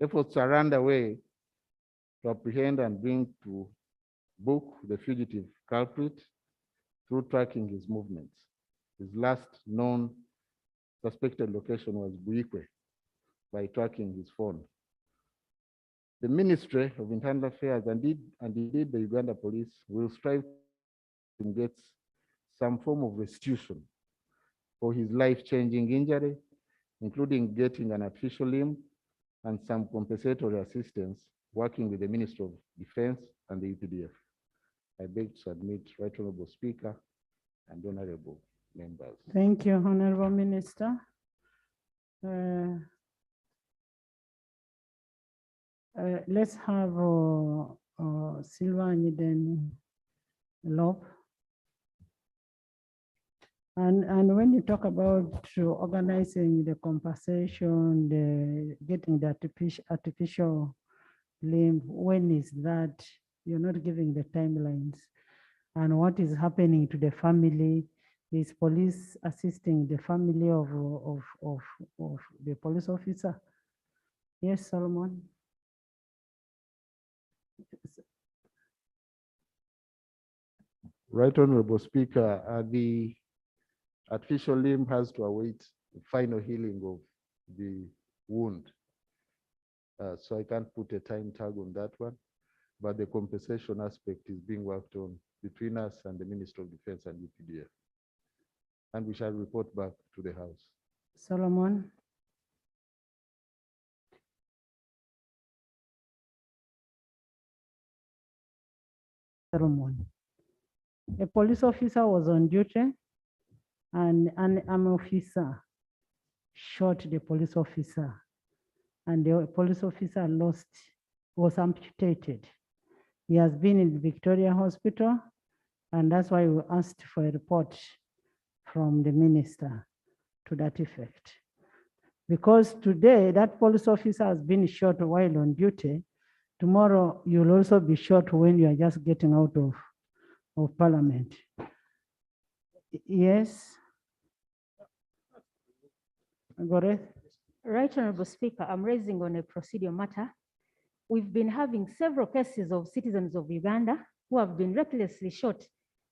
Efforts are underway to apprehend and bring to book the fugitive culprit through tracking his movements. His last known suspected location was Buikwe by tracking his phone. The Ministry of Internal Affairs and indeed the Uganda Police will strive to get some form of restitution for his life-changing injury, including getting an artificial limb and some compensatory assistance, working with the Ministry of Defense and the UPDF. I beg to submit, Right Honorable Speaker and honorable members. Thank you, Honorable Minister. Let's have Silvani then Lop. And when you talk about organizing the compensation, getting the artificial limb, when is that? You're not giving the timelines. And what is happening to the family? Is police assisting the family of the police officer? Yes, Solomon. Right Honorable Speaker, the artificial limb has to await the final healing of the wound. So I can't put a time tag on that one, but the compensation aspect is being worked on between us and the Ministry of Defense and UPDF. And we shall report back to the House. Solomon. Solomon. A police officer was on duty and an army officer shot the police officer, and the police officer was amputated. He has been in Victoria Hospital, and that's why we asked for a report from the minister to that effect. Because today that police officer has been shot while on duty, tomorrow you'll also be shot when you are just getting out of Parliament. Yes. Goreth. Right Honorable Speaker, I'm raising on a procedural matter. We've been having several cases of citizens of Uganda who have been recklessly shot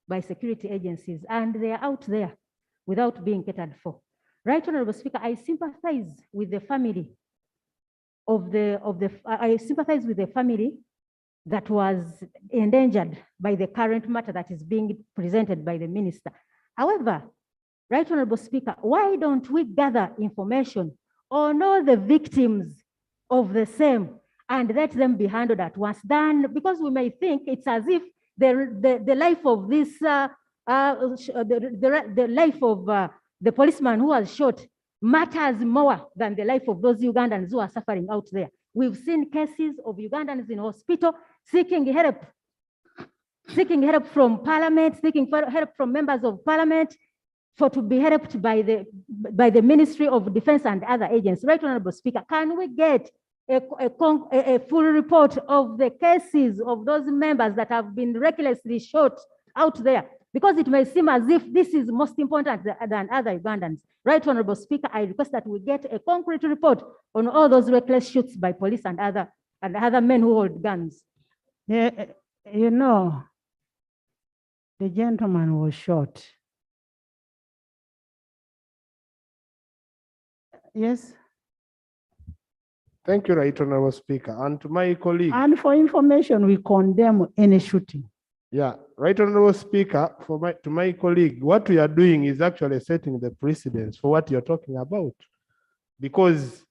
by security agencies, and they are out there without being catered for. Right Honorable Speaker, I sympathize with the family that was endangered by the current matter that is being presented by the minister. However, Right Honorable Speaker, why don't we gather information on all the victims of the same and let them be handled at once? Then, because we may think it's as if the life of this, the life of the policeman who was shot matters more than the life of those Ugandans who are suffering out there. We've seen cases of Ugandans in hospital seeking help seeking help from parliament, seeking help from members of parliament, for to be helped by the Ministry of Defense and other agents. Right, Honorable Speaker, can we get a full report of the cases of those members that have been recklessly shot out there? Because it may seem as if this is most important than other Ugandans. Right, Honorable Speaker, I request that we get a concrete report on all those reckless shoots by police and other men who hold guns. Yeah, you know, the gentleman was shot. Yes. Thank you, Right Honorable Speaker. And to my colleague. And for information, we condemn any shooting. Yeah, Right Honorable Speaker, to my colleague, what we are doing is actually setting the precedence for what you're talking about. Because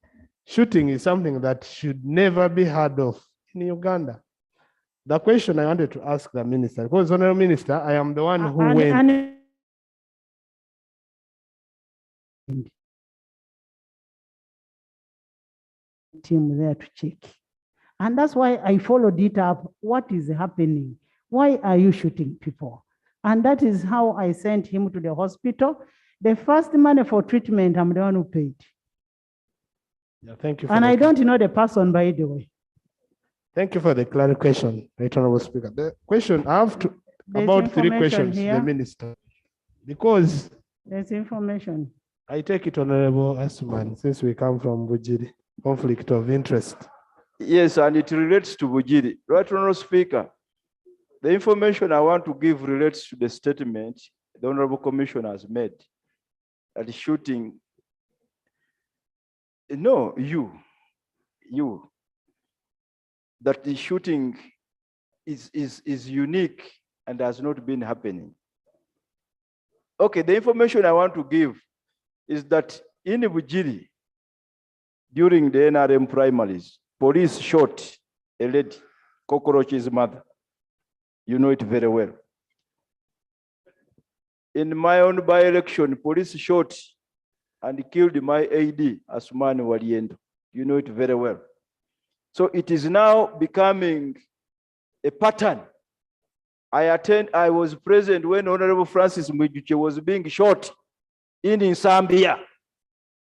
shooting is something that should never be heard of in Uganda. The question I wanted to ask the minister, because Honorable Minister, I am the one who went. Team there to check. And that's why I followed it up. What is happening? Why are you shooting people? And that is how I sent him to the hospital. The first money for treatment, I'm the one who paid. Yeah, thank you. And I don't know the person, by the way. Thank you for the clarification, Right Honorable Speaker. The question, I have about 3 questions to the minister. Because there's information. I take it, Honorable Asuman, since we come from Bujiri, conflict of interest. Yes, and it relates to Bujiri. Right, Honorable Speaker, the information I want to give relates to the statement the Honorable Commissioner has made that the shooting, no, that the shooting is unique and has not been happening. Okay, the information I want to give is that in Bujiri, during the NRM primaries, police shot a lady, Cockroach's mother. You know it very well. In my own by-election, police shot and killed my AD, Asmani Waliendo. You know it very well. So it is now becoming a pattern. I was present when Honorable Francis Mwijuche was being shot in Zambia.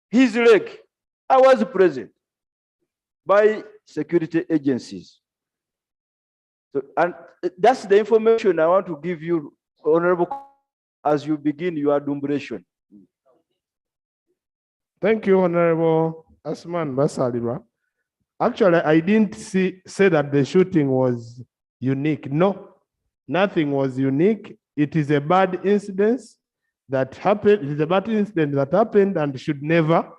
His leg, I was present by security agencies. So, and that's the information I want to give you, Honorable, as you begin your deliberation. Thank you, Honorable Asman Basalira. Actually, I didn't say that the shooting was unique. No, nothing was unique. It is a bad incident that happened. It is a bad incident that happened and should never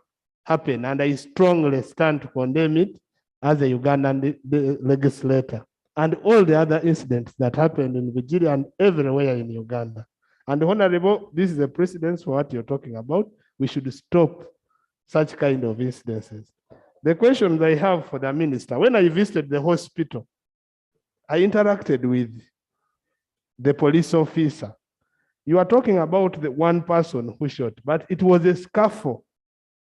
happen. And I strongly stand to condemn it as a Ugandan legislator. And all the other incidents that happened in Virginia and everywhere in Uganda. And Honorable, this is a precedence for what you're talking about. We should stop such kind of incidences. The questions I have for the minister, when I visited the hospital, I interacted with the police officer. You are talking about the one person who shot, but it was a scuffle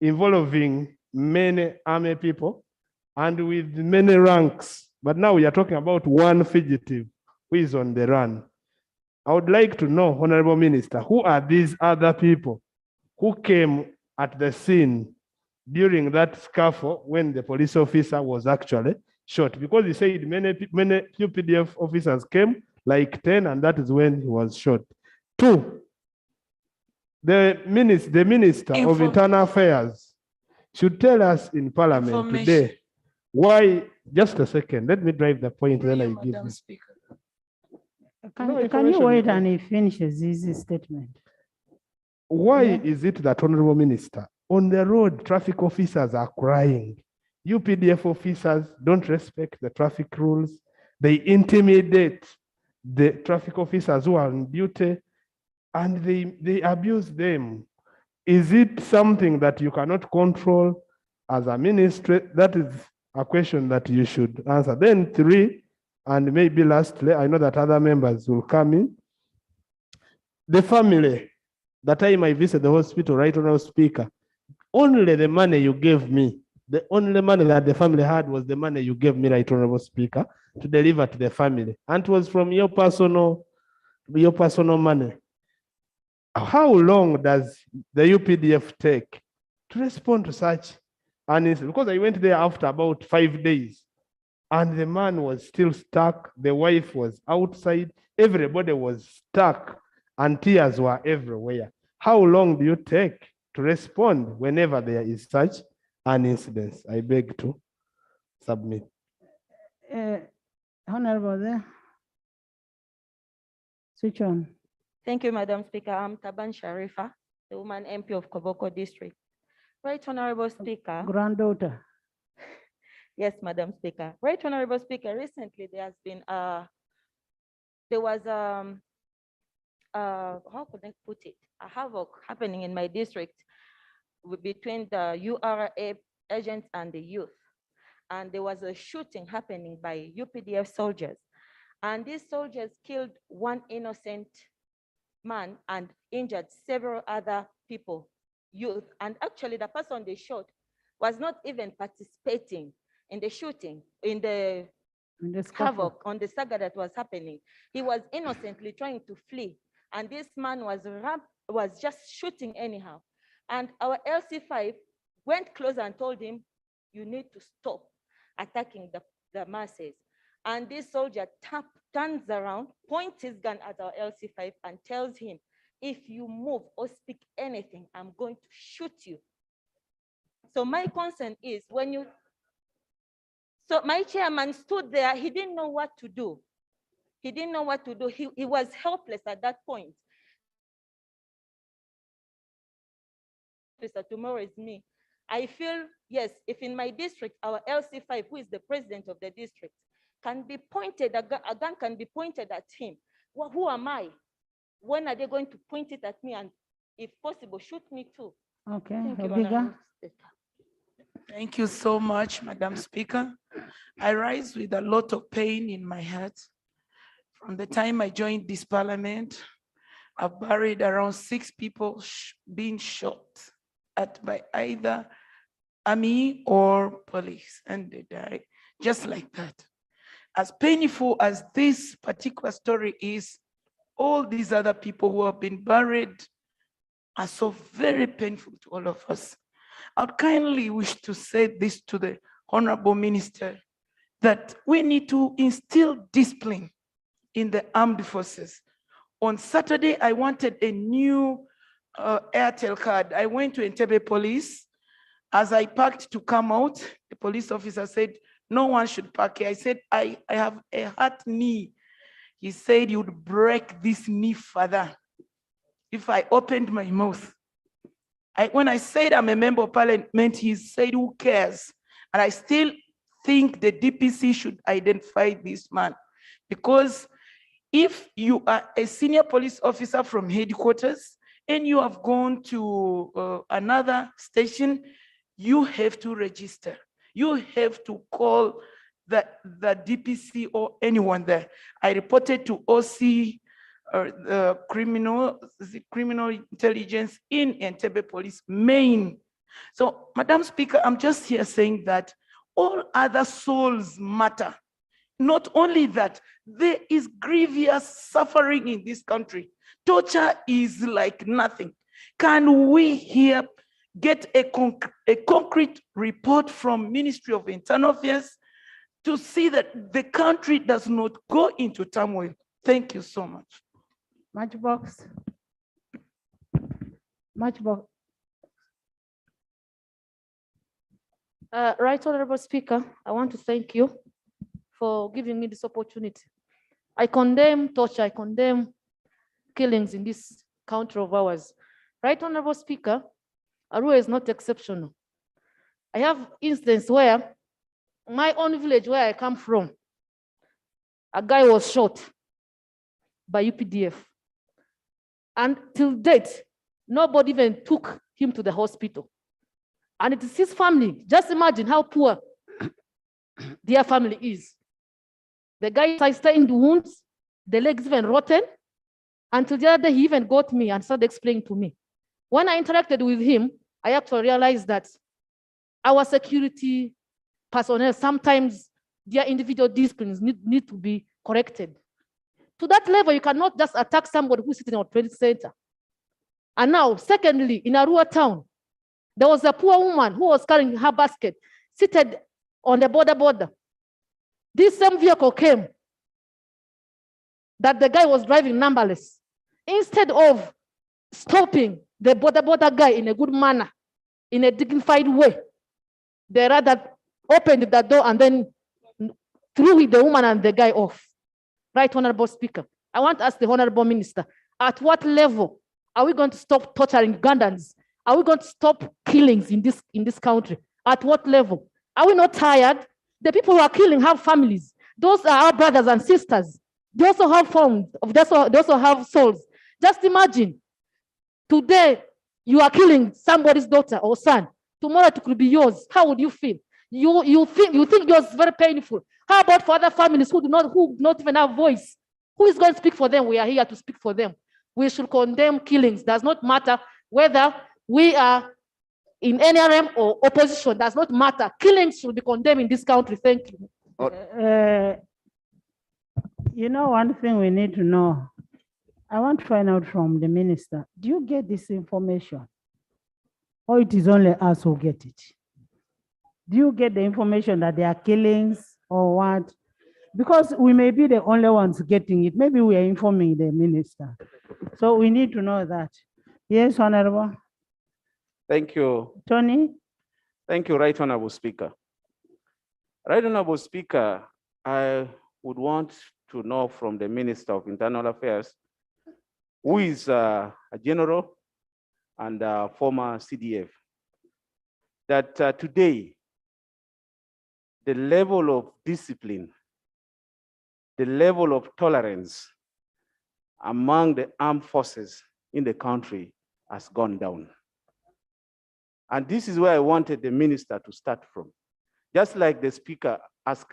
involving many army people and with many ranks. But now we are talking about one fugitive who is on the run. I would like to know, Honorable Minister, who are these other people who came at the scene during that scuffle when the police officer was actually shot? Because he said many UPDF officers came, like 10, and that is when he was shot. 2, the Minister of Internal Affairs should tell us in Parliament today why. Just a second, let me drive the point, then I give you. Can you wait and he finishes his statement? Why is it that, Honorable Minister, on the road, traffic officers are crying? UPDF officers don't respect the traffic rules. They intimidate the traffic officers who are on duty, and they abuse them. Is it something that you cannot control as a ministry? That is a question that you should answer. Then 3, and maybe lastly, I know that other members will come in. The family, the time I visited the hospital, Right Honorable Speaker, only the money you gave me The only money that the family had was the money you gave me, Right Honorable Speaker, to deliver to the family. And it was from your personal money. How long does the UPDF take to respond to such an incident? Because I went there after about 5 days and the man was still stuck. The wife was outside. Everybody was stuck and tears were everywhere. How long do you take to respond whenever there is such an incident? I beg to submit. Honorable there. Switch on. Thank you, Madam Speaker. I'm Taban Sharifa, the woman MP of Koboko District. Right Honorable Speaker. Granddaughter. Yes, Madam Speaker. Right Honorable Speaker, recently there has been there was how could I put it? A havoc happening in my district between the URA agents and the youth. And there was a shooting happening by UPDF soldiers. And these soldiers killed one innocent man and injured several other people, youth. And actually the person they shot was not even participating in the shooting, in the havoc, on the saga that was happening. He was innocently trying to flee. And this man was just shooting anyhow. And our LC5 went close and told him, you need to stop attacking the masses. And this soldier turns around, points his gun at our LC5 and tells him, if you move or speak anything, I'm going to shoot you. So my concern is so my chairman stood there, he didn't know what to do. He didn't know what to do. He was helpless at that point. Tomorrow is me. I feel, yes, if in my district, our LC5, who is the president of the district, can be pointed, a gun can be pointed at him. Well, who am I? When are they going to point it at me and, if possible, shoot me too? Okay, Thank you, Obiga. Honorable Speaker. Thank you so much, Madam Speaker. I rise with a lot of pain in my heart. From the time I joined this parliament, I've buried around 6 people being shot at by either army or police, and they die just like that. As painful as this particular story is, all these other people who have been buried are so very painful to all of us. I would kindly wish to say this to the Honorable Minister, that we need to instill discipline in the armed forces. On Saturday, I wanted a new Airtel card. I went to Entebbe Police. As I parked to come out, the police officer said, no one should park here. I said, I have a hurt knee. He said he would break this knee further if I opened my mouth. When I said I'm a member of parliament, he said, who cares? And I still think the DPC should identify this man, because if you are a senior police officer from headquarters and you have gone to another station, you have to register. You have to call the DPC or anyone there. I reported to OC, the criminal intelligence in Entebbe Police, Maine. So, Madam Speaker, I'm just here saying that all other souls matter. Not only that, there is grievous suffering in this country. Torture is like nothing. Can we here get a concrete report from Ministry of Internal Affairs to see that the country does not go into turmoil? Thank you so much. Matchbox. Matchbox. Right Honorable Speaker, I want to thank you for giving me this opportunity. I condemn torture, I condemn killings in this country of ours. Right Honorable Speaker, Arua is not exceptional. I have instances where my own village where I come from, a guy was shot by UPDF. And till date, nobody even took him to the hospital. And it is his family. Just imagine how poor their family is. The guy sustained wounds, the legs even rotten. Until the other day, he even got me and started explaining to me. When I interacted with him, I actually realized that our security personnel, sometimes their individual disciplines need to be corrected. To that level, you cannot just attack somebody who's sitting in a training center. And now, secondly, in a rural town, there was a poor woman who was carrying her basket, seated on the border. This same vehicle came that the guy was driving numberless. Instead of stopping the border guy in a good manner, in a dignified way, they rather opened the door and then threw the woman and the guy off. Right, Honorable Speaker. I want to ask the Honorable Minister, at what level are we going to stop torturing Ugandans? Are we going to stop killings in this country? At what level? Are we not tired? The people who are killing have families. Those are our brothers and sisters. They also have phones. They also have souls. Just imagine, today you are killing somebody's daughter or son. Tomorrow it could be yours. How would you feel? You think yours is very painful. How about for other families who do not even have voice? Who is going to speak for them? We are here to speak for them. We should condemn killings. Does not matter whether we are in NRM or opposition. Does not matter. Killings should be condemned in this country. Thank you. You know, one thing we need to know. I want to find out from the minister. Do you get this information? Or it is only us who get it? Do you get the information that there are killings or what? Because we may be the only ones getting it. Maybe we are informing the minister. So we need to know that. Yes, Honorable. Thank you. Tony? Thank you, Right Honorable Speaker. Right Honorable Speaker, I would want to know from the Minister of Internal Affairs, who is a general and a former CDF, that today, the level of discipline, the level of tolerance among the armed forces in the country has gone down. And this is where I wanted the minister to start from. Just like the speaker asked,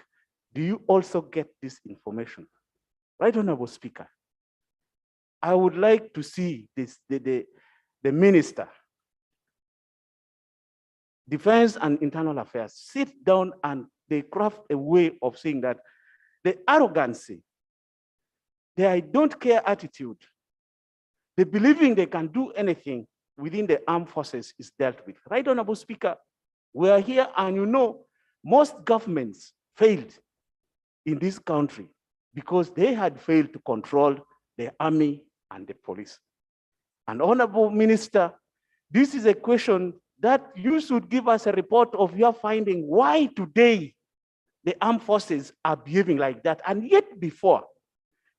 do you also get this information? Right Honorable Speaker, I would like to see this, the minister, Defense and Internal Affairs, sit down and they craft a way of saying that the arrogancy, the I don't care attitude, the believing they can do anything within the armed forces is dealt with. Right Honorable Speaker, we are here and you know, most governments failed in this country because they had failed to control the army and the police. And Honorable Minister, this is a question that you should give us a report of your finding why today the armed forces are behaving like that. And yet before,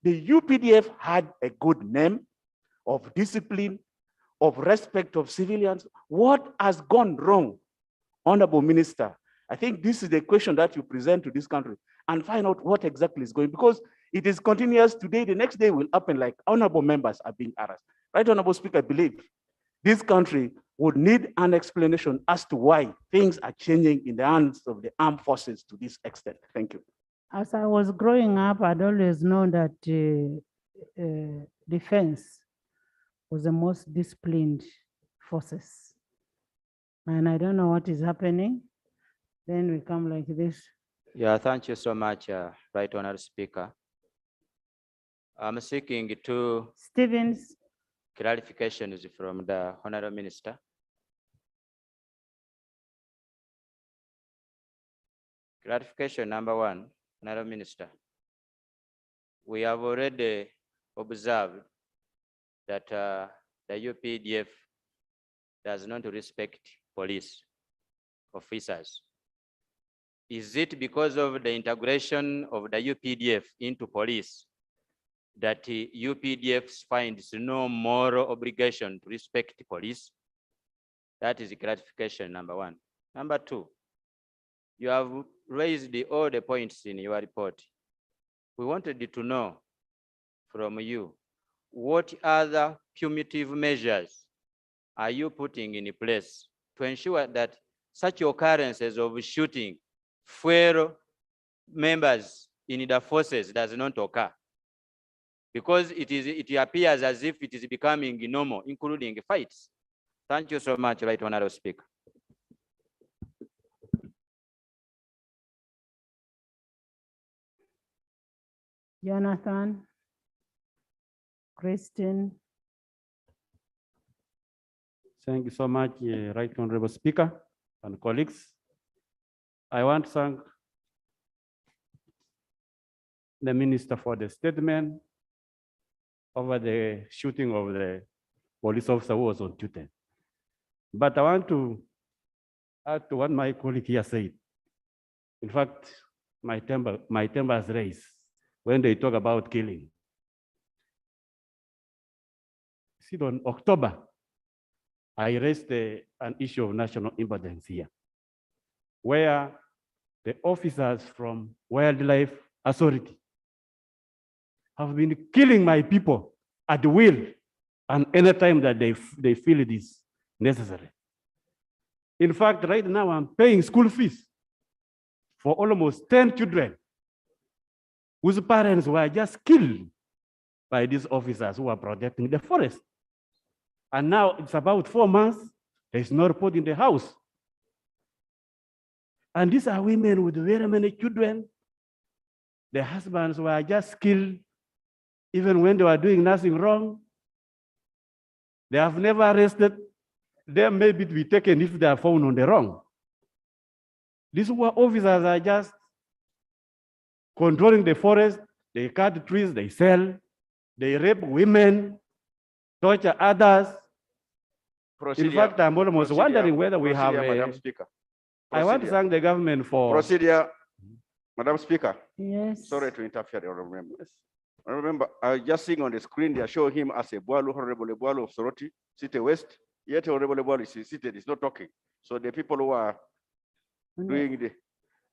the UPDF had a good name of discipline, of respect of civilians. What has gone wrong, Honorable Minister? I think this is the question that you present to this country and find out what exactly is going, because it is continuous today, the next day will happen like honorable members are being harassed. Right, Honorable Speaker, I believe this country would need an explanation as to why things are changing in the hands of the armed forces to this extent. Thank you. As I was growing up, I'd always known that defense was the most disciplined forces. And I don't know what is happening. Then we come like this. Yeah, thank you so much, Right Honorable Speaker. I'm seeking two Stevens. clarifications from the Honorable Minister. Clarification number one, Honorable Minister. We have already observed that the UPDF does not respect police officers. Is it because of the integration of the UPDF into police that UPDF finds no moral obligation to respect police? That is clarification number one. Number two, you have raised all the points in your report. We wanted to know from you, what other punitive measures are you putting in place to ensure that such occurrences of shooting fellow members in the forces does not occur? Because it appears as if it is becoming normal, including fights. Thank you so much, Right Honorable Speaker. Jonathan, Christine. Thank you so much, Right Honorable Speaker and colleagues. I want to thank the Minister for the statement over the shooting of the police officer who was on duty. But I want to add to what my colleague here said. In fact, my temper has raised when they talk about killing. See, on October, I raised an issue of national importance here, where the officers from Wildlife Authority have been killing my people at will and anytime that they feel it is necessary. In fact, right now I'm paying school fees for almost 10 children whose parents were just killed by these officers who are protecting the forest. And now it's about 4 months, there's no report in the house. And these are women with very many children. Their husbands were just killed even when they were doing nothing wrong. They have never arrested. They may be taken if they are found on the wrong. These officers are just controlling the forest. They cut trees, they sell, they rape women, torture others. In fact, I'm almost wondering whether we have Madam Speaker. I want to thank the government for Procedure, Madam Speaker. Yes. Sorry to interfere, honorable members. Remember, I just seeing on the screen, they are showing him as a Boalu, Honorable Boalu of Soroti, City West. Yet Honorable Boalu is seated, is not talking. So the people who are doing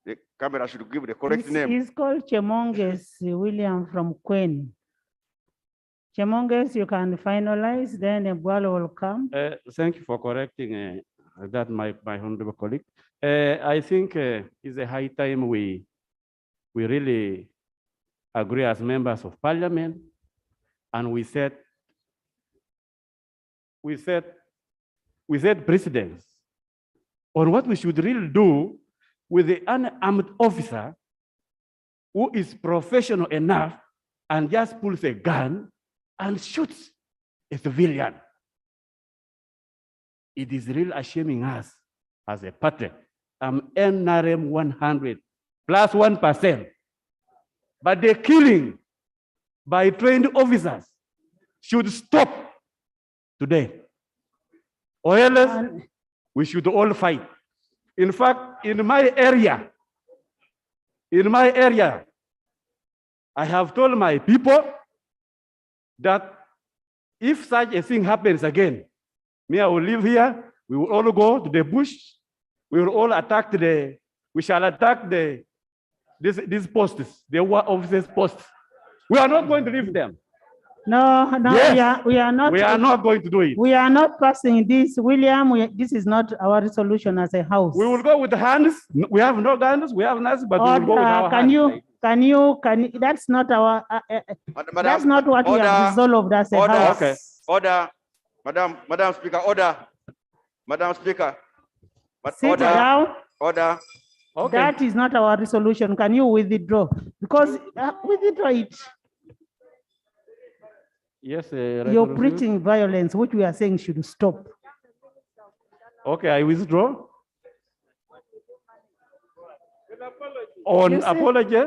the camera should give the correct name. He's called Chemonges William from Queen. Chemonges, you can finalize, then Ebwalo will come. Thank you for correcting that, my honorable colleague. I think it's a high time we really agree as members of parliament, and we set precedents on what we should really do with the unarmed officer who is professional enough and just pulls a gun and shoots a civilian. It is really shaming us as a party. I'm NRM 100 plus 1%. But the killing by trained officers should stop today. Or else we should all fight. In fact, in my area, I have told my people that if such a thing happens again, I will live here, we will all go to the bush, we will all attack we shall attack these posts, the war officers' posts. We are not going to leave them. No, Yes, we are not. We are not going to do it. We are not passing this, William. This is not our resolution as a house. We will go with the hands. We have no guns, we have nothing, but we will go with our hands. Can you, that's not our, that's not what we have resolved as a Order. house. Okay. Order. Madam Speaker, order. Madam Speaker. Sit Order. down. Order. Okay. That is not our resolution. Can you withdraw? Because withdraw it. Yes, You're preaching violence, which we are saying should stop. Okay, I withdraw. On apology,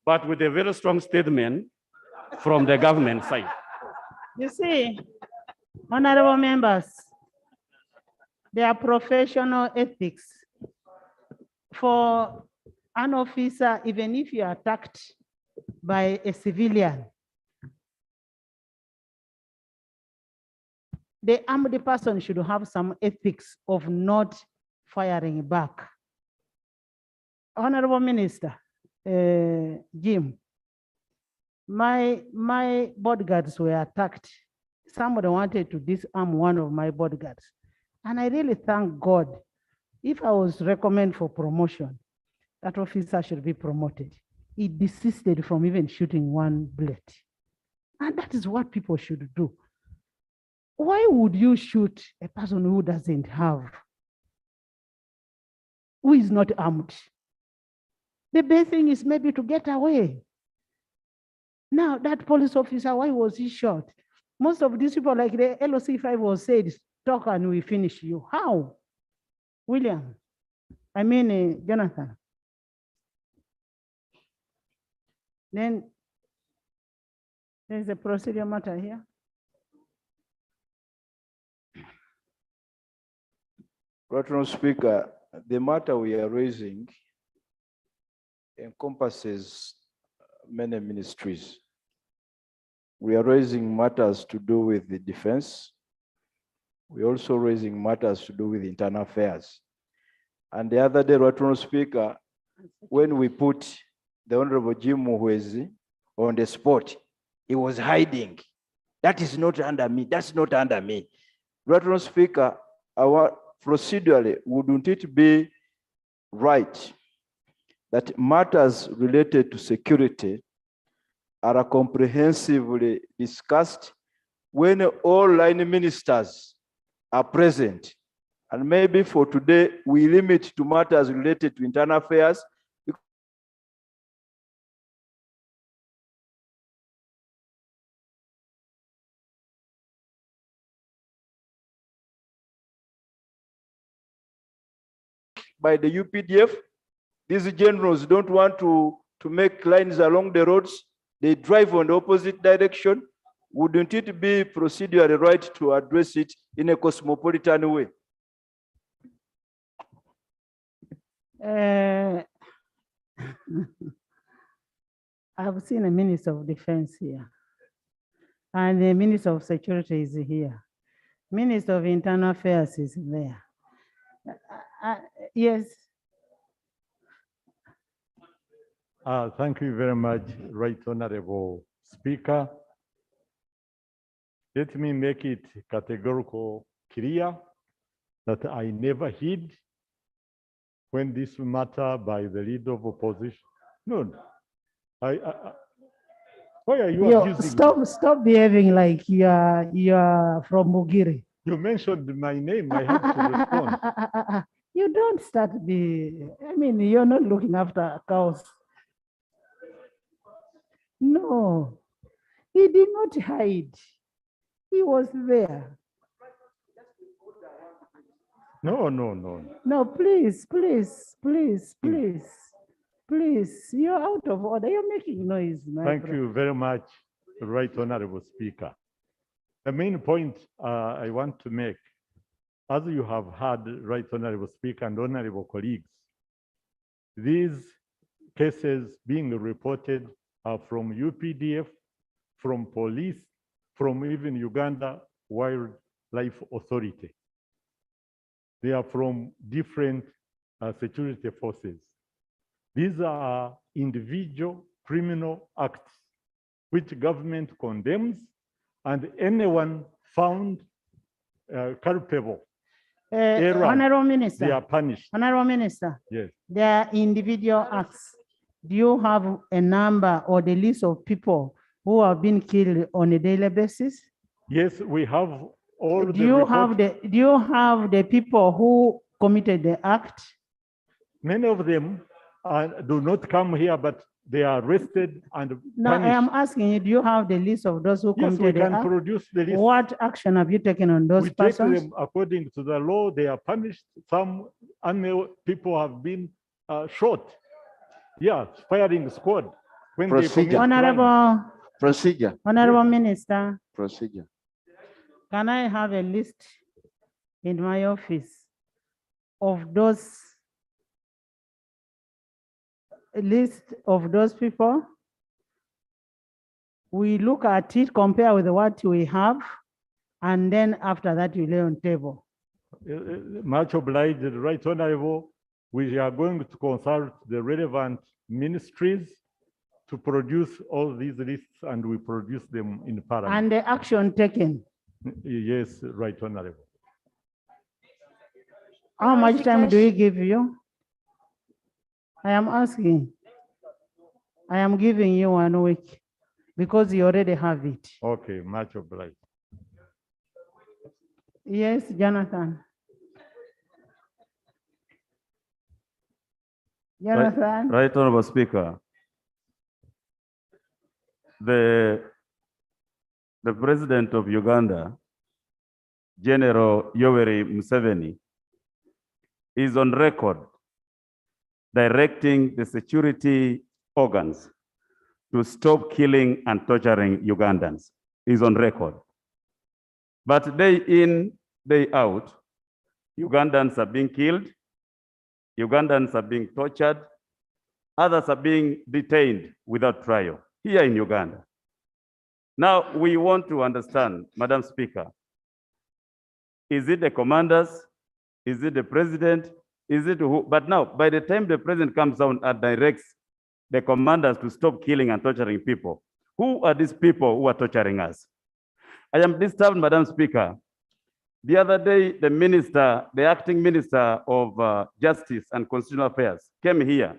but with a very strong statement from the government side. You see, honorable members, their professional ethics for an officer, even if you are attacked by a civilian, the armed person should have some ethics of not firing back. Honorable Minister, Jim, my bodyguards were attacked. Somebody wanted to disarm one of my bodyguards. And I really thank God. If I was recommended for promotion, that officer should be promoted. He desisted from even shooting one bullet. And that is what people should do. Why would you shoot a person who doesn't have, who is not armed? The best thing is maybe to get away. Now that police officer, why was he shot? Most of these people, like the LOC5 was said, talk and we finish you. How? William, Jonathan. Then there's a procedure matter here. Right, Honourable Speaker, the matter we are raising encompasses many ministries. We are raising matters to do with the defense. We're also raising matters to do with internal affairs. And the other day, Right, Honourable Speaker, when we put the Honourable Jim Muhwezi on the spot, he was hiding. That is not under me. That's not under me. Right, Honourable Speaker, our procedurally, wouldn't it be right that matters related to security are comprehensively discussed when all line ministers are present? And maybe for today, we limit to matters related to internal affairs. By the UPDF, these generals don't want to make lines along the roads. They drive on the opposite direction. Wouldn't it be procedurally right to address it in a cosmopolitan way? I've seen a Minister of Defense here, and the Minister of Security is here. Minister of Internal Affairs is there. Yes. Thank you very much, Right Honorable Speaker. Let me make it categorical clear that I never hid when this matter by the leader of opposition. No, why are you abusing me? Stop behaving like you are from Mugiri. You mentioned my name, I have to respond. You don't start you're not looking after cows. No, he did not hide. He was there. No. No, please, you're out of order. You're making noise. Thank you very much, Right Honorable Speaker. The main point I want to make, as you have heard, Right Honorable Speaker and Honorable colleagues, these cases being reported are from UPDF, from police, from even Uganda Wildlife Authority. They are from different security forces. These are individual criminal acts which government condemns, and anyone found culpable, Honorable Minister, they are punished. Honorable Minister, Yes. they are individual acts. Do you have a number or the list of people who have been killed on a daily basis? Yes, we have all Do you have the people who committed the act? Many of them do not come here, but they are arrested and No, I punished. am asking you, do you have the list of those who Yes, we committed the can act? produce the list. What action have you taken on those We take persons? them according to the law. They are punished. Some people have been shot. Yeah, firing squad. When they commit Honorable, Procedure. Honorable Minister, Procedure. can I have a list in my office of those people? We look at it, compare with what we have, and then after that we lay on table. Much obliged, Right Honorable. We are going to consult the relevant ministries to produce all these lists, and we produce them in Parliament. And the action taken. Yes, Right Honorable. How much time do we give you? I am asking. I am giving you 1 week because you already have it. Okay, much obliged. Yes, Jonathan. Jonathan. Right Honorable Speaker. the president of Uganda, General Yoweri Museveni, is on record directing the security organs to stop killing and torturing Ugandans. Is on record. But day in, day out, Ugandans are being killed, Ugandans are being tortured, others are being detained without trial here in Uganda. Now, we want to understand, Madam Speaker, is it the commanders? Is it the president? Is it who? But now, by the time the president comes down and directs the commanders to stop killing and torturing people, who are these people who are torturing us? I am disturbed, Madam Speaker. The other day, the minister, the acting minister of Justice and Constitutional Affairs came here,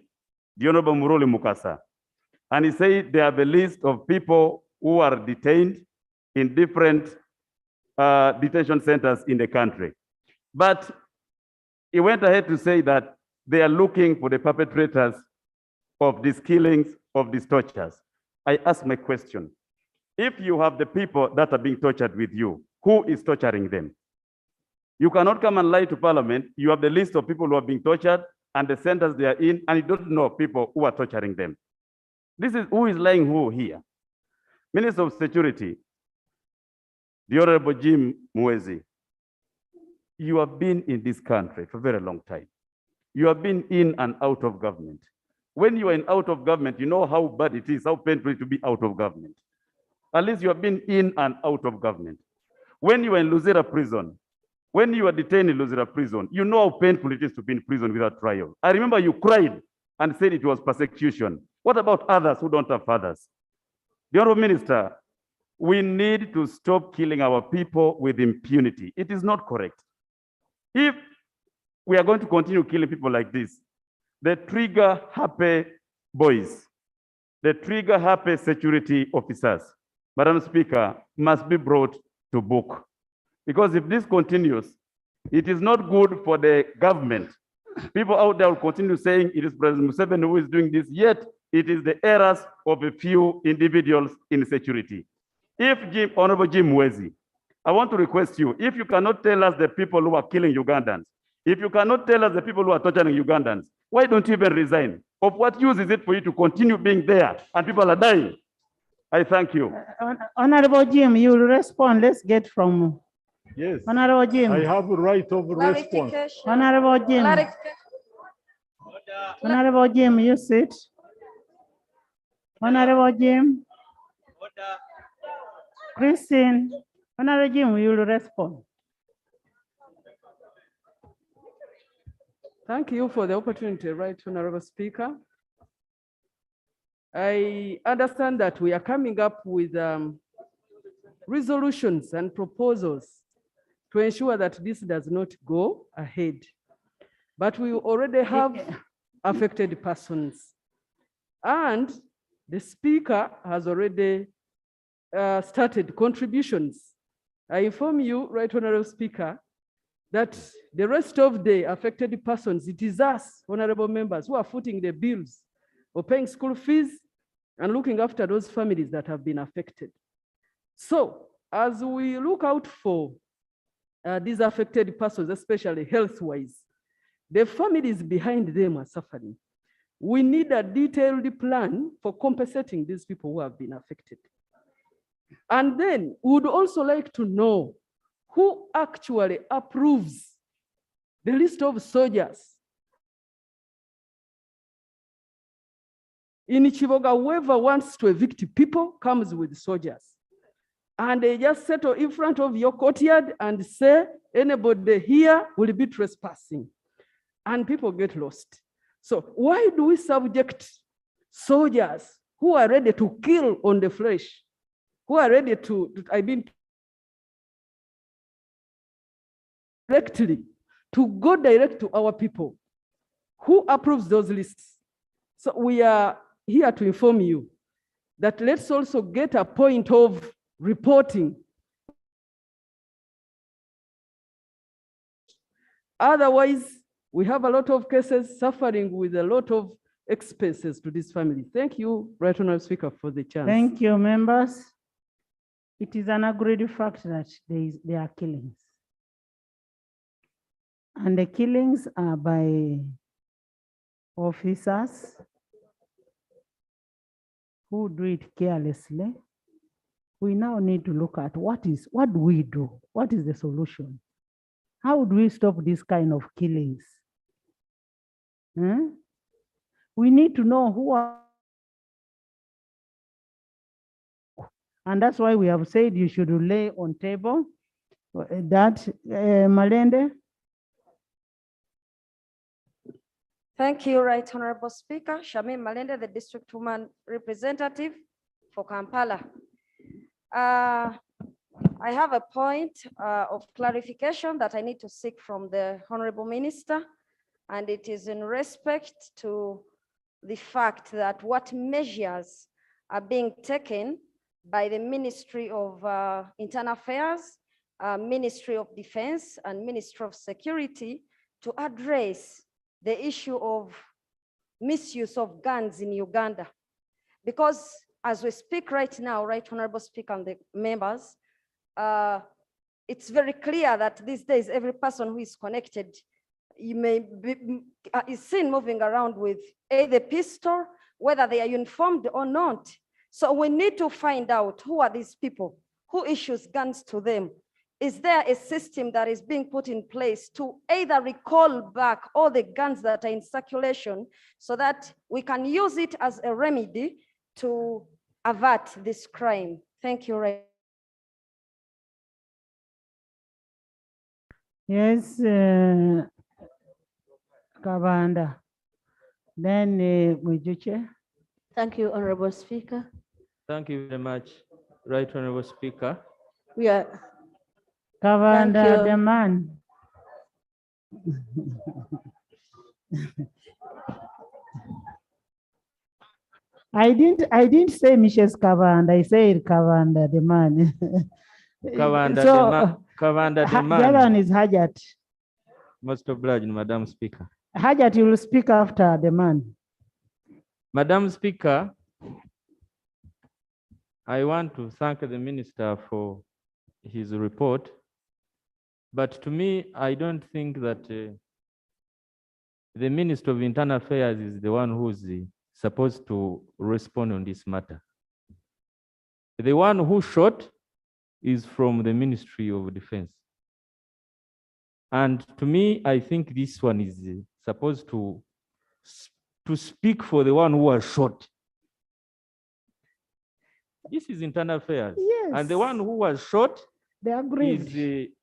the Honorable Muruli Mukasa, and he said they have a list of people who are detained in different detention centers in the country. But he went ahead to say that they are looking for the perpetrators of these killings, of these tortures. I ask my question, if you have the people that are being tortured with you, who is torturing them? You cannot come and lie to Parliament. You have the list of people who are being tortured and the centers they are in, and you don't know people who are torturing them. This is who is lying who here. Minister of Security, the Honorable Jim Muhwezi, you have been in this country for a very long time. You have been in and out of government. When you are in out of government, you know how bad it is, how painful it is to be out of government. At least you have been in and out of government. When you are in Luzira prison, when you are detained in Luzira prison, you know how painful it is to be in prison without trial. I remember you cried and said it was persecution. What about others who don't have fathers? The Honorable Minister, we need to stop killing our people with impunity. It is not correct. If we are going to continue killing people like this, the trigger happy boys, the trigger happy security officers, Madam Speaker, must be brought to book. Because if this continues, it is not good for the government. People out there will continue saying it is President Museveni who is doing this, yet it is the errors of a few individuals in security. If Honorable Jim Muhwezi, I want to request you, if you cannot tell us the people who are killing Ugandans, if you cannot tell us the people who are torturing Ugandans, why don't you even resign? Of what use is it for you to continue being there and people are dying? I thank you. Honorable Jim, you will respond. Let's get from Yes. Honorable Jim. I have a right of response. Honorable Jim. Honorable Jim, you sit. Honorable Jim. Christine. Honorable Jim, you will respond. Thank you for the opportunity, Right Honorable Speaker. I understand that we are coming up with resolutions and proposals to ensure that this does not go ahead. But we already have affected persons. And the Speaker has already started contributions. I inform you, Right Honorable Speaker, that the rest of the affected persons, it is us, honorable members, who are footing the bills or paying school fees and looking after those families that have been affected. So as we look out for these affected persons, especially health-wise, the families behind them are suffering. We need a detailed plan for compensating these people who have been affected. And then we would also like to know who actually approves the list of soldiers. In Chivoga, whoever wants to evict people comes with soldiers. And they just settle in front of your courtyard and say, anybody here will be trespassing. And people get lost. So why do we subject soldiers who are ready to kill on the flesh, who are ready directly to go direct to our people? Who approves those lists? So we are here to inform you that let's also get a point of reporting. Otherwise, we have a lot of cases suffering with a lot of expenses to this family. Thank you, Right Honorable Speaker, for the chance. Thank you, members. It is an agreed fact that there are killings. And the killings are by officers who do it carelessly. We now need to look at what do we do? What is the solution? How do we stop this kind of killings? We need to know who are, and that's why we have said you should lay on table that Malende. Thank you, Right Honorable Speaker. Shamim Malende, the District Woman Representative for Kampala. I have a point of clarification that I need to seek from the Honorable Minister, and it is in respect to the fact that what measures are being taken by the Ministry of Internal Affairs, Ministry of Defense, and Ministry of Security to address the issue of misuse of guns in Uganda. Because as we speak right now, Right Honorable Speaker and the members, it's very clear that these days every person who is connected, is seen moving around with either pistol, whether they are uniformed or not. So we need to find out who are these people, who issues guns to them. Is there a system that is being put in place to either recall back all the guns that are in circulation so that we can use it as a remedy to avert this crime? Thank you. Yes, Kavanda. Then Mujuche. Thank you, Honorable Speaker. Thank you very much, Right Honorable Speaker. We are. Kavanda, the man. I didn't say Mrs. Kavanda, I said Kavanda, the man. Kavanda, Kavanda, the man. The other one is Hajat. Most obliged, Madam Speaker. Hajat, you will speak after the man. Madam Speaker, I want to thank the Minister for his report. But to me, I don't think that the Minister of Internal Affairs is the one who's supposed to respond on this matter. The one who shot is from the Ministry of Defense. And to me, I think this one is supposed to speak for the one who was shot. This is Internal Affairs. Yes. And the one who was shot They agreed.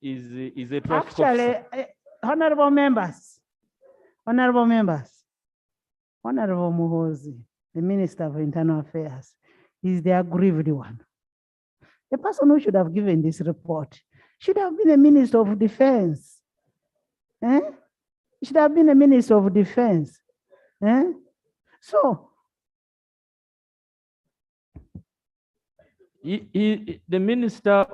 is a traffic Actually, officer. honorable members, Honorable Muhozi, the Minister of Internal Affairs, is the aggrieved one. The person who should have given this report should have been a Minister of Defense. Should have been a Minister of Defense. So, the Minister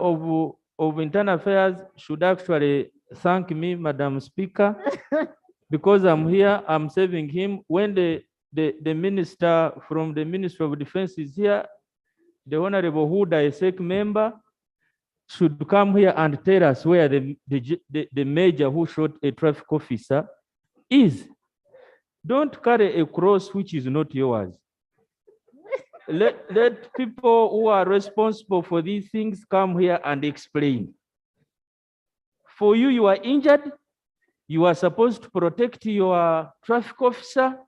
of Internal Affairs should actually thank me, Madam Speaker, because I'm here, I'm saving him. When the minister from the Ministry of Defense is here, the Honorable Huda, a SEC member, should come here and tell us where the major who shot a traffic officer is. Don't carry a cross which is not yours. Let people who are responsible for these things come here and explain. For you, you are injured. You are supposed to protect your traffic officer,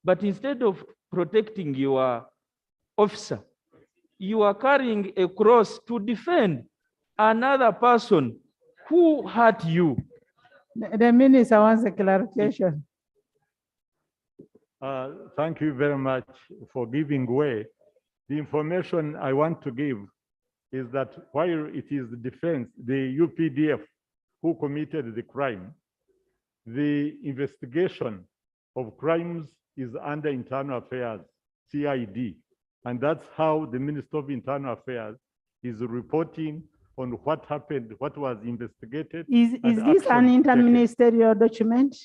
but instead of protecting your officer, you are carrying a cross to defend another person who hurt you. The minister wants a clarification. Thank you very much for giving way. The information I want to give is that while it is the defense, the UPDF who committed the crime, the investigation of crimes is under Internal Affairs, CID. And that's how the Minister of Internal Affairs is reporting on what happened, what was investigated. Is this an interministerial document?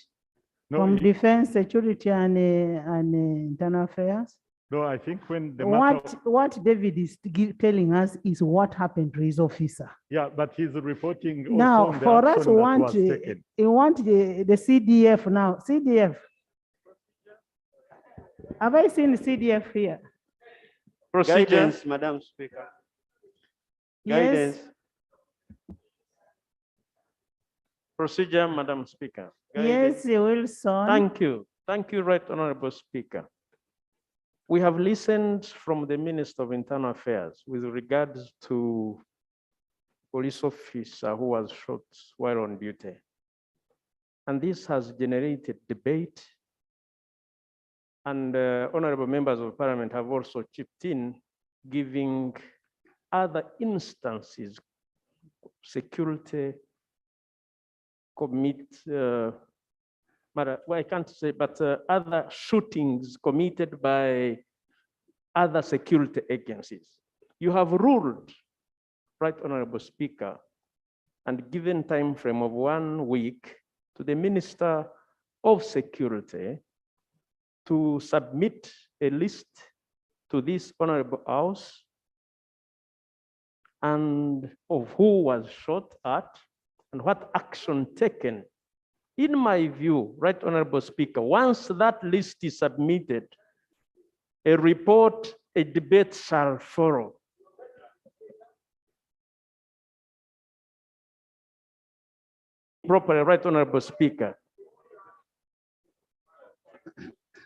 No, from it- defense, security, and internal affairs. No, I think when the matter, What David is telling us is what happened to his officer. yeah, but he's reporting also Now, on the for us, action we that want, was taken. we want the CDF now. CDF. Have I seen CDF here? Procedure. Guidance, Madam Speaker. Yes. Guidance. Procedure, Madam Speaker. Yes, Wilson. Thank you. Thank you, Right Honorable Speaker. We have listened from the Minister of Internal Affairs with regards to police officer who was shot while on duty. And this has generated debate. And honorable members of parliament have also chipped in, giving other instances, security well, I can't say, but other shootings committed by other security agencies. You have ruled, Right Honorable Speaker, and given time frame of 1 week to the Minister of Security to submit a list to this Honorable House and of who was shot at and what action taken. In my view, Right Honorable Speaker, once that list is submitted, a report, a debate shall follow. Properly, Right Honorable Speaker.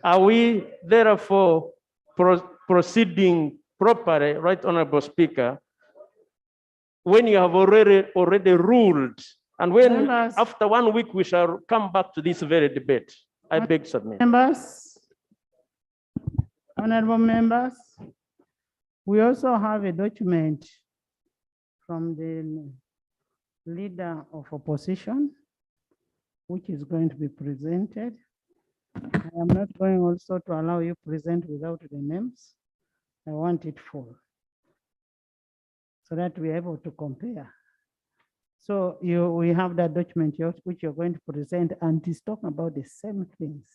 Are we therefore proceeding properly, Right Honorable Speaker, when you have already ruled, and when Members. after 1 week we shall come back to this very debate? I beg submit. Members, honorable members, we also have a document from the leader of opposition, which is going to be presented. I am not going also to allow you present without the names. I want it full, so that we're able to compare. So we have that document which you're going to present, and it's talking about the same things.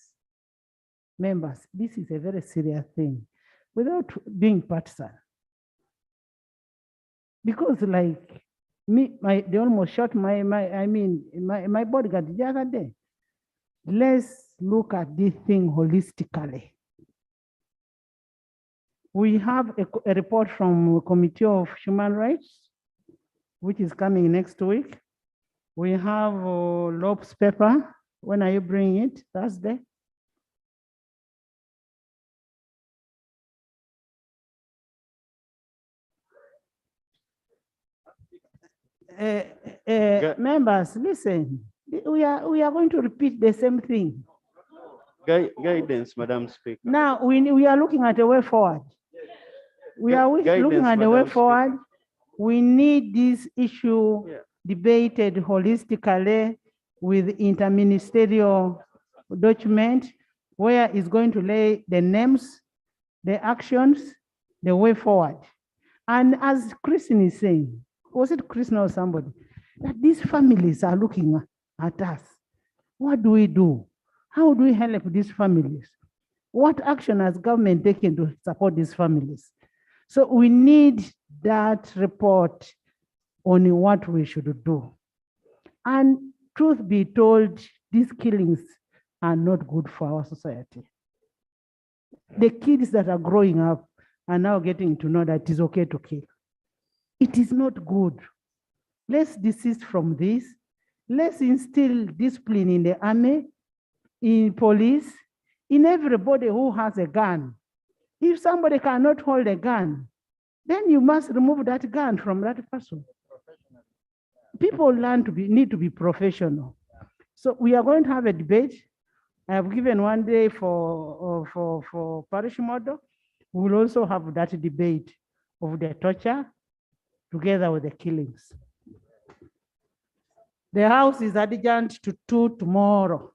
Members, this is a very serious thing, without being partisan. Because like me, they almost shot my bodyguard the other day. Let's look at this thing holistically. We have a report from Committee of Human Rights, which is coming next week. We have Lopes paper. When are you bringing it? Thursday? Members, listen. We are going to repeat the same thing. Guidance, Madam Speaker. Now we are looking at a way forward. We are looking at a way forward. We need this issue debated holistically with interministerial document where it's going to lay the names, the actions, the way forward. And as Christine is saying, was it Christine or somebody, that these families are looking at us. What do we do? How do we help these families? What action has government taken to support these families? So we need that report on what we should do. And truth be told, these killings are not good for our society. The kids that are growing up are now getting to know that it's okay to kill. It is not good. Let's desist from this. Let's instill discipline in the army, in police, in everybody who has a gun. If somebody cannot hold a gun, then you must remove that gun from that person. People need to be professional. So we are going to have a debate. I have given 1 day for parish model. We will also have that debate of the torture together with the killings. The house is adjourned to 2 tomorrow.